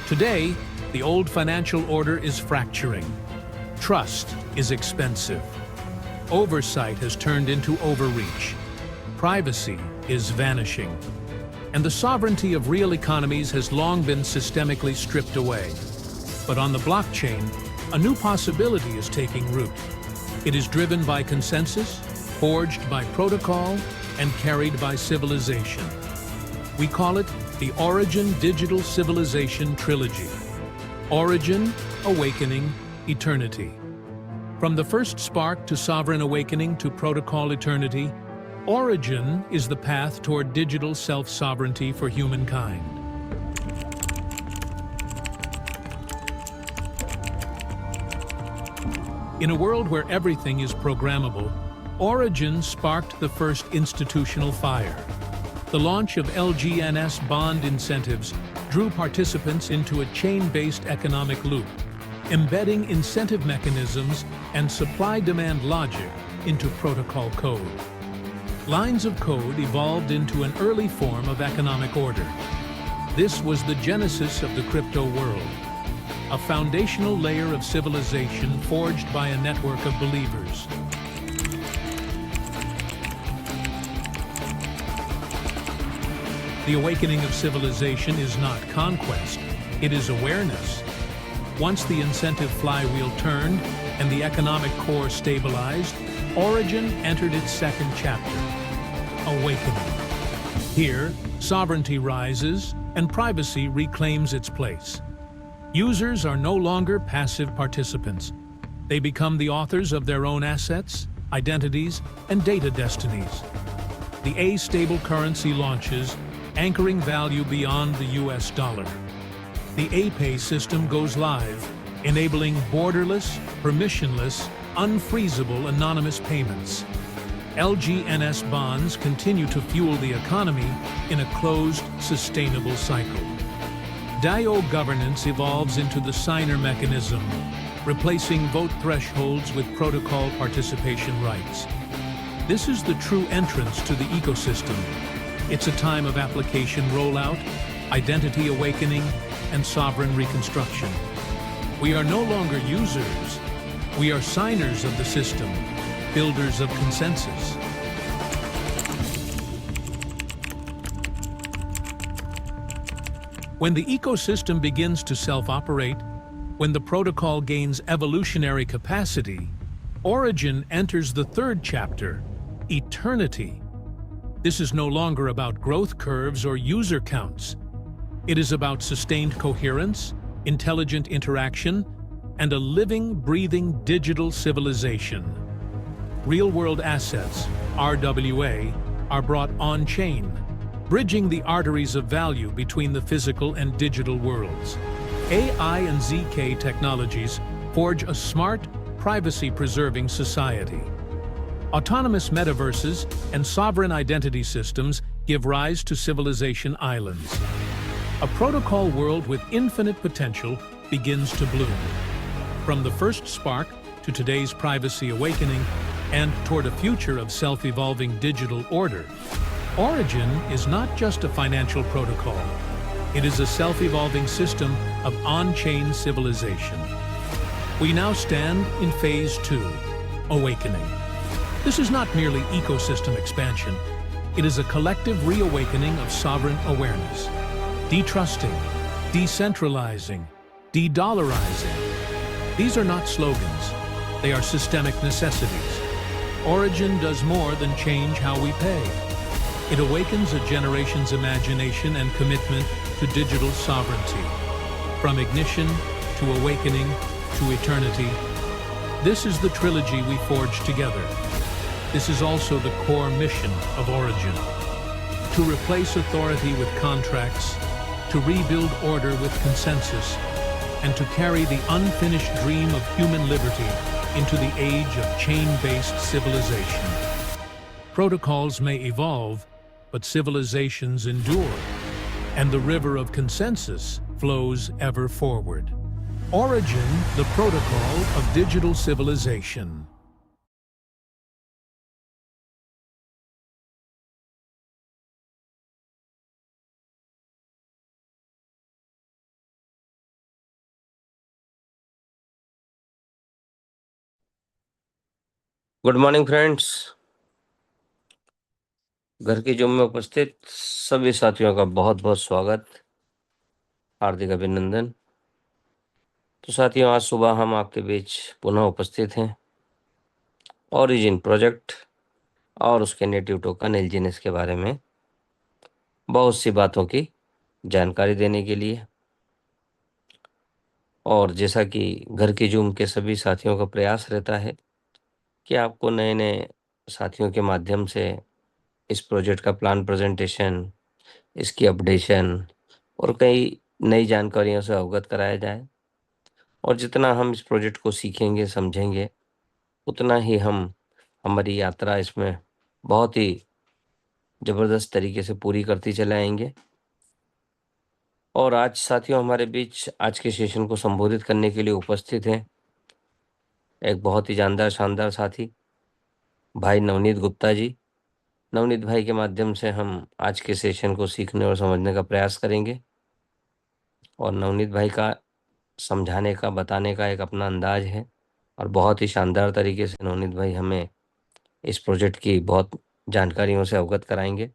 Today, the old financial order is fracturing. Trust is expensive. Oversight has turned into overreach. Privacy is vanishing. And the sovereignty of real economies has long been systemically stripped away. But on the blockchain, a new possibility is taking root. It is driven by consensus, forged by protocol, and carried by civilization. We call it the Origin Digital Civilization Trilogy. Origin, Awakening, Eternity. From the first spark to sovereign awakening to protocol eternity, Origin is the path toward digital self-sovereignty for humankind. In a world where everything is programmable, Origin sparked the first institutional fire. The launch of LGNS bond incentives drew participants into a chain-based economic loop, embedding incentive mechanisms and supply-demand logic into protocol code. Lines of code evolved into an early form of economic order. This was the genesis of the crypto world, a foundational layer of civilization forged by a network of believers. The awakening of civilization is not conquest, it is awareness. Once the incentive flywheel turned and the economic core stabilized, Origin entered its second chapter, awakening. Here, sovereignty rises and privacy reclaims its place. Users are no longer passive participants. They become the authors of their own assets, identities, and data destinies. The A-stable currency launches, anchoring value beyond the US dollar. The A-Pay system goes live, enabling borderless, permissionless, unfreezable anonymous payments. LGNS bonds continue to fuel the economy in a closed, sustainable cycle. DAO governance evolves into the signer mechanism, replacing vote thresholds with protocol participation rights. This is the true entrance to the ecosystem. It's a time of application rollout, identity awakening, and sovereign reconstruction. We are no longer users. We are signers of the system, builders of consensus. When the ecosystem begins to self-operate, when the protocol gains evolutionary capacity, Origin enters the third chapter, eternity. This is no longer about growth curves or user counts. It is about sustained coherence, intelligent interaction, and a living, breathing digital civilization. Real-world assets, RWA, are brought on-chain, bridging the arteries of value between the physical and digital worlds. AI and ZK technologies forge a smart, privacy-preserving society. Autonomous metaverses and sovereign identity systems give rise to civilization islands. A protocol world with infinite potential begins to bloom. From the first spark to today's privacy awakening and toward a future of self-evolving digital order, Origin is not just a financial protocol. It is a self-evolving system of on-chain civilization. We now stand in Phase 2, Awakening. This is not merely ecosystem expansion. It is a collective reawakening of sovereign awareness. Detrusting, decentralizing, de-dollarizing. These are not slogans. They are systemic necessities. Origin does more than change how we pay. It awakens a generation's imagination and commitment to digital sovereignty. From ignition to awakening to eternity, this is the trilogy we forged together. This is also the core mission of Origin. To replace authority with contracts, to rebuild order with consensus, and to carry the unfinished dream of human liberty into the age of chain-based civilization. Protocols may evolve, but civilizations endure, and the river of consensus flows ever forward. Origin, the protocol of digital civilization. Good morning friends. घर की gym में उपस्थित सभी साथियों का बहुत बहुत स्वागत, हार्दिक अभिनंदन। तो साथियों, आज सुबह हम आपके बीच पुनः उपस्थित हैं ओरिजिन प्रोजेक्ट और उसके नेटिव टोकन एलजीएनएस के बारे में बहुत सी बातों की जानकारी देने के लिए, और जैसा कि घर की जूम के सभी साथियों का प्रयास रहता है कि आपको नए नए साथियों के माध्यम से इस प्रोजेक्ट का प्लान प्रेजेंटेशन, इसकी अपडेशन और कई नई जानकारियों से अवगत कराया जाए। और जितना हम इस प्रोजेक्ट को सीखेंगे, समझेंगे, उतना ही हम हमारी यात्रा इसमें बहुत ही ज़बरदस्त तरीके से पूरी करती चले आएंगे। और आज साथियों हमारे बीच आज के सेशन को संबोधित करने के लिए उपस्थित हैं एक बहुत ही जानदार शानदार साथी भाई नवनीत गुप्ता जी। नवनीत भाई के माध्यम से हम आज के सेशन को सीखने और समझने का प्रयास करेंगे। और नवनीत भाई का समझाने का, बताने का एक अपना अंदाज है और बहुत ही शानदार तरीके से नवनीत भाई हमें इस प्रोजेक्ट की बहुत जानकारियों से अवगत कराएंगे।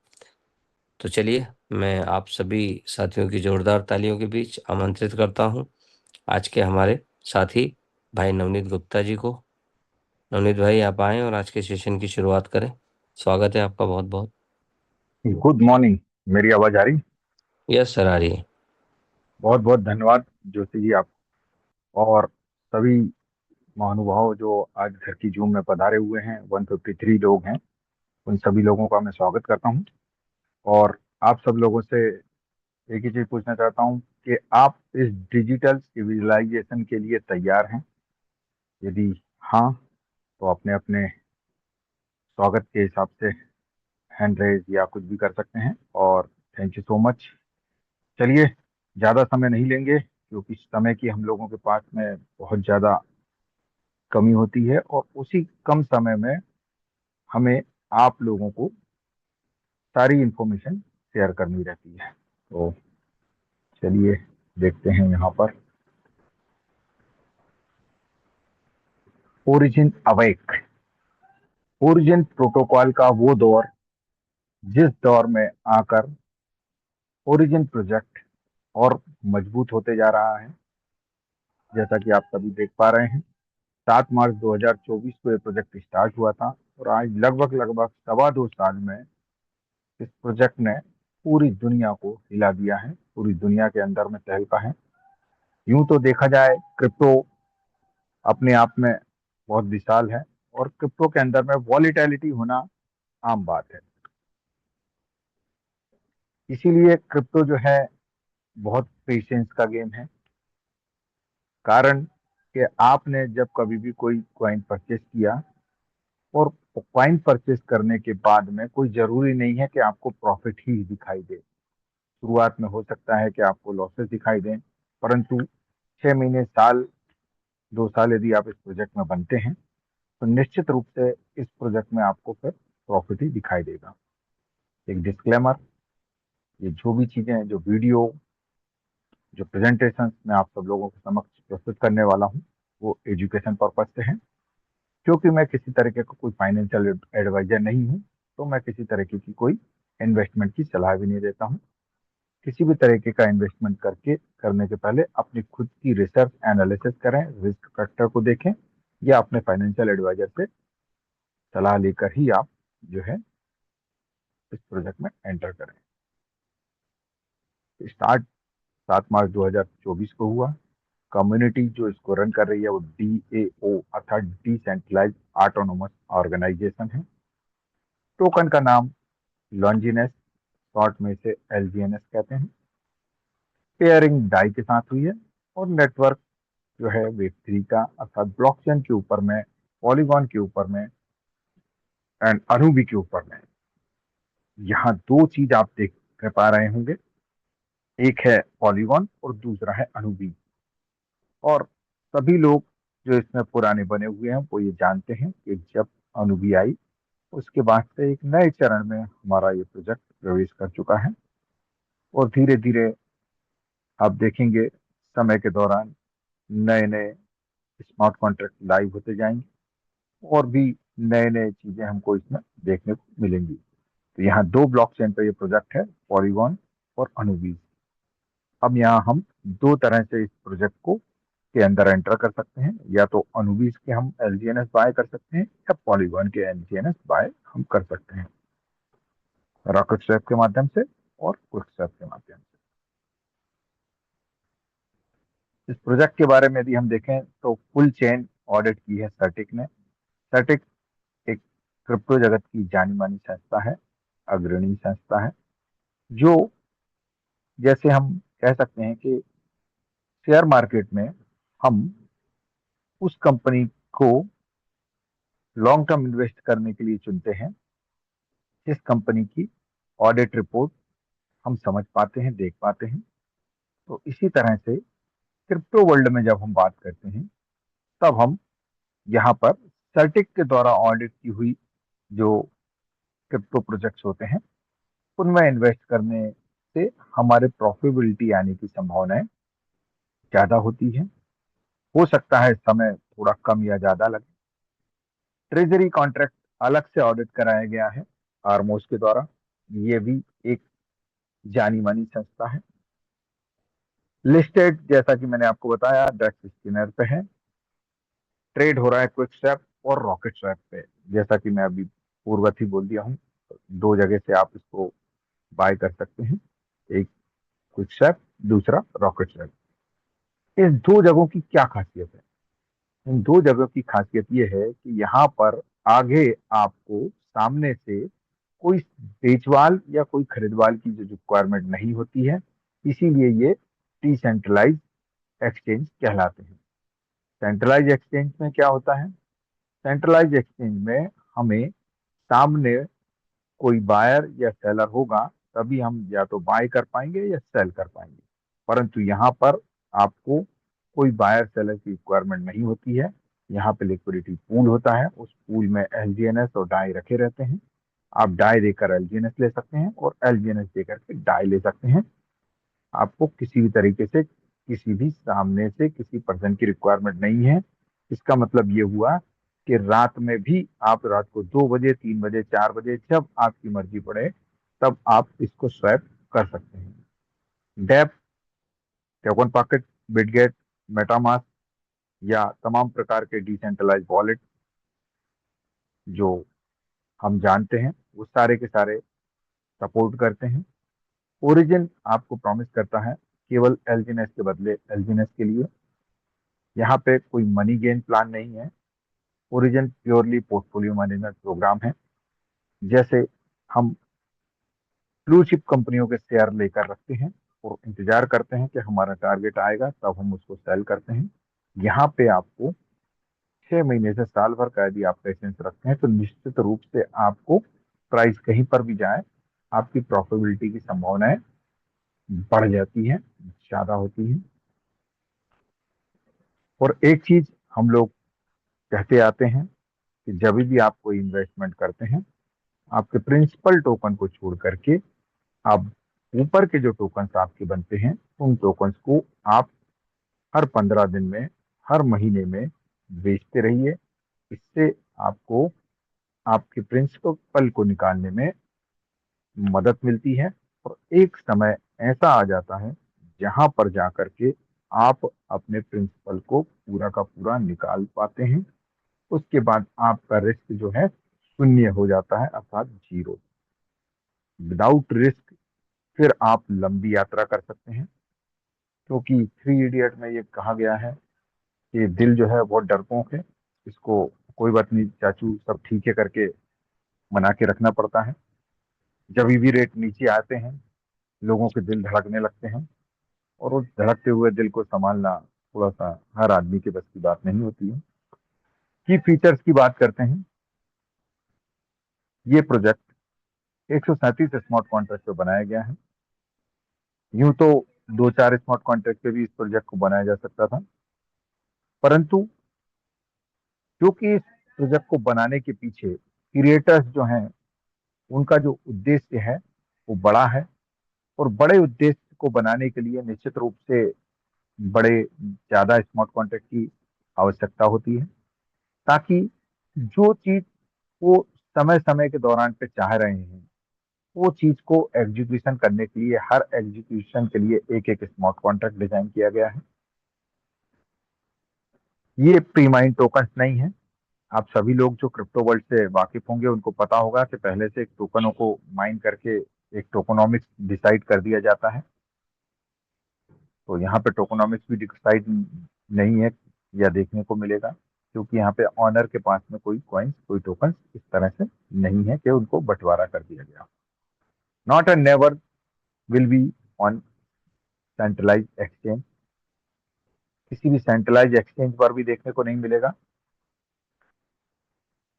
तो चलिए, मैं आप सभी साथियों की जोरदार तालियों के बीच आमंत्रित करता हूं आज के हमारे साथी भाई नवनीत गुप्ता जी को। नवनीत भाई, आप आएँ और आज के सेशन की शुरुआत करें। स्वागत है आपका बहुत बहुत। Good morning. मेरी आवाज आ रही? यस सर, आ रही है। बहुत बहुत धन्यवाद ज्योति जी आप और सभी महानुभाव जो आज घर की जूम में पधारे हुए हैं। 153 लोग हैं, उन सभी लोगों का मैं स्वागत करता हूं। और आप सब लोगों से एक ही चीज पूछना चाहता हूं कि आप इस डिजिटल सिविलाइजेशन के लिए तैयार हैं? यदि हाँ, तो अपने अपने स्वागत के हिसाब से हैंड रेज या कुछ भी कर सकते हैं। और थैंक यू सो मच। चलिए, ज़्यादा समय नहीं लेंगे क्योंकि समय की हम लोगों के पास में बहुत ज़्यादा कमी होती है और उसी कम समय में हमें आप लोगों को सारी इन्फॉर्मेशन शेयर करनी रहती है। तो चलिए देखते हैं यहाँ पर ओरिजिन अवेक। ओरिजिन प्रोटोकॉल का वो दौर जिस दौर में आकर ओरिजिन प्रोजेक्ट और मजबूत होते जा रहा है। जैसा कि आप सभी देख पा रहे हैं, 7 मार्च 2024 को ये प्रोजेक्ट स्टार्ट हुआ था और आज लगभग लगभग 2.25 साल में इस प्रोजेक्ट ने पूरी दुनिया को हिला दिया है, पूरी दुनिया के अंदर में तहलका है। यूं तो देखा जाए क्रिप्टो अपने आप में बहुत विशाल है और क्रिप्टो के अंदर में वॉलीटैलिटी होना आम बात है। इसीलिए क्रिप्टो जो है बहुत पेशेंस का गेम है। कारण कि आपने जब कभी भी कोई कॉइन परचेस किया और कॉइन परचेस करने के बाद में कोई जरूरी नहीं है कि आपको प्रॉफिट ही दिखाई दे। शुरुआत में हो सकता है कि आपको लॉसेस दिखाई दें, परंतु 6 महीने, साल, 2 साल यदि आप इस प्रोजेक्ट में बनते हैं तो निश्चित रूप से इस प्रोजेक्ट में आपको फिर प्रॉफिट ही दिखाई देगा। एक डिस्क्लेमर, ये जो भी चीजें, जो वीडियो, जो प्रेजेंटेशन मैं आप सब लोगों के समक्ष प्रस्तुत करने वाला हूँ, वो एजुकेशन पर्पज से है। क्योंकि मैं किसी तरीके का कोई फाइनेंशियल एडवाइजर नहीं हूँ, तो मैं किसी तरीके की कोई इन्वेस्टमेंट की सलाह भी नहीं देता हूँ। किसी भी तरीके का इन्वेस्टमेंट करने के पहले अपनी खुद की रिसर्च एनालिसिस करें, रिस्क फैक्टर को देखें या अपने फाइनेंशियल एडवाइजर से सलाह लेकर ही आप जो है इस प्रोजेक्ट में एंटर करें। स्टार्ट 7 मार्च 2024 को हुआ। कम्युनिटी जो इसको रन कर रही है वो DAO अर्थात डिसेंट्रलाइज ऑटोनोमस ऑर्गेनाइजेशन है। टोकन का नाम लॉन्जिनेस, शॉर्ट में इसे LGNS कहते हैं। पेयरिंग डाई के साथ हुई है और नेटवर्क जो है Web3 का अर्थात ब्लॉकचेन के ऊपर में, पॉलीगॉन के ऊपर में एंड अनूबी के ऊपर में। यहाँ दो चीज आप देख पा रहे होंगे, एक है पॉलीगॉन और दूसरा है अनूबी। और सभी लोग जो इसमें पुराने बने हुए हैं वो ये जानते हैं कि जब अनूबी आई उसके बाद से एक नए चरण में हमारा ये प्रोजेक्ट प्रवेश कर चुका है। और धीरे धीरे आप देखेंगे समय के दौरान नए नए स्मार्ट कॉन्ट्रैक्ट लाइव होते जाएंगे और भी नए नए चीजें हमको इसमें देखने को मिलेंगी। तो यहाँ 2 ब्लॉकचेन पे ये प्रोजेक्ट है, पॉलीगॉन और अनूबी। अब यहाँ हम 2 तरह से इस प्रोजेक्ट को के अंदर एंटर कर सकते हैं, या तो अनुबीज के हम एलजीएनएस बाय कर सकते हैं या पॉलीगॉन के एलजीएनएस बाय हम कर सकते हैं, रॉकेट स्वैप के माध्यम से और क्विक स्वैप के माध्यम से। इस प्रोजेक्ट के बारे में यदि हम देखें तो फुल चेन ऑडिट की है सर्टिक ने। सर्टिक एक क्रिप्टो जगत की जानी मानी संस्था है, अग्रणी संस्था है, जो जैसे हम कह सकते हैं कि शेयर मार्केट में हम उस कंपनी को लॉन्ग टर्म इन्वेस्ट करने के लिए चुनते हैं जिस कंपनी की ऑडिट रिपोर्ट हम समझ पाते हैं, देख पाते हैं। तो इसी तरह से क्रिप्टो वर्ल्ड में जब हम बात करते हैं तब हम यहाँ पर सर्टिक के द्वारा ऑडिट की हुई जो क्रिप्टो प्रोजेक्ट्स होते हैं उनमें इन्वेस्ट करने से हमारे प्रॉफिटेबिलिटी आने की संभावनाएं ज्यादा होती है। हो सकता है समय थोड़ा कम या ज्यादा लगे। ट्रेजरी कॉन्ट्रैक्ट अलग से ऑडिट कराया गया है आरमोस के द्वारा, ये भी एक जानी मानी संस्था है। लिस्टेड जैसा कि मैंने आपको बताया डेक्स स्पिनर पे है, ट्रेड हो रहा है क्विक स्वैप और रॉकेट स्वैप पे, जैसा कि मैं अभी पूर्वत ही बोल दिया हूँ। दो जगह से आप इसको बाय कर सकते हैं, एक क्विक स्वैप, दूसरा रॉकेट स्वैप। इस दो जगहों की क्या खासियत है? इन दो जगहों की खासियत ये है कि यहाँ पर आगे आपको सामने से कोई बेचवाल या कोई खरीदवाल की जो रिक्वायरमेंट नहीं होती है, इसीलिए ये डिसेंट्रलाइज एक्सचेंज कहलाते हैं। सेंट्रलाइज एक्सचेंज में क्या होता है? सेंट्रलाइज एक्सचेंज में हमें सामने कोई बायर या सेलर होगा तभी हम या तो बाय कर पाएंगे या सेल कर पाएंगे, परंतु यहाँ पर आपको कोई बायर सेलर की रिक्वायरमेंट नहीं होती है। यहाँ पे लिक्विडिटी पूल होता है, उस पूल में एलजीएनएस और डाई रखे रहते हैं। आप डाई देकर एलजीएनएस ले सकते हैं और एलजीएनएस देकर के डाई ले सकते हैं। आपको किसी भी तरीके से किसी भी सामने से किसी पर्सन की रिक्वायरमेंट नहीं है। इसका मतलब ये हुआ कि रात में भी आप रात को 2 बजे, 3 बजे, 4 बजे जब आपकी मर्जी पड़े तब आप इसको स्वैप कर सकते हैं। Dapp, TokenPocket, Bitget, MetaMask या तमाम प्रकार के डिसेंट्रलाइज वॉलेट जो हम जानते हैं वो सारे के सारे सपोर्ट करते हैं। ओरिजिन आपको प्रॉमिस करता है केवल एलजीएनएस के बदले एलजीएनएस के लिए। यहाँ पे कोई मनी गेन प्लान नहीं है। Origin purely portfolio management programme है। जैसे हम ब्लू चिप कंपनियों के शेयर लेकर रखते हैं और इंतजार करते हैं कि हमारा टारगेट आएगा तब हम उसको सेल करते हैं। यहाँ पे आपको 6 महीने से साल भर का यदि आप पेशेंस रखते हैं तो निश्चित रूप से आपको प्राइस कहीं पर भी जाए आपकी प्रॉफिटेबिलिटी की संभावनाएं बढ़ जाती है, ज्यादा होती है। और एक चीज हम लोग कहते आते हैं कि जब भी आप कोई इन्वेस्टमेंट करते हैं आपके प्रिंसिपल टोकन को छोड़ करके आप ऊपर के जो टोकन्स आपके बनते हैं उन टोकन्स को आप हर 15 दिन में, हर महीने में बेचते रहिए। इससे आपको आपके प्रिंसिपल को निकालने में मदद मिलती है और एक समय ऐसा आ जाता है जहां पर जाकर के आप अपने प्रिंसिपल को पूरा का पूरा निकाल पाते हैं। उसके बाद आपका रिस्क जो है शून्य हो जाता है, अर्थात जीरो। विदाउट रिस्क फिर आप लंबी यात्रा कर सकते हैं, क्योंकि 3 इडियट में ये कहा गया है कि दिल जो है बहुत डरपोक है, इसको कोई बात नहीं चाचू सब ठीक है करके मना के रखना पड़ता है। जब भी रेट नीचे आते हैं लोगों के दिल धड़कने लगते हैं और उस धड़कते हुए दिल को संभालना थोड़ा सा हर आदमी के बस की बात नहीं होती है। की फीचर्स की बात करते हैं। ये प्रोजेक्ट 137 स्मार्ट कॉन्ट्रैक्ट पे बनाया गया है। यूं तो 2-4 स्मार्ट कॉन्ट्रैक्ट पे भी इस प्रोजेक्ट को बनाया जा सकता था, परंतु क्योंकि इस प्रोजेक्ट को बनाने के पीछे क्रिएटर्स जो हैं उनका जो उद्देश्य है वो बड़ा है और बड़े उद्देश्य को बनाने के लिए निश्चित रूप से बड़े ज्यादा स्मार्ट कॉन्ट्रैक्ट की आवश्यकता होती है, ताकि जो चीज वो समय समय के दौरान पे चाह रहे हैं वो चीज को एग्जीक्यूशन करने के लिए हर एग्जीक्यूशन के लिए एक एक स्मार्ट कॉन्ट्रैक्ट डिजाइन किया गया है। ये प्री माइंड टोकन्स नहीं है। आप सभी लोग जो क्रिप्टो वर्ल्ड से वाकिफ होंगे उनको पता होगा कि पहले से एक टोकनों को माइन करके एक टोकोनॉमिक्स डिसाइड कर दिया जाता है। तो यहाँ पे टोकोनॉमिक्स भी डिसाइड नहीं है या देखने को मिलेगा, क्योंकि यहाँ पे ऑनर के पास में कोई कॉइन्स कोई टोकन इस तरह से नहीं है कि उनको बंटवारा कर दिया गया। Not and never will be on centralise exchange, किसी भी सेंट्रलाइज एक्सचेंज पर भी देखने को नहीं मिलेगा।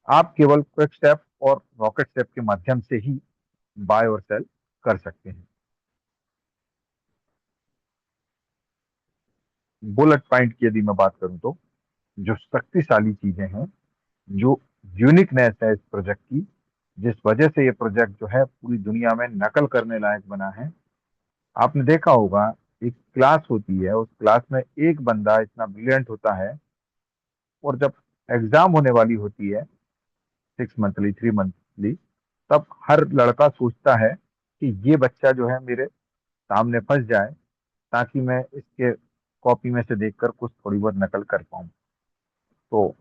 आप केवल क्विक स्टेप और रॉकेट स्टेप के माध्यम से ही बाय और सेल कर सकते हैं। बुलेट पॉइंट की यदि मैं बात करूं तो जो शक्तिशाली चीजें हैं, जो यूनिकनेस है इस प्रोजेक्ट की, जिस वजह से ये प्रोजेक्ट जो है पूरी दुनिया में नकल करने लायक बना है। आपने देखा होगा एक क्लास होती है, उस क्लास में एक बंदा इतना ब्रिलियंट होता है और जब एग्जाम होने वाली होती है 6 मंथली 3 मंथली, तब हर लड़का सोचता है कि ये बच्चा जो है मेरे सामने फंस जाए ताकि मैं इसके कॉपी में से देखकर कुछ थोड़ी बहुत नकल कर पाऊं। तो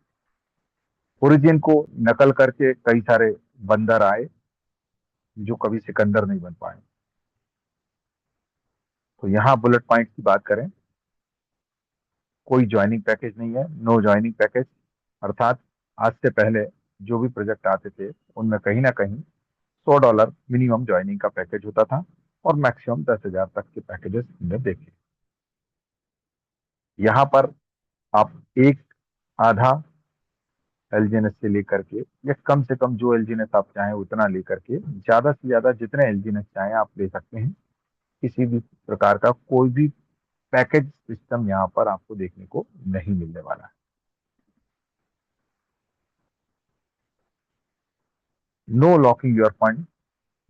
ओरिजिन को नकल करके कई सारे बंदर आए जो कभी सिकंदर नहीं बन पाए। तो यहाँ बुलेट पॉइंट की बात करें, कोई ज्वाइनिंग पैकेज नहीं है, नो ज्वाइनिंग पैकेज। अर्थात आज से पहले जो भी प्रोजेक्ट आते थे उनमें कहीं ना कहीं $100 मिनिमम ज्वाइनिंग का पैकेज होता था और मैक्सिमम 10,000 तक के पैकेजेस हमने देखे। यहाँ पर आप एक आधा एलजीएनएस से लेकर के या कम से कम जो एलजीएनएस आप चाहें उतना लेकर के ज्यादा से ज्यादा जितने एलजीएनएस चाहें आप ले सकते हैं। किसी भी प्रकार का कोई भी पैकेज सिस्टम यहाँ पर आपको देखने को नहीं मिलने वाला है। नो लॉकिंग योर फंड,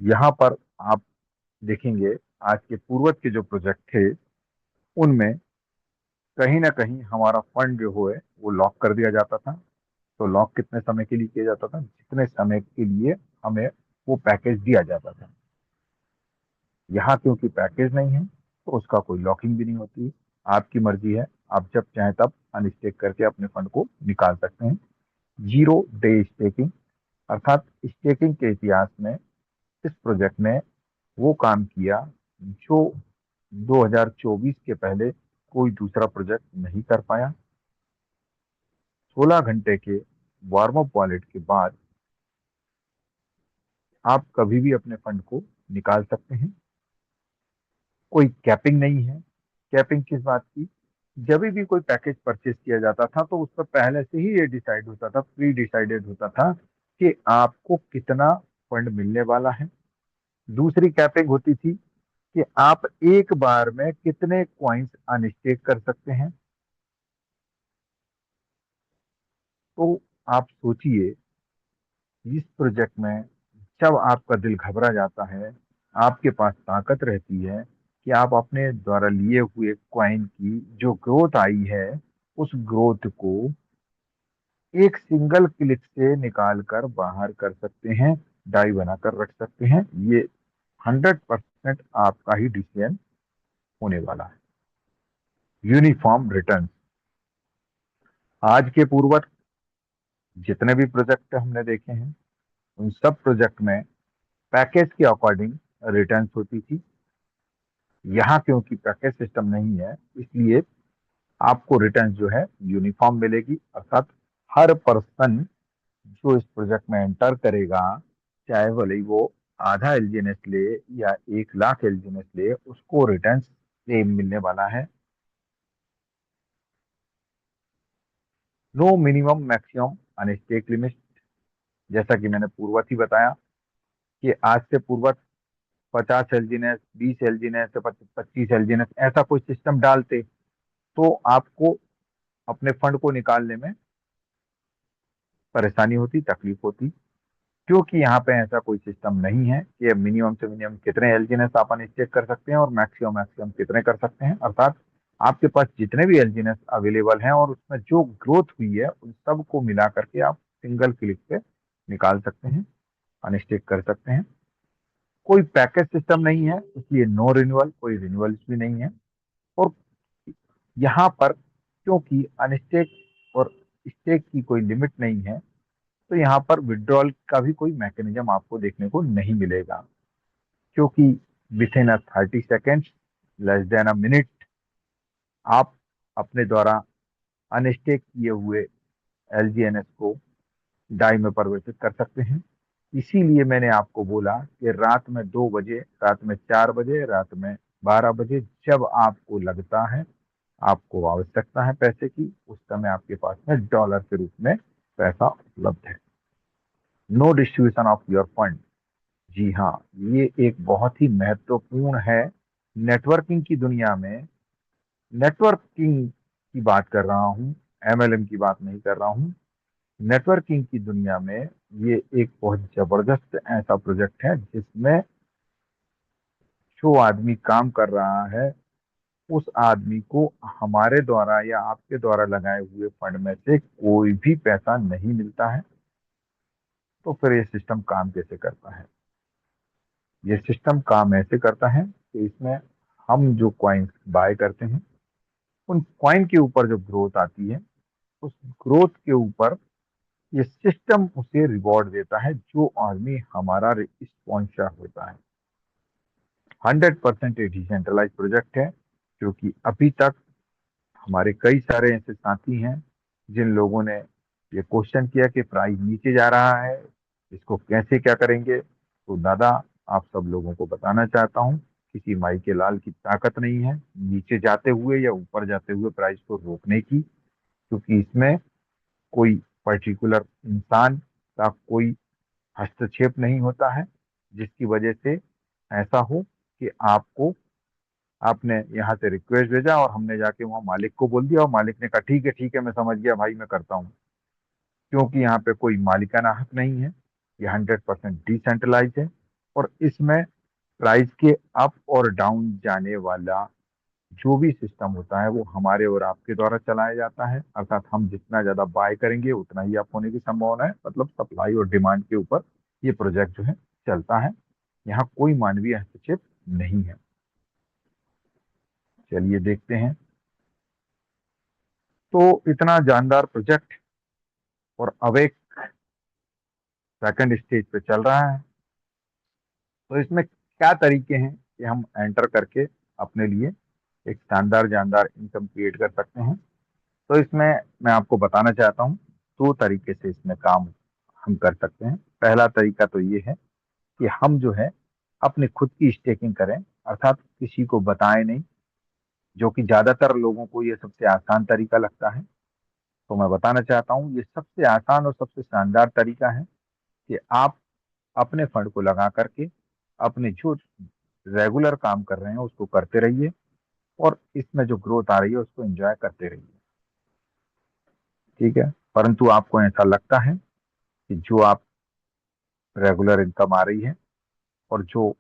यहाँ पर आप देखेंगे आज के पूर्वज के जो प्रोजेक्ट थे उनमें कहीं ना कहीं हमारा फंड जो है वो लॉक कर दिया जाता था। तो लॉक कितने समय के लिए किया जाता था? जितने समय के लिए हमें वो पैकेज दिया जाता था। यहाँ क्योंकि पैकेज नहीं है तो उसका कोई लॉकिंग भी नहीं होती। आपकी मर्जी है, आप जब चाहें तब अनस्टेक करके अपने फंड को निकाल सकते हैं। 0 डे स्टेकिंग, अर्थात स्टेकिंग के इतिहास में इस प्रोजेक्ट ने वो काम किया जो 2024 के पहले कोई दूसरा प्रोजेक्ट नहीं कर पाया। 16 घंटे के वार्म अप वॉलेट के बाद आप कभी भी अपने फंड को निकाल सकते हैं। कोई कैपिंग नहीं है। कैपिंग किस बात की? जब भी कोई पैकेज परचेज किया जाता था तो उस पर पहले से ही ये डिसाइड होता था, प्री डिसाइडेड होता था कि आपको कितना फंड मिलने वाला है। दूसरी कैपिंग होती थी कि आप एक बार में कितने कॉइन्स अनस्टेक कर सकते हैं। तो आप सोचिए, इस प्रोजेक्ट में जब आपका दिल घबरा जाता है, आपके पास ताकत रहती है कि आप अपने द्वारा लिए हुए कॉइन की जो ग्रोथ आई है उस ग्रोथ को एक सिंगल क्लिक से निकाल कर बाहर कर सकते हैं, डाई बनाकर रख सकते हैं। ये 100% आपका ही डिसीजन होने वाला है। यूनिफॉर्म रिटर्न, आज के पूर्वज जितने भी प्रोजेक्ट हमने देखे हैं उन सब प्रोजेक्ट में पैकेज के अकॉर्डिंग रिटर्न्स होती थी। यहाँ क्योंकि पैकेज सिस्टम नहीं है इसलिए आपको रिटर्न जो है यूनिफॉर्म मिलेगी। अर्थात हर पर्सन जो इस प्रोजेक्ट में एंटर करेगा, चाहे भले ही वो आधा एलजीएनएस ले या 1 लाख एलजीएनएस ले, उसको रिटर्न सेम मिलने वाला है। No minimum maximum unstake limit, जैसा कि मैंने पूर्वत ही बताया कि आज से पूर्वत 50 एलजीएनएस 20 एलजीएनएस 25 एलजीएनएस ऐसा कोई सिस्टम डालते तो आपको अपने फंड को निकालने में परेशानी होती, तकलीफ होती। क्योंकि यहाँ पे ऐसा कोई सिस्टम नहीं है कि मिनिमम से मिनिमम कितने एलजीएनएस आप अनस्टेक कर सकते हैं और मैक्सिमम मैक्सिमम कितने कर सकते हैं। अर्थात आपके पास जितने भी एलजीएनएस अवेलेबल हैं और उसमें जो ग्रोथ हुई है उन सब को मिला करके आप सिंगल क्लिक पे निकाल सकते हैं, अनस्टेक कर सकते हैं। कोई पैकेज सिस्टम नहीं है इसलिए नो रिन्यूअल, कोई रिन्यूअल्स भी नहीं है। और यहाँ पर क्योंकि अनस्टेक और स्टेक की कोई लिमिट नहीं है, तो यहाँ पर विड्रॉल का भी कोई मैकेनिज्म आपको देखने को नहीं मिलेगा, क्योंकि with in 30 seconds, less than a minute, आप अपने द्वारा अनस्टेक किए हुए एलजीएनएस को डाई में परिवर्तित कर सकते हैं। इसीलिए मैंने आपको बोला कि रात में 2 बजे, रात में 4 बजे, रात में 12 बजे, जब आपको लगता है आपको आवश्यकता है पैसे की, उस समय आपके पास में डॉलर के रूप में पैसा उपलब्ध है। No distribution of your fund. जी हाँ, ये एक बहुत ही महत्वपूर्ण है नेटवर्किंग की दुनिया में। नेटवर्किंग की बात कर रहा हूँ, एमएलएम की बात नहीं कर रहा हूँ। नेटवर्किंग की दुनिया में ये एक बहुत जबरदस्त ऐसा प्रोजेक्ट है जिसमें जो आदमी काम कर रहा है उस आदमी को हमारे द्वारा या आपके द्वारा लगाए हुए फंड में से कोई भी पैसा नहीं मिलता है। तो फिर ये सिस्टम काम कैसे करता है? ये सिस्टम काम ऐसे करता है कि इसमें हम जो कॉइन्स बाय करते हैं, उन कॉइन के ऊपर जो ग्रोथ आती है, उस ग्रोथ के ऊपर ये सिस्टम उसे रिवॉर्ड देता है, जो आदमी हमारा स्पॉन्सर होता है। 100% डिसेंट्रलाइज प्रोजेक्ट है, क्योंकि अभी तक हमारे कई सारे ऐसे साथी हैं जिन लोगों ने ये क्वेश्चन किया कि प्राइस नीचे जा रहा है, इसको कैसे क्या करेंगे। तो दादा, आप सब लोगों को बताना चाहता हूँ, किसी माई के लाल की ताकत नहीं है नीचे जाते हुए या ऊपर जाते हुए प्राइस को रोकने की, क्योंकि इसमें कोई पर्टिकुलर इंसान का कोई हस्तक्षेप नहीं होता है जिसकी वजह से ऐसा हो कि आपने यहाँ से रिक्वेस्ट भेजा और हमने जाके वहाँ मालिक को बोल दिया और मालिक ने कहा ठीक है मैं समझ गया भाई, मैं करता हूँ। क्योंकि यहाँ पे कोई मालिकाना हक नहीं है, ये 100% डिसेंट्रलाइज है। और इसमें प्राइस के अप और डाउन जाने वाला जो भी सिस्टम होता है वो हमारे और आपके द्वारा चलाया जाता है। अर्थात हम जितना ज्यादा बाय करेंगे उतना ही आप होने की संभावना है, मतलब सप्लाई और डिमांड के ऊपर ये प्रोजेक्ट जो है चलता है। यहाँ कोई मानवीय हस्तक्षेप नहीं है। चलिए देखते हैं। तो इतना जानदार प्रोजेक्ट और अब एक सेकंड स्टेज पे चल रहा है। तो इसमें क्या तरीके हैं कि हम एंटर करके अपने लिए एक शानदार जानदार इनकम क्रिएट कर सकते हैं। तो इसमें मैं आपको बताना चाहता हूँ 2 तरीके से इसमें काम हम कर सकते हैं। पहला तरीका तो ये है कि हम जो है अपने खुद की स्टेकिंग करें, अर्थात किसी को बताएं नहीं, जो कि ज्यादातर लोगों को ये सबसे आसान तरीका लगता है। तो मैं बताना चाहता हूँ ये सबसे आसान और सबसे शानदार तरीका है कि आप अपने फंड को लगा करके अपने जो रेगुलर काम कर रहे हैं उसको करते रहिए और इसमें जो ग्रोथ आ रही है उसको एंजॉय करते रहिए। ठीक है, परंतु आपको ऐसा लगता है कि जो आप रेगुलर इनकम आ रही है और जो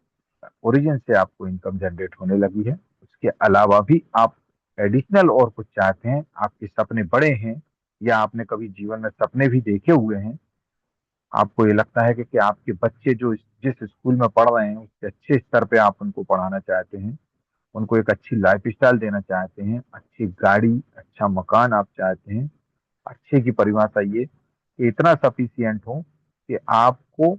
ओरिजिन से आपको इनकम जनरेट होने लगी है, उसके अलावा भी आप एडिशनल और कुछ चाहते हैं, आपके सपने बड़े हैं या आपने कभी जीवन में सपने भी देखे हुए हैं, आपको ये लगता है कि आपके बच्चे जो जिस स्कूल में पढ़ रहे हैं उसके अच्छे स्तर पे आप उनको पढ़ाना चाहते हैं, उनको एक अच्छी लाइफ स्टाइल देना चाहते हैं, अच्छी गाड़ी, अच्छा मकान आप चाहते हैं। अच्छे की परिभाषा ये कि इतना सफिशियंट हो कि आपको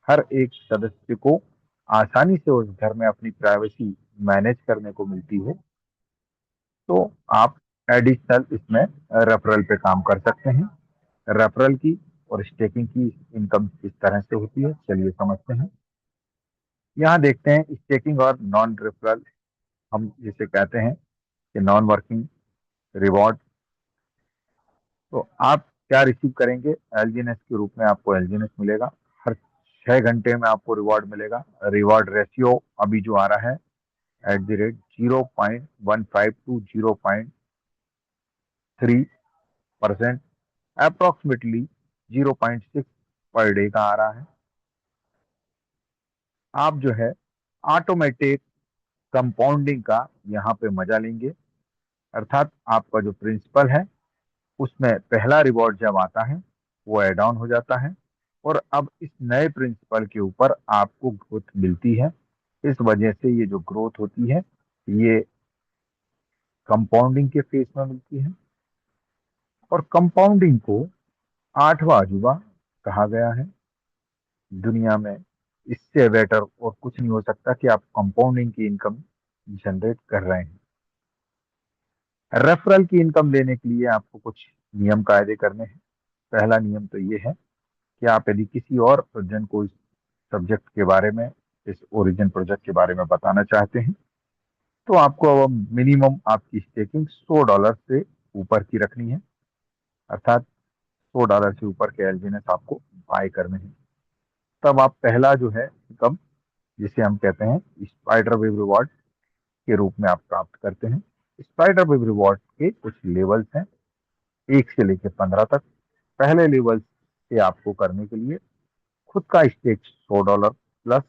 हर एक सदस्य को आसानी से उस घर में अपनी प्राइवेसी मैनेज करने को मिलती है। तो आप एडिशनल इसमें रेफरल पे काम कर सकते हैं। रेफरल की और स्टेकिंग की इनकम किस तरह से होती है, चलिए समझते हैं। यहाँ देखते हैं स्टेकिंग और नॉन रेफरल, हम जिसे कहते हैं कि नॉन वर्किंग रिवॉर्ड। तो आप क्या रिसीव करेंगे? एलजीएनएस के रूप में आपको एलजीएनएस मिलेगा। हर 6 घंटे में आपको रिवॉर्ड मिलेगा। रिवॉर्ड रेशियो अभी जो आ रहा है @0.152 टू 0.3%, अप्रोक्सीमेटली 0.6 पर डे का आ रहा है। आप जो है ऑटोमेटिक कंपाउंडिंग का यहाँ पे मजा लेंगे, अर्थात आपका जो प्रिंसिपल है उसमें पहला रिवॉर्ड जब आता है वो एड ऑन हो जाता है और अब इस नए प्रिंसिपल के ऊपर आपको ग्रोथ मिलती है। इस वजह से ये जो ग्रोथ होती है ये कंपाउंडिंग के फेस में मिलती है। और कंपाउंडिंग को 8वां अजूबा कहा गया है। दुनिया में इससे बेटर और कुछ नहीं हो सकता कि आप कंपाउंडिंग की इनकम जनरेट कर रहे हैं। रेफरल की इनकम लेने के लिए आपको कुछ नियम कायदे करने हैं। पहला नियम तो ये है कि आप यदि किसी और जन को इस सब्जेक्ट के बारे में, इस ओरिजिन प्रोजेक्ट के बारे में बताना चाहते हैं, तो आपको अब मिनिमम आपकी स्टेकिंग $100 से ऊपर की रखनी है, अर्थात $100 से ऊपर के एलजीएनएस आपको बाय करने हैं। तब आप पहला जो है इनकम, जिसे हम कहते हैं स्पाइडर वेव रिवॉर्ड के रूप में आप प्राप्त करते हैं। स्पाइडर वेव रिवॉर्ड के कुछ लेवल्स हैं, 1 से लेकर 15 तक। पहले लेवल से आपको करने के लिए खुद का स्टेक $100 प्लस,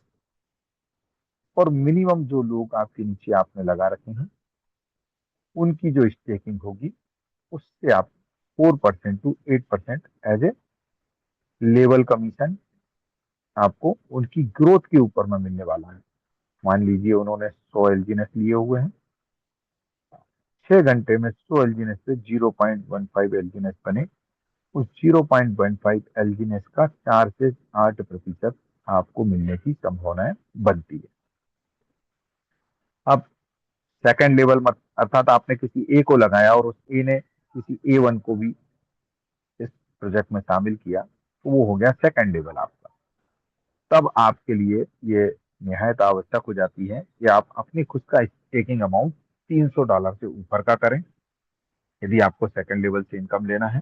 और मिनिमम जो लोग आपके नीचे आपने लगा रखे हैं उनकी जो स्टेकिंग होगी उससे आप 4% to 8% as a level commission आपको उनकी ग्रोथ के ऊपर में मिलने वाला है। मान लीजिए उन्होंने 100 एलजीएनएस लिए हुए हैं, 6 घंटे में 100 एलजीएनएस से 0.15 एलजीएनएस बने, उस 0.15 एलजीएनएस का 4 से 8% आपको मिलने की संभावनाएं बनती है। अब सेकंड लेवल मत, अर्थात आपने किसी ए को लगाया और उस ए ने किसी A1 को भी इस प्रोजेक्ट में शामिल किया, तो वो हो गया सेकंड लेवल आपका। तब आपके लिए ये निहायत आवश्यक हो जाती है कि आप अपनी खुद का स्टेकिंग अमाउंट $300 से ऊपर का करें यदि आपको सेकंड लेवल से इनकम लेना है,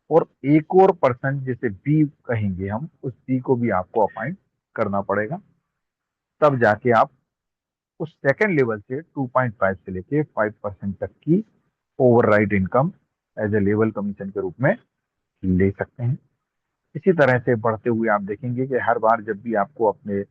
और एक और पर्सन जिसे बी कहेंगे हम, उस बी को भी आपको अपॉइंट करना पड़ेगा। तब जाके आप उस सेकंड लेवल से 2.5 से लेके 5% तक की override income as a level commission के रूप में ले सकते हैं। इसी तरह से बढ़ते हुए आप देखेंगे कि हर बार जब भी आपको अपने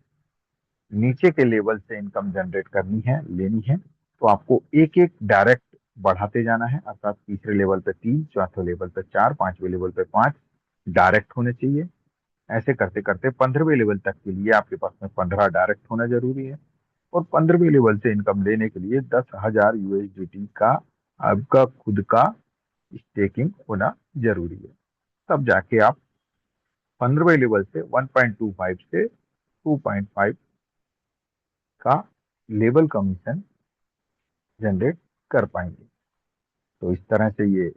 नीचे के लेवल से इनकम जनरेट करनी है, लेनी है, तो आपको एक एक डायरेक्ट बढ़ाते जाना है, अर्थात तीसरे लेवल पे 3, चौथे लेवल पे 4, पांचवें लेवल पे 5 डायरेक्ट होने चाहिए। ऐसे करते करते 15वें लेवल तक के लिए आपके पास में 15 डायरेक्ट होना जरूरी है, और 15वें लेवल से इनकम लेने के लिए 10,000 यूएसडीटी का आपका खुद का स्टेकिंग होना जरूरी है। तब जाके आप 15वें लेवल से 1.25 से 2.5 का लेवल कमीशन जनरेट कर पाएंगे। तो इस तरह से ये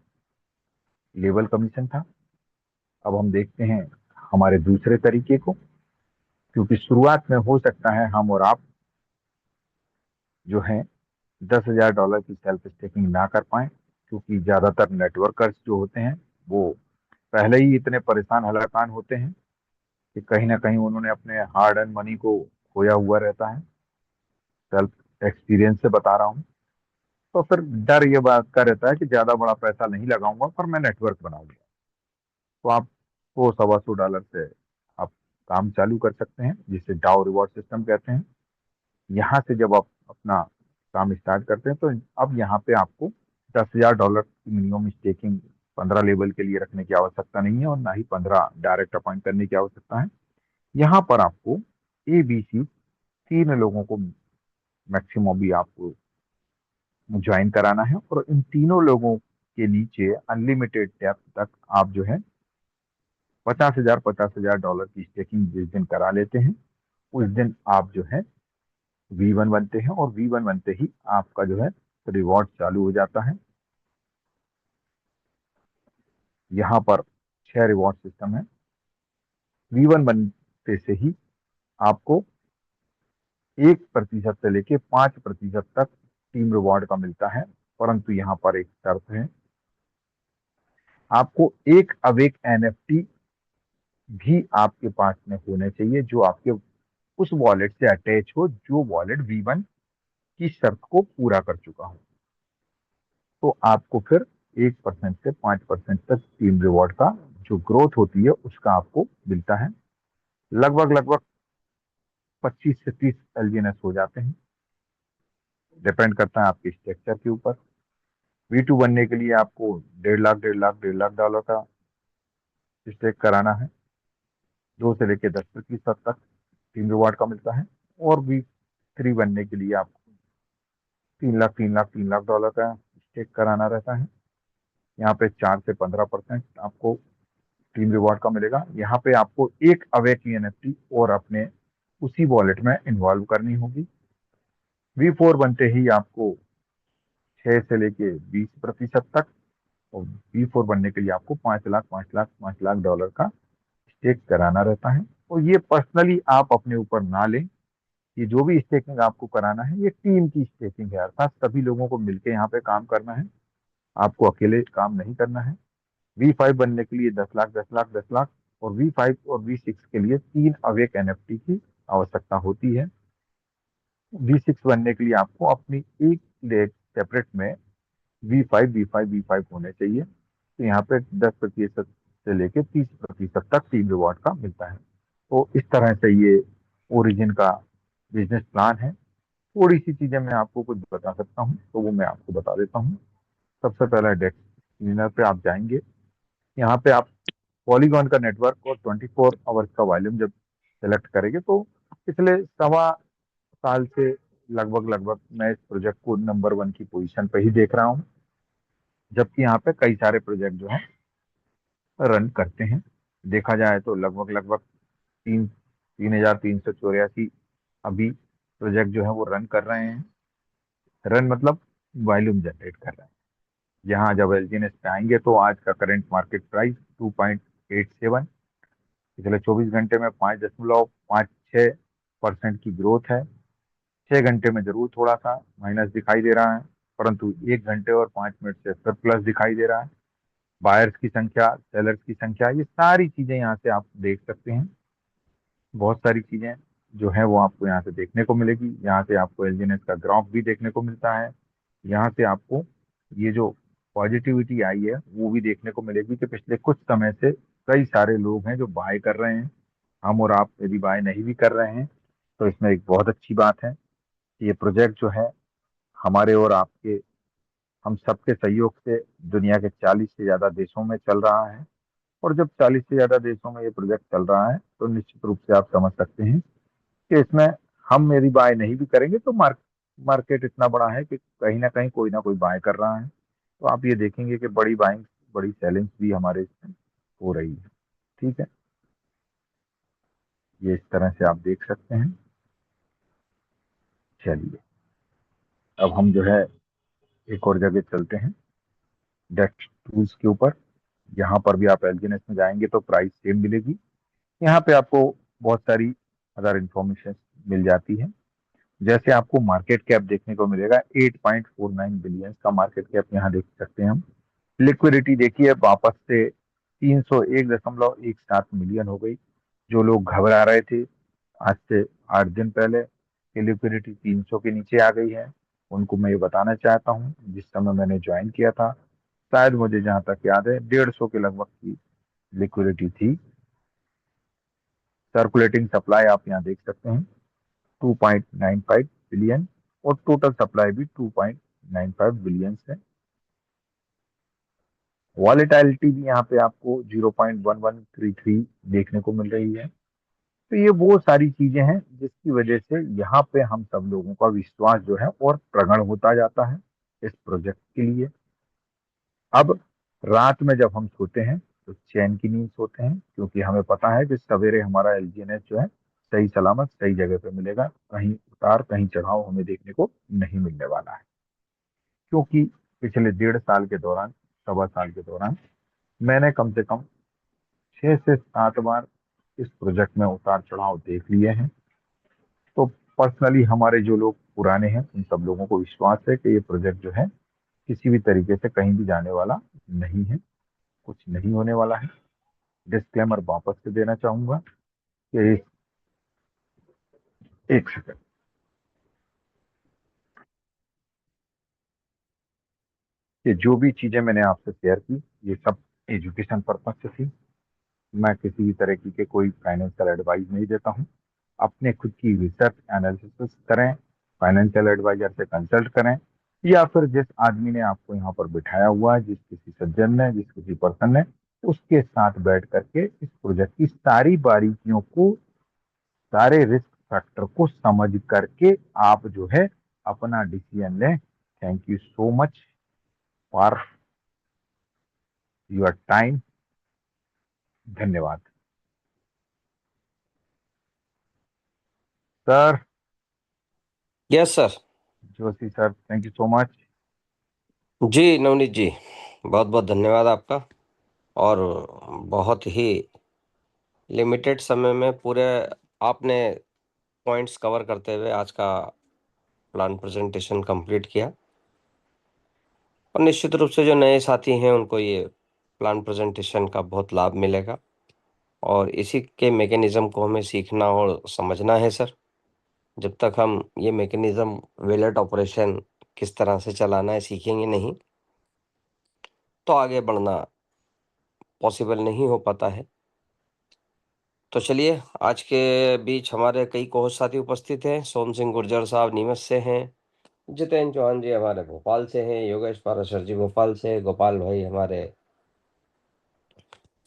लेवल कमीशन था। अब हम देखते हैं हमारे दूसरे तरीके को, क्योंकि शुरुआत में हो सकता है हम और आप जो है $10,000 की सेल्फ स्टेकिंग ना कर पाए, क्योंकि ज्यादातर नेटवर्कर्स जो होते हैं वो पहले ही इतने परेशान हलाकान होते हैं कि कहीं ना कहीं उन्होंने अपने हार्ड एंड मनी को खोया हुआ रहता है। सेल्फ एक्सपीरियंस से बता रहा हूँ। तो फिर डर ये बात का रहता है कि ज्यादा बड़ा पैसा नहीं लगाऊंगा पर मैं नेटवर्क बनाऊंगा। तो आप $100-125 से आप काम चालू कर सकते हैं, जिसे डाउ रिवॉर्ड सिस्टम कहते हैं। यहाँ से जब आप अपना काम स्टार्ट करते हैं तो अब यहाँ पे आपको $10,000 की मिनिमम स्टेकिंग 15 लेवल के लिए रखने की आवश्यकता नहीं है, और ना ही 15 डायरेक्ट अपॉइंट करने की आवश्यकता है। यहाँ पर आपको ABC 3 लोगों को मैक्सिमम भी आपको ज्वाइन कराना है, और इन तीनों लोगों के नीचे अनलिमिटेड डेप्थ तक आप जो है $50,000 की स्टेकिंग जिस दिन करा लेते हैं उस दिन आप जो है V1 बनते हैं, और V1 बनते ही आपका जो है रिवॉर्ड चालू हो जाता है। यहाँ पर 6 रिवॉर्ड सिस्टम है। V1 बनते से ही आपको 1% से लेके 5% तक टीम रिवॉर्ड का मिलता है, परंतु यहाँ पर एक शर्त है, आपको एक अवेक NFT भी आपके पास में होने चाहिए जो आपके उस वॉलेट से अटैच हो, जो वॉलेट V1 की शर्त को पूरा कर चुका हो। तो आपको फिर 1% से 5% तक टीम रिवॉर्ड का जो ग्रोथ होती है उसका आपको मिलता है। लगभग लगभग 25 से 30 एलजीएनएस हो जाते हैं, डिपेंड करता है आपके स्ट्रक्चर के ऊपर। V2 बनने के लिए आपको 1.5 लाख डॉलर का स्टेक कराना है, 2 से लेकर 10% तक टीम रिवॉर्ड का मिलता है। और V3 बनने के लिए आपको 3 लाख डॉलर का स्टेक कराना रहता है, यहाँ पे 4 से 15% आपको टीम रिवॉर्ड का मिलेगा। यहाँ पे आपको एक अवेक एनएफटी और अपने उसी वॉलेट में इन्वॉल्व करनी होगी। V4 बनते ही आपको 6 से लेके 20% तक, और V4 बनने के लिए आपको 5 लाख $5 का स्टेक कराना रहता है। और ये पर्सनली आप अपने ऊपर ना लें, ये जो भी स्टेकिंग आपको कराना है ये टीम की स्टेकिंग है, अर्थात सभी लोगों को मिलकर यहाँ पे काम करना है, आपको अकेले काम नहीं करना है। V5 बनने के लिए 10 लाख 10 लाख 10 लाख, और V5 और V6 के लिए 3 अवेक एनएफटी की आवश्यकता होती है। V6 बनने के लिए आपको अपनी एक लेग सेपरेट में V5 होने चाहिए। तो यहाँ पे 10% से लेके 30% तक टीम रिवॉर्ड का मिलता है। तो इस तरह से ये ओरिजिन का बिजनेस प्लान है। थोड़ी सी चीजें मैं आपको कुछ बता सकता हूँ, तो वो मैं आपको बता देता हूँ। सबसे पहला डेस्क स्क्रीनर पे आप जाएंगे, यहाँ पे आप पॉलीगॉन का नेटवर्क और 24 आवर्स का वॉल्यूम जब सेलेक्ट करेंगे तो पिछले 1.25 साल से लगभग मैं इस प्रोजेक्ट को नंबर 1 की पोजीशन पे ही देख रहा हूँ, जबकि यहाँ पे कई सारे प्रोजेक्ट जो है रन करते हैं। देखा जाए तो लगभग 3,384 अभी प्रोजेक्ट जो है वो रन कर रहे हैं। रन मतलब वॉल्यूम जनरेट कर रहे हैं। यहाँ जब एलजीएनएस पे आएंगे तो आज का करंट मार्केट प्राइस 2.87, पिछले 24 घंटे में 5.56% की ग्रोथ है। 6 घंटे में जरूर थोड़ा सा माइनस दिखाई दे रहा है, परंतु 1 घंटे और 5 मिनट से फिर प्लस दिखाई दे रहा है। बायर्स की संख्या, सेलर्स की संख्या, ये सारी चीजें यहाँ से आप देख सकते हैं। बहुत सारी चीजें जो है वो आपको यहाँ से देखने को मिलेगी। यहाँ से आपको एलजीएनएस का ग्राफ भी देखने को मिलता है। यहाँ से आपको ये जो पॉजिटिविटी आई है वो भी देखने को मिलेगी कि पिछले कुछ समय से कई सारे लोग हैं जो बाय कर रहे हैं। हम और आप यदि बाय नहीं भी कर रहे हैं तो इसमें एक बहुत अच्छी बात है कि ये प्रोजेक्ट जो है हमारे और आपके, हम सबके सहयोग से दुनिया के 40 से ज्यादा देशों में चल रहा है। और जब 40 से ज्यादा देशों में ये प्रोजेक्ट चल रहा है तो निश्चित रूप से आप समझ सकते हैं कि इसमें हम यदि बाय नहीं भी करेंगे तो मार्केट इतना बड़ा है कि कहीं ना कोई बाय कर रहा है। तो आप ये देखेंगे कि बड़ी बाइंग, बड़ी सेलिंग्स भी हमारे इसमें हो रही है। ठीक है, ये इस तरह से आप देख सकते हैं। चलिए अब हम जो है एक और जगह चलते हैं, डेस्क टूल्स के ऊपर। यहाँ पर भी आप एलजीएनएस में जाएंगे तो प्राइस सेम मिलेगी। यहाँ पे आपको बहुत सारी अदर इंफॉर्मेशन मिल जाती है। जैसे आपको मार्केट कैप देखने को मिलेगा 8.49 बिलियन का मार्केट कैप यहाँ देख सकते हैं हम। लिक्विडिटी देखिए वापस से 301.17 मिलियन हो गई। जो लोग घबरा रहे थे आज से 8 दिन पहले कि लिक्विडिटी 300 के नीचे आ गई है, उनको मैं ये बताना चाहता हूँ जिस समय मैंने ज्वाइन किया था शायद मुझे जहां तक याद है 150 के लगभग की लिक्विडिटी थी। सर्कुलेटिंग सप्लाई आप यहाँ देख सकते हैं 2.95 बिलियन, और टोटल सप्लाई भी 2.95 बिलियन है। वॉलेटिलिटी भी यहाँ पे आपको 0.1133 देखने को मिल रही है। तो ये वो सारी चीजें हैं जिसकी वजह से यहाँ पे हम सब लोगों का विश्वास जो है और प्रगाढ़ होता जाता है इस प्रोजेक्ट के लिए। अब रात में जब हम सोते हैं तो चैन की नींद सोते हैं, क्योंकि हमें पता है कि सवेरे हमारा एलजीएनएस जो है सही सलामत सही जगह पे मिलेगा, कहीं उतार कहीं चढ़ाव हमें देखने को नहीं मिलने वाला है। क्योंकि पिछले 1.5 साल के दौरान, 1.25 साल के दौरान मैंने कम से कम 6 से 7 बार इस प्रोजेक्ट में उतार चढ़ाव देख लिए हैं। तो पर्सनली हमारे जो लोग पुराने हैं उन सब लोगों को विश्वास है कि ये प्रोजेक्ट जो है किसी भी तरीके से कहीं भी जाने वाला नहीं है, कुछ नहीं होने वाला है। डिस्क्लेमर वापस से देना चाहूंगा कि एक सेकंड, ये जो भी चीजें मैंने आपसे शेयर की ये सब एजुकेशन पर्पज से थी। मैं किसी भी तरीके के कोई फाइनेंशियल एडवाइस नहीं देता हूँ। अपने खुद की रिसर्च एनालिसिस करें, फाइनेंशियल एडवाइजर से कंसल्ट करें, या फिर जिस आदमी ने आपको यहाँ पर बिठाया हुआ है, जिस किसी सज्जन ने, जिस किसी पर्सन ने, उसके साथ बैठ करके इस प्रोजेक्ट की सारी बारीकियों को, सारे रिस्क फैक्टर को समझ करके आप जो है अपना डिसीजन लें। Thank you so much for your time. धन्यवाद sir. Yes sir. Joshi sir, thank you so much. जी नवनीत जी, बहुत बहुत धन्यवाद आपका। और बहुत ही लिमिटेड समय में पूरे आपने पॉइंट्स कवर करते हुए आज का प्लान प्रेजेंटेशन कंप्लीट किया। और निश्चित रूप से जो नए साथी हैं उनको ये प्लान प्रेजेंटेशन का बहुत लाभ मिलेगा, और इसी के मैकेनिज्म को हमें सीखना और समझना है सर। जब तक हम ये मैकेनिज्म वेलेट ऑपरेशन किस तरह से चलाना है सीखेंगे नहीं, तो आगे बढ़ना पॉसिबल नहीं हो पाता है। तो चलिए, आज के बीच हमारे कई कोच साथी उपस्थित हैं। सोम सिंह गुर्जर साहब नीमच से हैं, जितेंद्र चौहान जी हमारे भोपाल से हैं, योगेश पाराशर जी भोपाल से, गोपाल भाई हमारे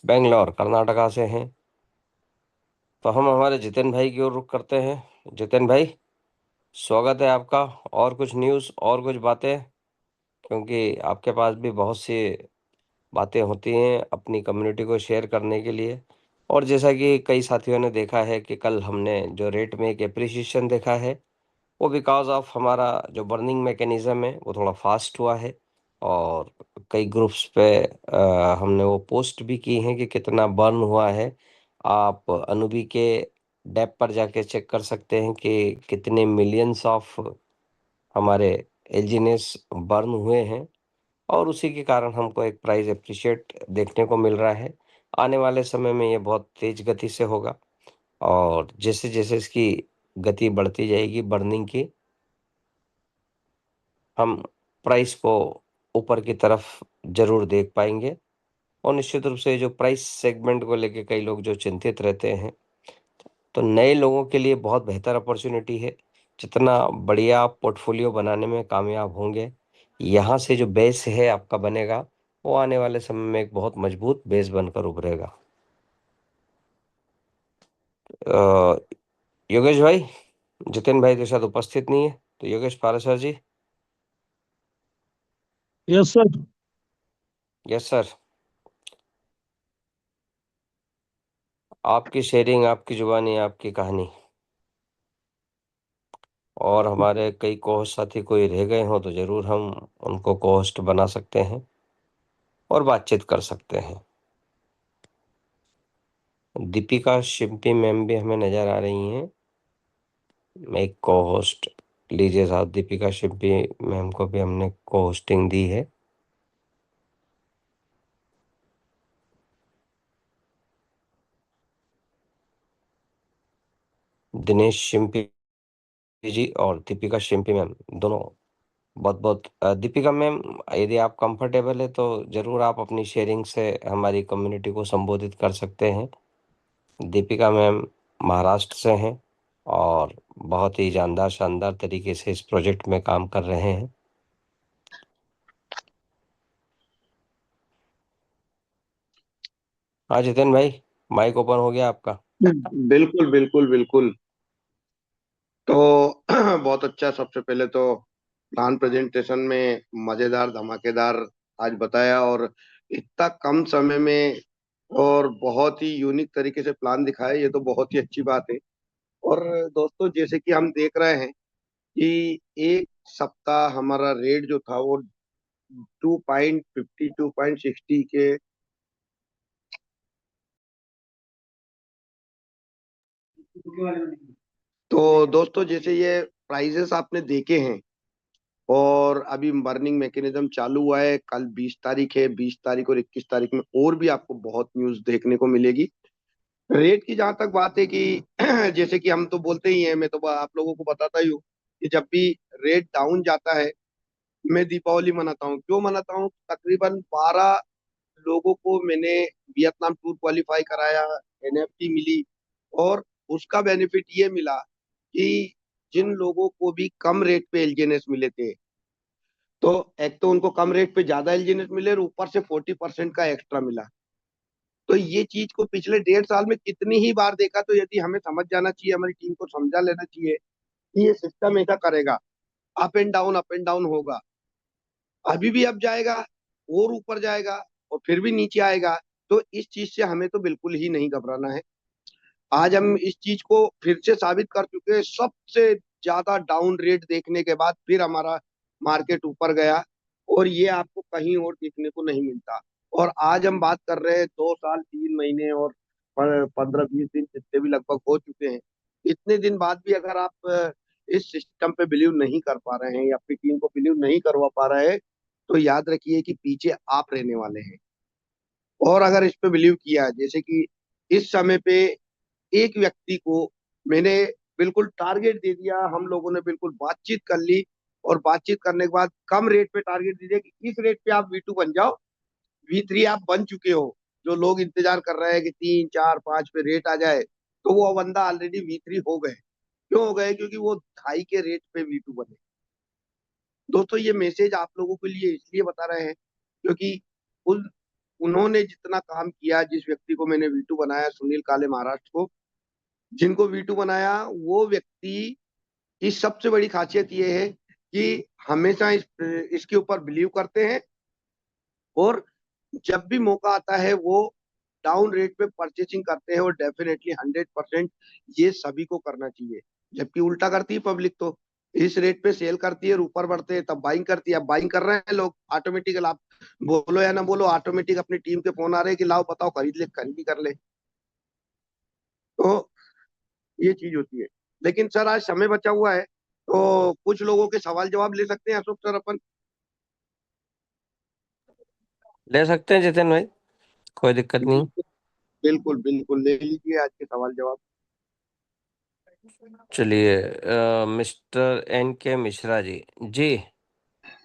बेंगलोर कर्नाटका से हैं। तो हम हमारे जितेंद्र भाई की ओर रुख करते हैं। जितेंद्र भाई, स्वागत है आपका। और कुछ न्यूज़ और कुछ बातें, क्योंकि आपके पास भी बहुत सी बातें होती हैं अपनी कम्युनिटी को शेयर करने के लिए। और जैसा कि कई साथियों ने देखा है कि कल हमने जो रेट में एक एप्रिसिएशन देखा है, वो बिकॉज ऑफ हमारा जो बर्निंग मैकेनिज्म है वो थोड़ा फास्ट हुआ है। और कई ग्रुप्स पे हमने वो पोस्ट भी की हैं कि कितना बर्न हुआ है। आप अनुबी के डेप पर जाके चेक कर सकते हैं कि कितने मिलियंस ऑफ हमारे एलजीनेस बर्न हुए हैं। और उसी के कारण हमको एक प्राइस एप्रिशिएट देखने को मिल रहा है। आने वाले समय में ये बहुत तेज गति से होगा, और जैसे जैसे इसकी गति बढ़ती जाएगी बर्निंग की, हम प्राइस को ऊपर की तरफ जरूर देख पाएंगे। और निश्चित रूप से जो प्राइस सेगमेंट को लेके कई लोग जो चिंतित रहते हैं, तो नए लोगों के लिए बहुत बेहतर अपॉर्चुनिटी है। जितना बढ़िया आप पोर्टफोलियो बनाने में कामयाब होंगे, यहाँ से जो बेस है आपका बनेगा, वो आने वाले समय में एक बहुत मजबूत बेस बनकर उभरेगा। अ, योगेश भाई, जितेन भाई के साथ उपस्थित नहीं है, तो Yogesh Parashar ji. Yes sir. Yes sir. आपकी शेयरिंग, आपकी जुबानी, आपकी कहानी। और हमारे कई कोहोस्ट साथी कोई रह गए हों तो जरूर हम उनको कोहोस्ट बना सकते हैं और बातचीत कर सकते हैं। दीपिका शिंपी मैम भी हमें नजर आ रही हैं। मैं एक को होस्ट लीजिए साहब, दीपिका शिंपी मैम को भी हमने को होस्टिंग दी है। दिनेश शिंपी जी और दीपिका शिंपी मैम दोनों बहुत बहुत दीपिका मैम, यदि आप कंफर्टेबल है तो जरूर आप अपनी शेयरिंग से हमारी कम्युनिटी को संबोधित कर सकते हैं। दीपिका मैम महाराष्ट्र से हैं और बहुत ही जानदार शानदार तरीके से इस प्रोजेक्ट में काम कर रहे हैं। हाँ जितेन भाई, माइक ओपन हो गया आपका। बिल्कुल बिल्कुल बिल्कुल। तो बहुत अच्छा। सबसे पहले तो प्लान प्रेजेंटेशन में मजेदार धमाकेदार आज बताया, और इतना कम समय में और बहुत ही यूनिक तरीके से प्लान दिखाया, ये तो बहुत ही अच्छी बात है। और दोस्तों, जैसे कि हम देख रहे हैं कि एक सप्ताह हमारा रेट जो था वो 2.50 2.60 के, तो दोस्तों जैसे ये प्राइजेस आपने देखे हैं, और अभी बर्निंग मैकेनिज्म चालू हुआ है। कल 20 तारीख है, 20 तारीख और 21 तारीख में और भी आपको बहुत न्यूज देखने को मिलेगी। रेट की जहां तक बात है कि जैसे कि हम तो बोलते ही हैं, मैं तो आप लोगों को बताता ही हूँ कि जब भी रेट डाउन जाता है, मैं दीपावली मनाता हूँ। क्यों मनाता हूँ? तकरीबन 12 लोगों को मैंने वियतनाम टूर क्वालिफाई कराया, एनएफटी मिली, और उसका बेनिफिट ये मिला कि जिन लोगों को भी कम रेट पे एलजीएनएस मिले थे, तो एक तो उनको कम रेट पे ज्यादा एलजीएनएस मिले और ऊपर से 40% का एक्स्ट्रा मिला। तो ये चीज को पिछले 1.5 साल में कितनी ही बार देखा, तो यदि हमें समझ जाना चाहिए, हमारी टीम को समझा लेना चाहिए कि ये सिस्टम ऐसा करेगा, अप एंड डाउन होगा। अभी भी अब जाएगा और ऊपर जाएगा, और फिर भी नीचे आएगा। तो इस चीज से हमें तो बिल्कुल ही नहीं घबराना है। आज हम इस चीज को फिर से साबित कर चुके हैं, सबसे ज्यादा डाउन रेट देखने के बाद फिर हमारा मार्केट ऊपर गया, और ये आपको कहीं और देखने को नहीं मिलता। और आज हम बात कर रहे हैं 2 साल 3 महीने और 15-20 दिन जितने भी लगभग हो चुके हैं, इतने दिन बाद भी अगर आप इस सिस्टम पे बिलीव नहीं कर पा रहे हैं या अपनी टीम को बिलीव नहीं करवा पा रहे हैं, तो याद रखिए कि पीछे आप रहने वाले हैं। और अगर इस पे बिलीव किया है, जैसे कि इस समय पे एक व्यक्ति को मैंने बिल्कुल टारगेट दे दिया, हम लोगों ने बिल्कुल बातचीत कर ली, और बातचीत करने के बाद कम रेट पे टारगेट दे दिया कि इस रेट पे आप V2 बन जाओ, V3 आप बन चुके हो। जो लोग इंतजार कर रहे हैं कि 3 4 5 पे रेट आ जाए, तो वो बंदा ऑलरेडी V3 हो गए। क्यों हो गए? क्योंकि वो ढाई के रेट पे V2 बने। दोस्तों, ये मैसेज आप लोगों के लिए इसलिए बता रहे हैं क्योंकि उन उन्होंने जितना काम किया, जिस व्यक्ति को मैंने V2 बनाया, सुनील काले महाराष्ट्र को, जिनको V2 बनाया, वो व्यक्ति की सबसे बड़ी खासियत ये है कि हमेशा इसके ऊपर बिलीव करते हैं, और जब भी मौका आता है वो डाउन रेट पे परचेसिंग करते हैं, और डेफिनेटली 100% ये सभी को करना चाहिए। जबकि उल्टा करती है पब्लिक, तो इस रेट पे सेल करती है और ऊपर बढ़ते हैं तब बाइंग करती है। अब बाइंग कर रहे हैं लोग ऑटोमेटिकल, आप बोलो या ना बोलो, ऑटोमेटिक अपनी टीम के फोन आ रहे हैं कि लाओ बताओ, खरीद ले, खरीदी कर ले। तो ये चीज होती है। लेकिन सर, आज समय बचा हुआ है, तो कुछ लोगों के सवाल जवाब ले सकते हैं अशोक सर अपन? ले सकते हैं जितेन भाई, कोई दिक्कत नहीं। बिल्कुल बिल्कुल, ले लीजिए आज के सवाल जवाब। चलिए, मिस्टर N.K. मिश्रा जी जी,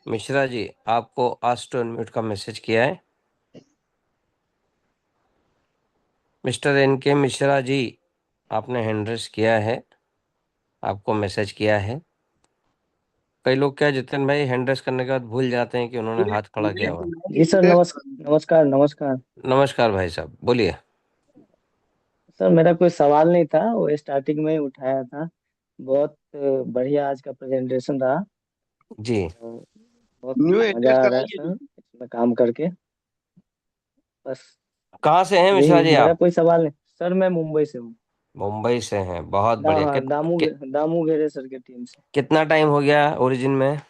मिश्रा जी आपको आस्क टू अनम्यूट का मैसेज किया है। Mister N.K. मिश्रा जी, आपने हैंड रेस किया है, आपको मैसेज किया है। कई लोग क्या जितेन भाई हैंड रेस करने के बाद भूल जाते हैं कि उन्होंने हाथ खड़ा किया हुआ। जी सर, नमस्कार नमस्कार। नमस्कार भाई साहब, बोलिए। सर, मेरा कोई सवाल नहीं था, वो स्टार्टिंग में ही उठाया था। बहुत बढ़िया आज का प्रेजेंटेशन रहा। जी, और बहुत न्यू मजा एड्रेस आ रहा है कराइए सर जी। इसमें काम करके। बस कहाँ से हैं मिश्रा यही, जी मेरा आप? कोई सवाल नहीं सर। मैं मुंबई से हूँ। मुंबई से हैं, बहुत बढ़िया। हाँ, दामू घेरे सर के टीम से। कितना टाइम हो गया ओरिजिन में?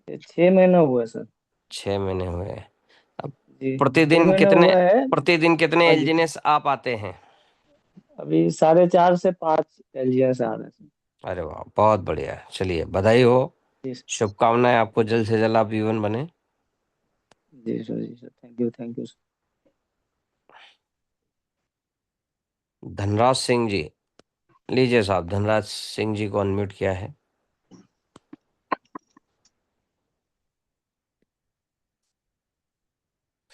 ये 6 महीना हुआ है सर। 6 महीने हुए। अब जी, छह प्रतिदिन महीना कितने हुआ है। प्रतिदिन कितने हाँ जी, एलजीनेस आप आते हैं? अभी 4.5 से 5 एलजीएस आ रहे हैं सर। अरे वाह, बहुत बढ़िया। चलिए, बधाई हो, जी शुभकामनाएं आपको, जल्द से जल्द आप V1 बने। जी sir, thank you sir. Dhanraj Singh ji, लीजिए साहब, धनराज सिंह जी को अनम्यूट किया है।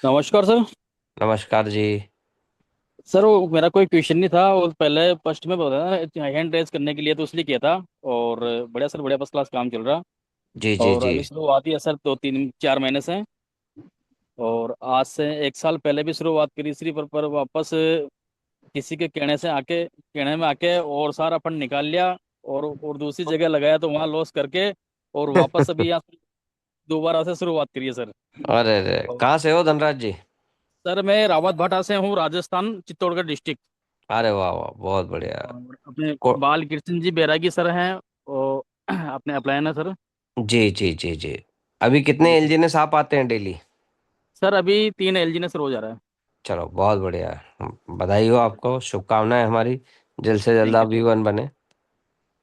नमस्कार सर। नमस्कार जी। सर, वो मेरा कोई क्वेश्चन नहीं था, वो पहले फर्स्ट में बताया हैंड रेस करने के लिए, तो इसलिए किया था। और बढ़िया सर, बढ़िया फर्स्ट क्लास काम चल रहा। जी जी और जी। अभी शुरुआत ही है सर, 2 3 4 महीने से। और आज से 1 साल पहले भी शुरुआत करी थी, पर वापस किसी के कहने में आके और सारा फंड निकाल लिया, और दूसरी जगह लगाया तो वहाँ लॉस करके, और वापस अभी यहाँ दोबारा से शुरुआत करी है सर। अरे अरे, और कहाँ से हो धनराज जी? सर, मैं रावत भाटा से हूँ, राजस्थान, चित्तौड़गढ़ डिस्ट्रिक्ट। अरे वाह वाह, बहुत बढ़िया। और अपने को बाल कृष्ण जी बैरागी सर हैं, और अपने अप्लायन है सर। जी जी जी जी। अभी कितने जी सर। एलजीनेस आप आते हैं डेली? सर, अभी 3 LG ने सर हो जा रहा है। चलो, बहुत बढ़िया। बधाई हो आपको, शुभकामनाएं हमारी, जल्द से जल्द थैंक आप यू V1 बने।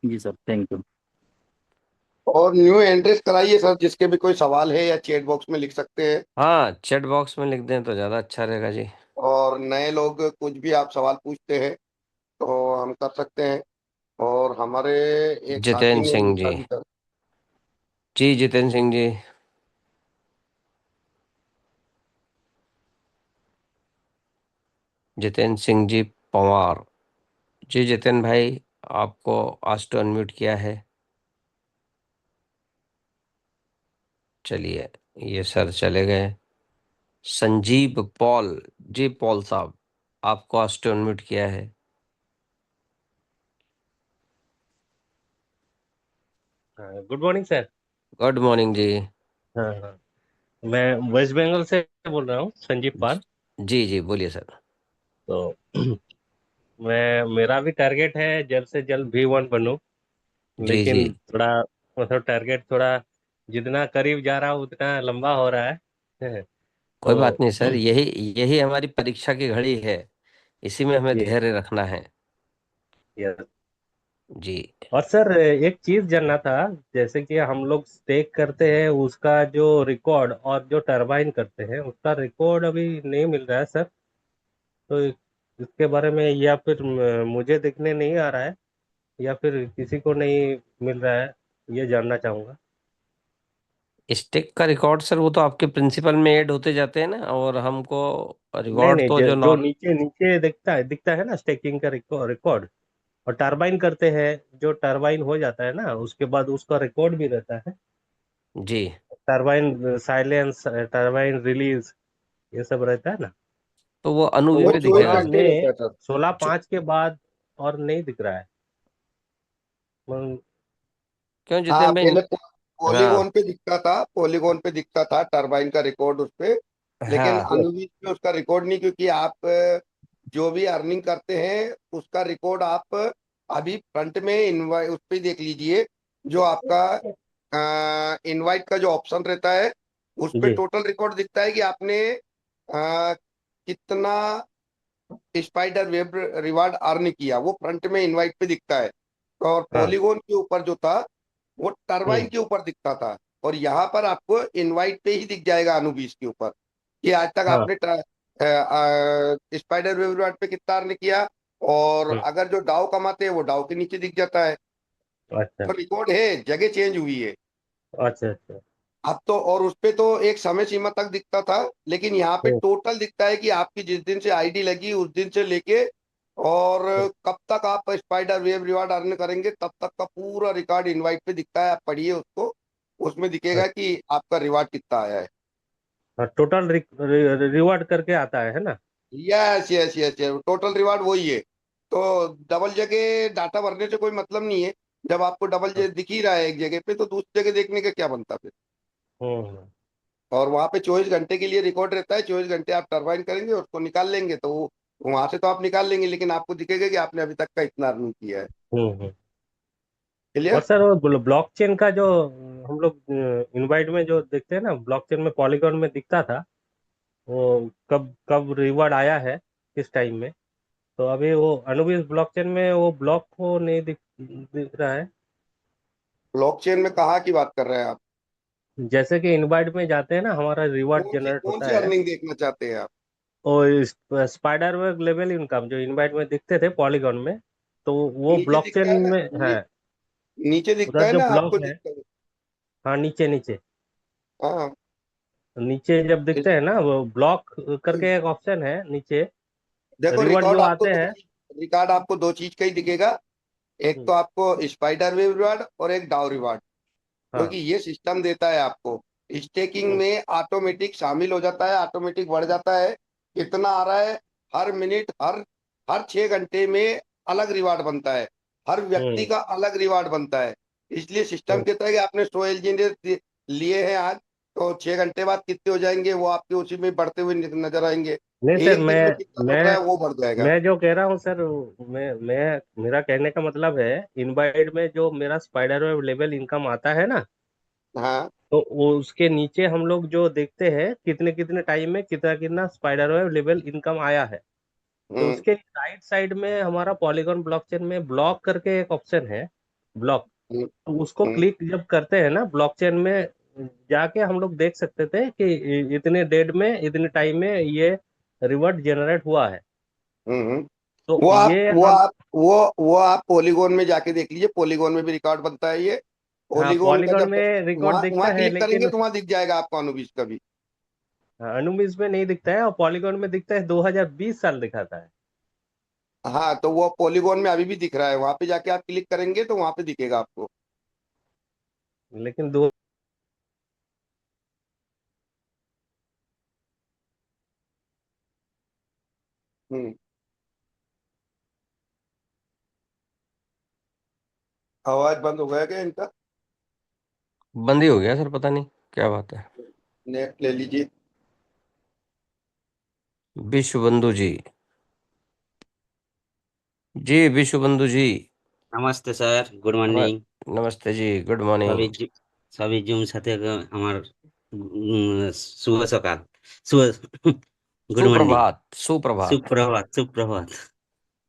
जी सर, थैंक यू। और न्यू एड्रेस कराइए सर, जिसके भी कोई सवाल है या चैट बॉक्स में लिख सकते हैं। हाँ, चैट बॉक्स में लिख दें तो ज़्यादा अच्छा रहेगा जी। और नए लोग कुछ भी आप सवाल पूछते हैं तो हम कर सकते हैं। और हमारे एक साथी जितेन ने सिंह लिखा जी, भी था। जी जितेन सिंह जी। जितेन सिंह जी पंवार जी। जितेन भाई, आपको आज तो अनम्यूट किया है। चलिए, ये सर चले गए। संजीव पॉल जी, पॉल साहब, आपको आज तो अनम्यूट किया है। Good morning sir. Good morning जी। हाँ हाँ। मैं वेस्ट बंगाल से बोल रहा हूँ, संजीव पाल। जी जी, बोलिए सर। तो मेरा भी टारगेट है जल्द से जल्द V1 बनूं, जी जी, लेकिन थोड़ा मतलब टारगेट थोड़ा जितना करीब जा रहा हूँ उतना लंबा हो रहा है। कोई बात तो नहीं सर, यही यही हमारी परीक्षा की घड़ी है, इसी में हमें जी, धैर्य रखना है। यस। जी। और सर एक चीज जानना था, जैसे कि हम लोग स्टेक करते हैं उसका जो रिकॉर्ड और जो टरबाइन करते हैं उसका रिकॉर्ड अभी नहीं मिल रहा है सर। तो इसके बारे में, या फिर मुझे देखने नहीं आ रहा है, या फिर किसी को नहीं मिल रहा है, ये जानना चाहूंगा। स्टिक का रिकॉर्ड सर, वो तो आपके प्रिंसिपल में ऐड होते जाते हैं ना, और हमको नहीं रिकॉर्ड नहीं, तो जो जो नॉर्म। नीचे नीचे दिखता है ना स्टेकिंग का रिकॉर्ड। और टरबाइन करते हैं, जो टरबाइन हो जाता है ना उसके बाद उसका रिकॉर्ड भी रहता है। जी, टरबाइन साइलेंस, टरबाइन रिलीज, ये सब रहता है ना। तो वो तो अनुवी वो पे वो दिख 24 सोलह जाएगा। घंटे रहता में है सर। 16/5 के बाद और नहीं दिख रहा है। हम्म, क्यों जितने हाँ, में। पहले हाँ पॉलीगॉन पे दिखता था, पॉलीगॉन पे दिखता था टरबाइन का रिकॉर्ड उस पे। लेकिन हाँ। अनुवीज में उसका रिकॉर्ड नहीं, क्योंकि आप जो भी अर्निंग करते हैं उसका रिकॉर्ड आप अभी फ्रंट में इनवाइट उस पे देख लीजिए। जो आपका इनवाइट का जो ऑप्शन रहता है उस पे जी। टोटल रिकॉर्ड दिखता है कि आपने कितना स्पाइडर वेब रिवार्ड अर्न किया, वो फ्रंट में इनवाइट पे दिखता है। और हाँ। पॉलीगॉन के ऊपर जो था वो टरबाइन हम्म। के ऊपर दिखता था। और यहाँ पर आपको इनवाइट पे ही दिख जाएगा अनुबीस के ऊपर कि आज तक हाँ। आपने स्पाइडर वेब रिवार्ड पे कितना अर्न किया। और हम्म। अगर जो डाउ कमाते हैं वो डाउ के नीचे दिख जाता है। अच्छा तो रिकॉर्ड है, जगह चेंज हुई है अच्छा अच्छा। अब तो। और उस पे तो एक समय सीमा तक दिखता था, लेकिन यहाँ पे हम्म। टोटल दिखता है कि आपकी जिस दिन से आईडी लगी उस दिन से लेके और हम्म। कब तक आप स्पाइडर वेब रिवार्ड अर्न करेंगे तब तक का पूरा रिकॉर्ड इनवाइट पे दिखता है। आप पढ़िए उसको, उसमें दिखेगा कि आपका रिवार्ड कितना आया है। हाँ, टोटल रिवार्ड करके आता है ना। Yes yes yes yes, total reward वही है। तो डबल जगह डाटा भरने से कोई मतलब नहीं है। जब आपको डबल हाँ। जगह दिख ही रहा है एक जगह पे, तो दूसरी जगह देखने का क्या बनता फिर। हम्म। और वहां पे 24 घंटे के लिए रिकॉर्ड रहता है, 24 घंटे आप टरबाइन करेंगे उसको निकाल लेंगे तो वहां से तो आप निकाल लेंगे, लेकिन आपको दिखेगा कि आपने अभी तक का इतना अर्निंग किया है। हम्म। और क्लियर। सर वो ब्लॉकचेन का जो हम लोग इनवाइट में जो देखते हैं ना, ब्लॉकचेन में पॉलीगॉन में दिखता था, वो कब कब रिवार्ड आया है, किस टाइम में। तो अभी वो अनुबिस ब्लॉकचेन में वो ब्लॉक को नहीं दिख रहा है। ब्लॉकचेन में कहाँ की बात कर रहे हैं आप? जैसे कि इनवाइट में जाते हैं ना, हमारा रिवार्ड जनरेट कौन होता सी है। अर्निंग देखना चाहते हैं आप? और स्पाइडर वेब लेवल इनकम जो इनवाइट में दिखते थे पॉलीगॉन में, तो वो नीचे ब्लॉकचेन दिखता है ना, में है। नीचे दिखता उधर है जो ना, ब्लॉक आपको है, दिखता है। हाँ नीचे नीचे, हाँ। नीचे जब इस- दिखते हैं ना वो ब्लॉक करके एक ऑप्शन है नीचे, देखो रिवॉर्ड रिकॉर्ड जो आपको आते दो हैं। चीज, रिकॉर्ड आपको दो चीज का ही दिखेगा। एक हम्म। तो आपको स्पाइडर वेब रिवार्ड और एक डाउ रिवार्ड, क्योंकि हाँ। ये सिस्टम देता है आपको। स्टेकिंग हम्म। में ऑटोमेटिक शामिल हो जाता है, ऑटोमेटिक बढ़ जाता है। कितना आ रहा है, हर मिनट, हर हर 6 घंटे में अलग रिवार्ड बनता है। हर व्यक्ति हम्म। का अलग रिवार्ड बनता है। इसलिए सिस्टम हम्म। कहता है कि आपने 100 एलजीएनएस लिए हैं आज, तो 6 घंटे बाद कितने हो जाएंगे वो आपके उसी में बढ़ते हुए नजर आएंगे। नहीं सर, एक दिन में कितना बढ़ रहा मैं है वो बढ़ जाएगा। मैं जो कह रहा हूँ सर, मैं मेरा कहने का मतलब है, इनवाइट में जो मेरा स्पाइडर वेब लेवल इनकम आता है ना, हाँ। तो वो उसके नीचे हम लोग जो देखते हैं कितने कितने टाइम में कितना कितना स्पाइडर वेब लेवल इनकम आया है। तो हम्म। उसके राइट साइड में हमारा पॉलीगॉन ब्लॉकचेन में ब्लॉक करके एक ऑप्शन है, ब्लॉक। हम्म। तो उसको हम्म। क्लिक जब करते हैं ना ब्लॉकचेन में, जाके हम लोग देख सकते थे कि इतने डेट में इतने टाइम में ये रिवॉर्ड जनरेट हुआ है। हम्म। तो वो आप ये वो हम, आप वो आप पॉलीगॉन में जाके देख लीजिए, पॉलीगॉन में भी रिकॉर्ड बनता है ये। हाँ पॉलीगॉन का पॉलीगॉन जब में रिकॉर्ड वहां दिखता वहां है क्लिक करेंगे लेकिन तो वहां दिख जाएगा आपको अनुबीज का भी। अनुबिस में नहीं दिखता है, और पॉलीगॉन में दिखता है 2020 साल दिखाता है। हाँ, तो वो पॉलीगॉन में अभी भी दिख रहा है, वहां पे जाके आप क्लिक करेंगे तो वहां पे दिखेगा आपको। लेकिन दो, हम्म। आवाज बंद हो गया क्या इनका? बंद ही हो गया सर, पता नहीं क्या बात है। नेक्स्ट ले लीजिए। विश्व बंधु जी। जी विश्व बंधु जी। नमस्ते सर, गुड नम- मॉर्निंग। नमस्ते जी, गुड सभी मॉर्निंग। जु, सभी জুম সাথে আমার শুভ সকাল, শুভ गुड मॉर्निंग, सुप्रभात सुप्रभात। सुप्रभात सुप्रभात।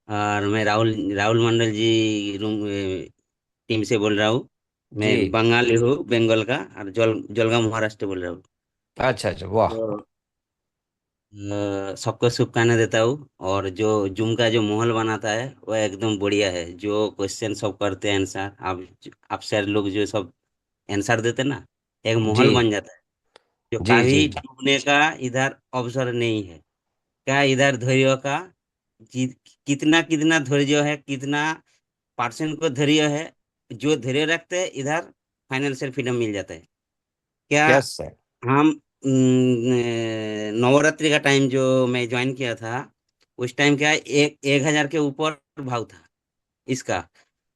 और मैं राहुल राहुल मंडल जी रूम टीम से बोल रहा हूँ। मैं जी। बंगाली हूँ, बंगाल का, और जलगांव महाराष्ट्र बोल रहा हूँ। अच्छा अच्छा, वाह। तो सबको शुभकामनाएं देता हूँ। और जो जूम का जो माहौल बनाता है वो एकदम बढ़िया है। जो क्वेश्चन सब करते हैं आंसर, आप सर लोग जो सब आंसर देते हैं ना, एक जी माहौल बन जाता है। जो जी जी कभी जी। डूबने का इधर अवसर नहीं है। क्या इधर धैर्य का कितना कितना धैर्य है, कितना परसेंट को धैर्य है। जो धैर्य रखते हैं इधर फाइनेंशियल फ्रीडम मिल जाता है। क्या यस सर। हम नवरात्रि का टाइम जो मैं ज्वाइन किया था, उस टाइम क्या 1,000 के ऊपर भाव था इसका।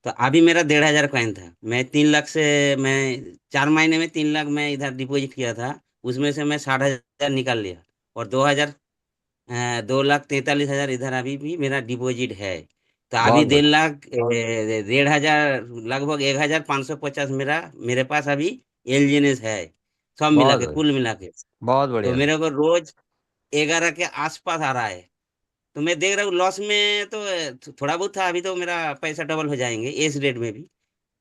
तो अभी मेरा 1,500 कॉइन था। मैं 3 लाख से, मैं 4 महीने में 3 लाख मैं इधर डिपॉजिट किया था। उसमें से मैं 60,000 निकाल लिया। और 2,43,000 इधर अभी भी मेरा डिपॉजिट है। तो अभी बहुत 1,50,000, बढ़िया। 1,500, लगभग 1,550 मेरे पास अभी एलजीएनएस है, सब मिला बहुत के, बढ़िया। कुल मिला के। बहुत तो बढ़िया। मेरे को रोज 11 के आसपास आ रहा है। तो मैं देख रहा हूँ लॉस में तो थोड़ा बहुत था। अभी तो मेरा पैसा डबल हो जाएंगे इस रेट में भी।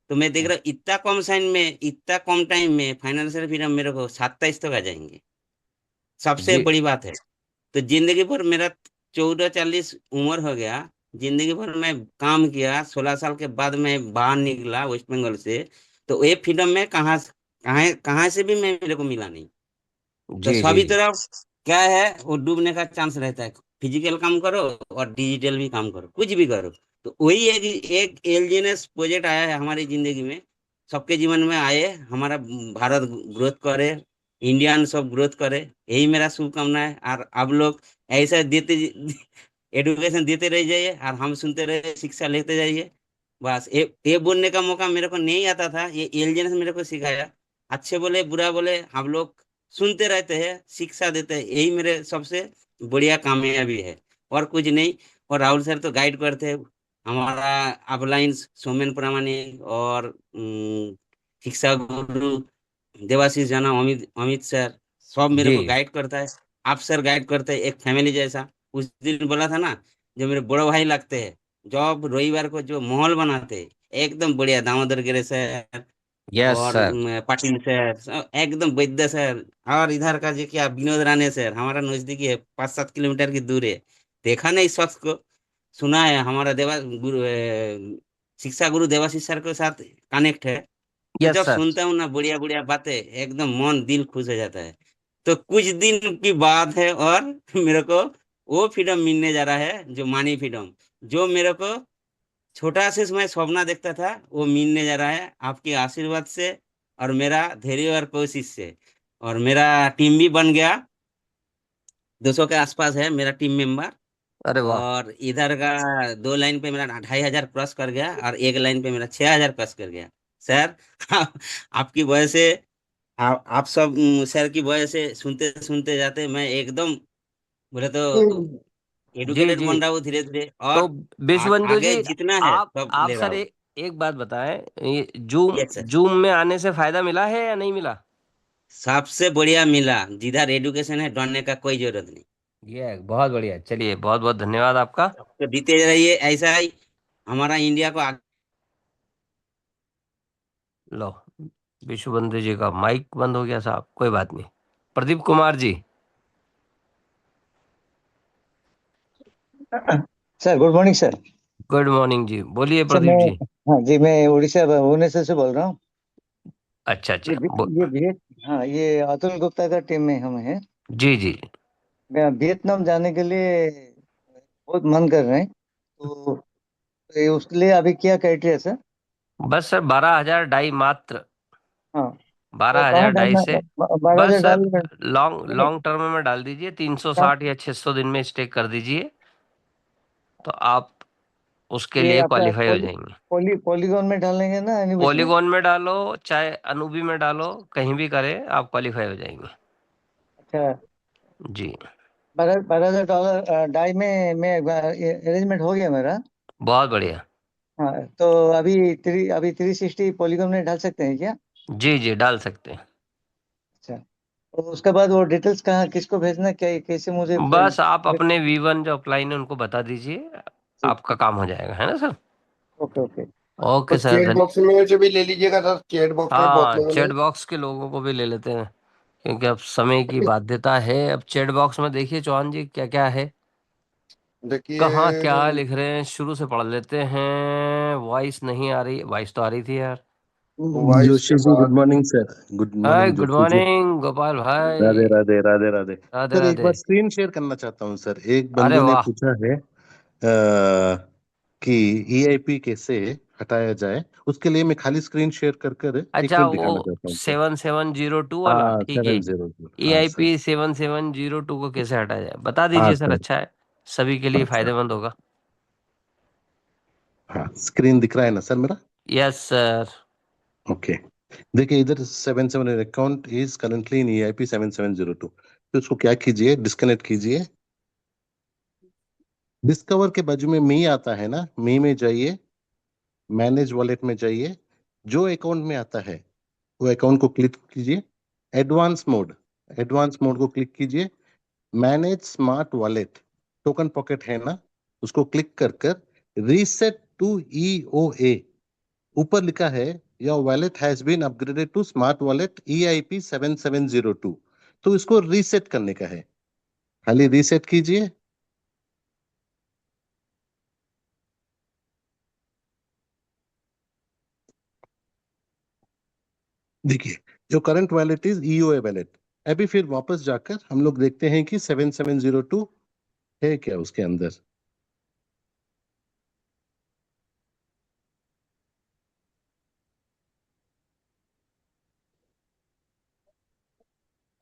तो मैं देख रहा हूँ इतना कम साइन में, इतना कम टाइम में फाइनेंशियल फ्रीडम मेरे को 27 तक आ जाएंगे। सबसे जी। बड़ी बात है। तो जिंदगी भर मेरा 14-40 उम्र हो गया। जिंदगी भर मैं काम किया, 16 साल के बाद मैं बाहर निकला वेस्ट बंगाल से। तो ये फ्रीडम में कहाँ कहाँ से भी मेरे को मिला नहीं। तो जी जी सभी जी। तरफ क्या है, वो डूबने का चांस रहता है। फिजिकल काम करो और डिजिटल भी काम करो, कुछ भी करो। तो वही एक एलजीएनएस प्रोजेक्ट आया है हमारी जिंदगी में, सबके जीवन में आए। हमारा भारत ग्रोथ करे, इंडियन सब ग्रोथ करे, यही मेरा शुभकामना है। और आप लोग ऐसा देते एडुकेशन देते रह जाइए और हम सुनते रहे, शिक्षा लेते जाइए। बस ये बोलने का मौका मेरे को नहीं आता था, ये एलजीएनएस मेरे को सिखाया। अच्छे बोले बुरा बोले, हम लोग सुनते रहते हैं, शिक्षा देते हैं, यही मेरे सबसे बढ़िया कामयाबी है, और कुछ नहीं। और राहुल सर तो गाइड करते हैं। हमारा अपलाइन सोमेन प्रामाणिक और शिक्षा गुरु देवाशीष जना, अमित अमित सर, सब मेरे जी। को गाइड करता है। आप सर गाइड करते हैं, एक फैमिली जैसा। उस दिन बोला था ना, जो मेरे बड़े भाई लगते हैं, जब रविवार को जो माहौल बनाते हैं, एकदम बढ़िया। दामोदर गिरे सर यस और सर। पाटिल सर, एकदम वैद्य सर। और इधर का जो क्या विनोद राणे सर, हमारा नजदीकी है, 5-7 किलोमीटर की दूर है। देखा नहीं इस शख्स को, सुना है। हमारा शिक्षा गुरु देवाशीष सर के साथ कनेक्ट है। तो यस जब सर। सुनता हूँ ना बढ़िया बढ़िया बातें, एकदम मन दिल खुश हो जाता है। तो कुछ दिन की बात है, और मेरे को वो फ्रीडम मिलने जा रहा है, जो मानी फ्रीडम, जो मेरे को छोटा से मैं सपना देखता था, वो मिलने जा रहा है आपके आशीर्वाद से, और मेरा धैर्य और कोशिश से। और मेरा टीम भी बन गया, 200 के आसपास है मेरा टीम मेंबर। अरे वाह। और इधर का 2 लाइन पे मेरा 2,500 क्रॉस कर गया, और एक लाइन पे मेरा 6,000 क्रॉस कर गया। सर आपकी वजह से, आप सब सर की वजह से सुनते सुनते जाते, मैं एकदम बोले तो जी एडुकेटेड जी। बन रहा हूँ धीरे धीरे। तो और विश्वबंधु आगे जी, जितना है सब आप ले रहा सर हूँ। एक बात बताएं, ये जूम यस सर। जूम में आने से फायदा मिला है या नहीं मिला? सबसे बढ़िया मिला, जिधर एडुकेशन है डरने का कोई जरूरत नहीं। ये बहुत बढ़िया। चलिए, बहुत बहुत धन्यवाद आपका। तो जीते रहिए ऐसा ही, हमारा इंडिया को आगे। लो, विश्वबंधु जी का माइक बंद हो गया साहब, कोई बात नहीं। Pradeep Kumar ji. Sir good morning sir. Good morning जी, बोलिए सर मैं, प्रदीप जी। हाँ जी, मैं उड़ीसा भुवनेश्वर से बोल रहा हूँ। अच्छा ये अच्छा, ये वियत हाँ, ये अतुल गुप्ता का टीम में हम हैं। जी जी। मैं वियतनाम जाने के लिए बहुत मन कर रहे हैं, तो उसके लिए अभी क्या क्राइटेरिया सर? बस सर, 12,000 डाई मात्र। हाँ, तो बारह कहाँ हजार डाई डालना? से 12,000 बस सर, डाल लॉन्ग नहीं, लॉन्ग टर्म में डाल दीजिए, कहाँ- 360 या 600 दिन में स्टे कर दीजिए, तो आप उसके ये लिए आपका क्वालिफाई हो जाएंगे। पॉलीगॉन में डालेंगे ना एनिमेशन में? पॉलीगॉन में डालो चाहे अनूबी में डालो, कहीं भी करें आप क्वालिफाई हो जाएंगे। अच्छा, जी। 12,000 डाई में अरेंजमेंट हो गया मेरा। बहुत बढ़िया। हाँ, तो अभी 360 पॉलीगॉन में डाल सकते हैं क्या? जी जी, डाल सकते हैं। अच्छा, तो उसके बाद वो डिटेल्स कहाँ, किसको भेजना, क्या, कैसे मुझे बस आप अपने V1 जो अपलाइन है उनको बता दीजिए, आपका काम हो जाएगा, है ना सर। Okay okay. ओके और सर, चैट बॉक्स में से भी ले लीजिएगा सर, चैट बॉक्स में बहुत हाँ, लोगों ने। चैट बॉक्स के लोगों को भी ले लेते हैं, क्योंकि अब समय की बाध्यता है। अब चैट बॉक्स में देखिए चौहान जी क्या क्या है, कहाँ देखिए, क्या लिख रहे हैं, शुरू से पढ़ लेते हैं। वॉइस नहीं आ रही, वॉइस तो आ रही थी यार। वॉइस के जोशी जी, गुड बाद morning sir. Good hi, morning good Joshi ji. Morning Gopal Radhe भाई। राधे राधे राधे। राधे सर एक राधे। बार स्क्रीन शेयर करना चाहता हूँ सर। एक अरे बंदे ने वाह। पूछा है कि ईआईपी कैसे हटाया जाए। उसके लिए मैं खाली स्क्रीन शेयर कर कर एक अच्छा, मिनट वो दिखाना चाहता हूँ सर। 7702 वाला, हाँ, ठीक है। 702। हाँ सर। EIP 7702 को कैसे हटाया जाए बता हाँ दीजिए सर, सर। अच्छा है, सभी के लिए हाँ सर। फायदेमंद होगा। हाँ, स्क्रीन दिख रहा है ना सर मेरा? Yes sir. ओके। देखिए इधर 77 account is currently in EIP 7702। तो उसको क्या कीजिए, डिस्कनेक्ट कीजिए। डिस्कवर के बाजू में मी आता है ना, मी में जाइए, मैनेज वॉलेट में जाइए, जो अकाउंट में आता है वो अकाउंट को क्लिक कीजिए। एडवांस मोड, एडवांस मोड को क्लिक कीजिए। Manage smart wallet, token pocket है ना, उसको क्लिक कर कर रीसेट टू ईओए, ऊपर लिखा है your wallet has been upgraded to smart wallet EIP 7702। तो इसको रीसेट करने का है, खाली रीसेट कीजिए। देखिए जो करंट वैलेट इज ईओए वैलेट। अभी फिर वापस जाकर हम लोग देखते हैं कि 7702 है क्या उसके अंदर।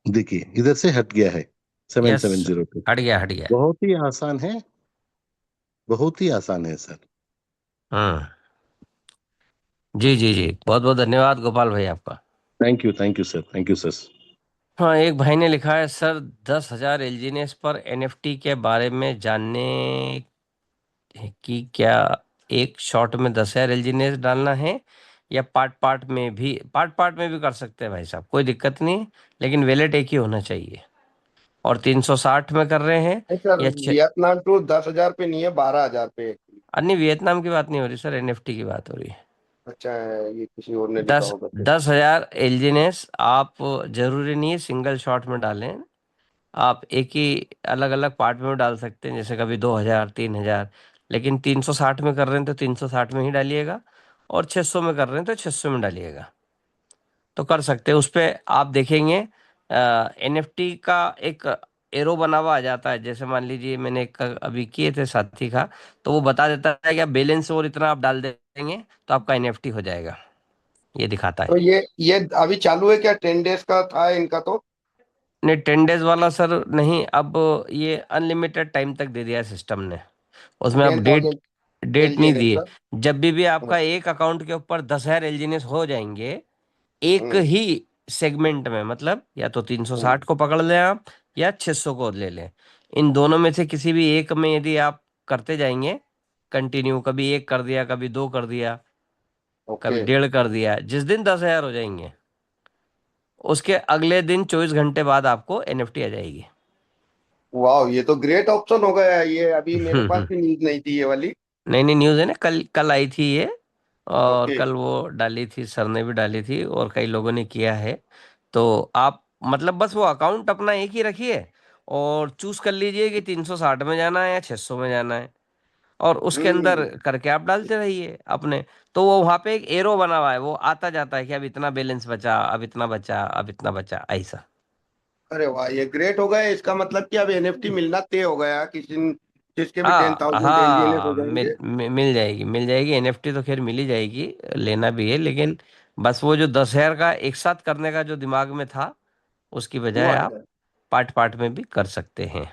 देखिए इधर से हट गया है यस, 7702। हट गया हट गया। बहुत ही आसान है, बहुत ही आसान है सर। हम्म। जी जी जी, बहुत बहुत धन्यवाद गोपाल भाई आपका। Thank you sir, thank you sir. हाँ, एक भाई ने लिखा है सर, 10,000 एलजीनेस पर NFT के बारे में जानने की क्या एक शॉट में 10,000 एलजीनेस डालना है, या पार्ट पार्ट में भी कर सकते हैं भाई साहब, कोई दिक्कत नहीं, लेकिन वैलेट एक ही होना चाहिए। और 360 में कर रहे हैं नहीं सर, या वियतनाम टू 10,000 पे नहीं है, 12,000 पे। अन्य वियतनाम की बात नहीं हो रही सर, NFT की बात हो रही है। अच्छा है, ये किसी और ने लिखा दस होगा फिर। 10,000 एलजीनेस आप जरूरी नहीं है सिंगल शॉट में डालें, आप एक ही अलग अलग पार्ट में डाल सकते हैं, जैसे कभी 2,000 3,000, लेकिन 360 में कर रहे हैं तो 360 में ही डालिएगा, और 600 में कर रहे हैं तो 600 में डालिएगा, तो कर सकते हैं। उस पे आप देखेंगे NFT का एक एरो बना हुआ आ जाता है, जैसे मान लीजिए मैंने एक अभी किए थे साथी का, तो वो बता देता है कि आप बैलेंस और इतना आप डाल देंगे तो आपका NFT हो जाएगा, ये दिखाता तो है। ये अभी चालू है क्या? 10 डेज का था इनका तो। नहीं, 10 डेज वाला सर नहीं, अब ये अनलिमिटेड टाइम तक दे दिया है सिस्टम ने, उसमें अब 10,000 डेट नहीं एलजीएनएस दिए। का। जब भी आपका एक अकाउंट के ऊपर 10,000 एलजीनेस हो जाएंगे एक हम्म। ही सेगमेंट में, मतलब या तो हम्म। 360 को पकड़ लें आप, या 600 को ले लें, इन दोनों में से किसी भी एक में यदि आप करते जाएंगे कंटिन्यू, कभी एक कर दिया, कभी दो कर दिया, कभी ओके। डेढ़ कर दिया, जिस दिन 10,000 हो जाएंगे उसके अगले दिन 24 घंटे बाद आपको NFT आ जाएगी। वाह, ये तो ग्रेट ऑप्शन हो गया है। ये अभी मेरे पास भी न्यूज नहीं थी ये वाली। नई नई न्यूज़ है ना, कल कल आई थी ये, और ओके। कल वो डाली थी, सर ने भी डाली थी और कई लोगों ने किया है। तो आप मतलब बस वो अकाउंट अपना एक ही रखिए और चूज कर लीजिए कि 360 में जाना है या 600 में जाना है, और उसके अंदर हम्म। करके आप डालते रहिए अपने। तो वो वहां पे एक एरो बना हुआ है, वो आता जाता है कि अब इतना बैलेंस बचा, अब इतना बचा, अब इतना बचा, ऐसा। अरे वाह, ये ग्रेट हो गया। इसका मतलब कि अब एनएफटी मिलना तय हो गया, जिसके भी टेन हाँ थाउजेंड एलजीएनएस हो हाँ, जाएंगे। मिल जाएगी, मिल जाएगी, NFT तो खैर मिल ही जाएगी, लेना भी है, लेकिन बस वो जो 10,000 का एक साथ करने का जो दिमाग में था, उसकी वो बजाय हट आप गया। पार्ट पार्ट में भी कर सकते हैं।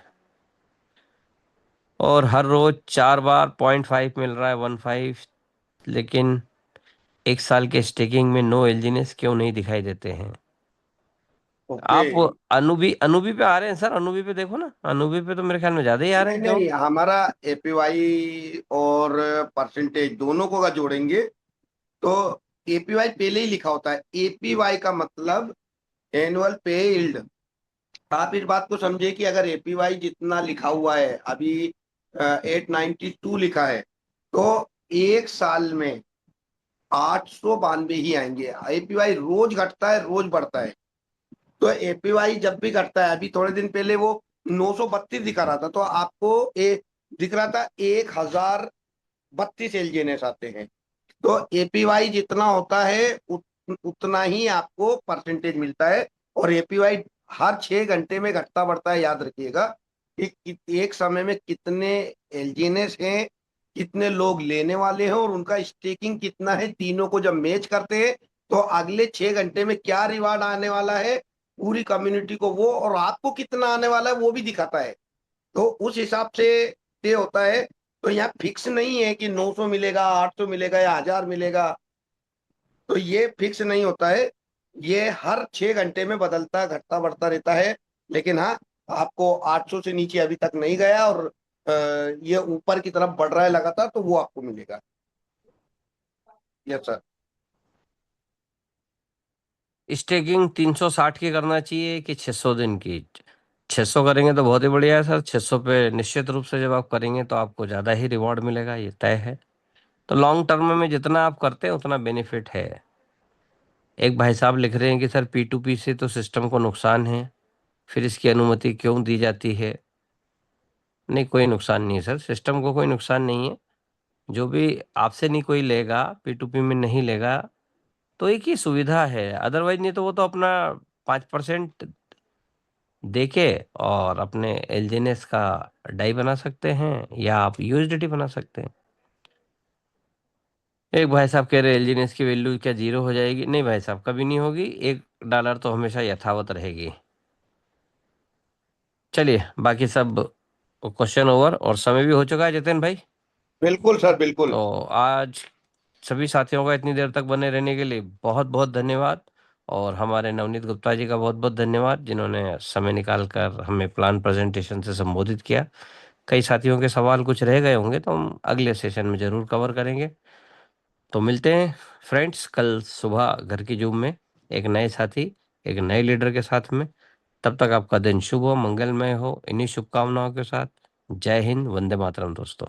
और हर रोज 4 बार 0.5 मिल रहा है, 1.5, लेकिन एक साल के स्टेकिंग में नो एलजीनेस क्यों नहीं दिखाई देते हैं? ओके। आप अनुबी पे आ रहे हैं सर? अनुबी पे देखो ना, अनुबी पे तो मेरे ख्याल में ज्यादा ही आ रहे नहीं हैं क्यों? नहीं, हमारा एपीवाई और परसेंटेज दोनों को अगर जोड़ेंगे तो एपीवाई पहले ही लिखा होता है। एपीवाई का मतलब एनुअल पे यील्ड। आप इस बात को समझे कि अगर एपीवाई जितना लिखा हुआ है अभी 892 लिखा है, तो एक साल में 892 ही आएंगे। एपीवाई रोज घटता है, रोज बढ़ता है। तो एपीवाई जब भी घटता है, अभी थोड़े दिन पहले वो 932 दिखा रहा था, तो आपको दिख रहा था 1032 एलजीएनएस आते हैं। तो एपीवाई जितना होता है उतना ही आपको परसेंटेज मिलता है। और एपीवाई हर 6 घंटे में घटता बढ़ता है। याद रखिएगा कि एक समय में कितने एलजीएनएस हैं, कितने लोग लेने वाले हैं और उनका स्टेकिंग कितना है, तीनों को जब मैच करते हैं तो अगले 6 घंटे में क्या रिवार्ड आने वाला है पूरी कम्युनिटी को, वो और आपको कितना आने वाला है वो भी दिखाता है। तो उस हिसाब से ये होता है। तो यहाँ फिक्स नहीं है कि 900 मिलेगा, 800 मिलेगा या 1000 मिलेगा। तो ये फिक्स नहीं होता है। ये हर 6 घंटे में बदलता घटता बढ़ता रहता है। लेकिन हाँ, आपको 800 से नीचे अभी तक नहीं गया और ये ऊपर की तरफ बढ़ रहा है लगातार, तो वो आपको मिलेगा। Yes sir. स्टेकिंग 360 की करना चाहिए कि 600 दिन की? 600 करेंगे तो बहुत ही बढ़िया है सर। 600 पे निश्चित रूप से जब आप करेंगे तो आपको ज़्यादा ही रिवॉर्ड मिलेगा, ये तय है। तो लॉन्ग टर्म में जितना आप करते हैं उतना बेनिफिट है। एक भाई साहब लिख रहे हैं कि सर P2P से तो सिस्टम को नुकसान है, फिर इसकी अनुमति क्यों दी जाती है? नहीं, कोई नुकसान नहीं है सर, सिस्टम को कोई नुकसान नहीं है। जो भी आपसे नहीं कोई लेगा, P2P में नहीं लेगा, तो एक ही सुविधा है। अदरवाइज नहीं तो वो तो अपना 5% देके और अपने एलजीएनएस का डाई बना सकते हैं या आप यूएसडीटी बना सकते हैं। एक भाई साहब कह रहे एलजीएनएस की वैल्यू क्या जीरो हो जाएगी? नहीं भाई साहब, कभी नहीं होगी। $1 तो हमेशा यथावत रहेगी। चलिए, बाकी सब क्वेश्चन ओवर और समय भी हो चुका है जितेन भाई। बिल्कुल सर, बिल्कुल। तो आज सभी साथियों का इतनी देर तक बने रहने के लिए बहुत बहुत धन्यवाद। और हमारे नवनीत गुप्ता जी का बहुत बहुत धन्यवाद, जिन्होंने समय निकाल कर हमें प्लान प्रेजेंटेशन से संबोधित किया। कई साथियों के सवाल कुछ रह गए होंगे तो हम अगले सेशन में जरूर कवर करेंगे। तो मिलते हैं फ्रेंड्स कल सुबह घर की जूम में एक नए साथी, एक नए लीडर के साथ में। तब तक आपका दिन शुभ हो, मंगलमय हो। इन्हीं शुभकामनाओं के साथ जय हिंद, वंदे मातरम दोस्तों।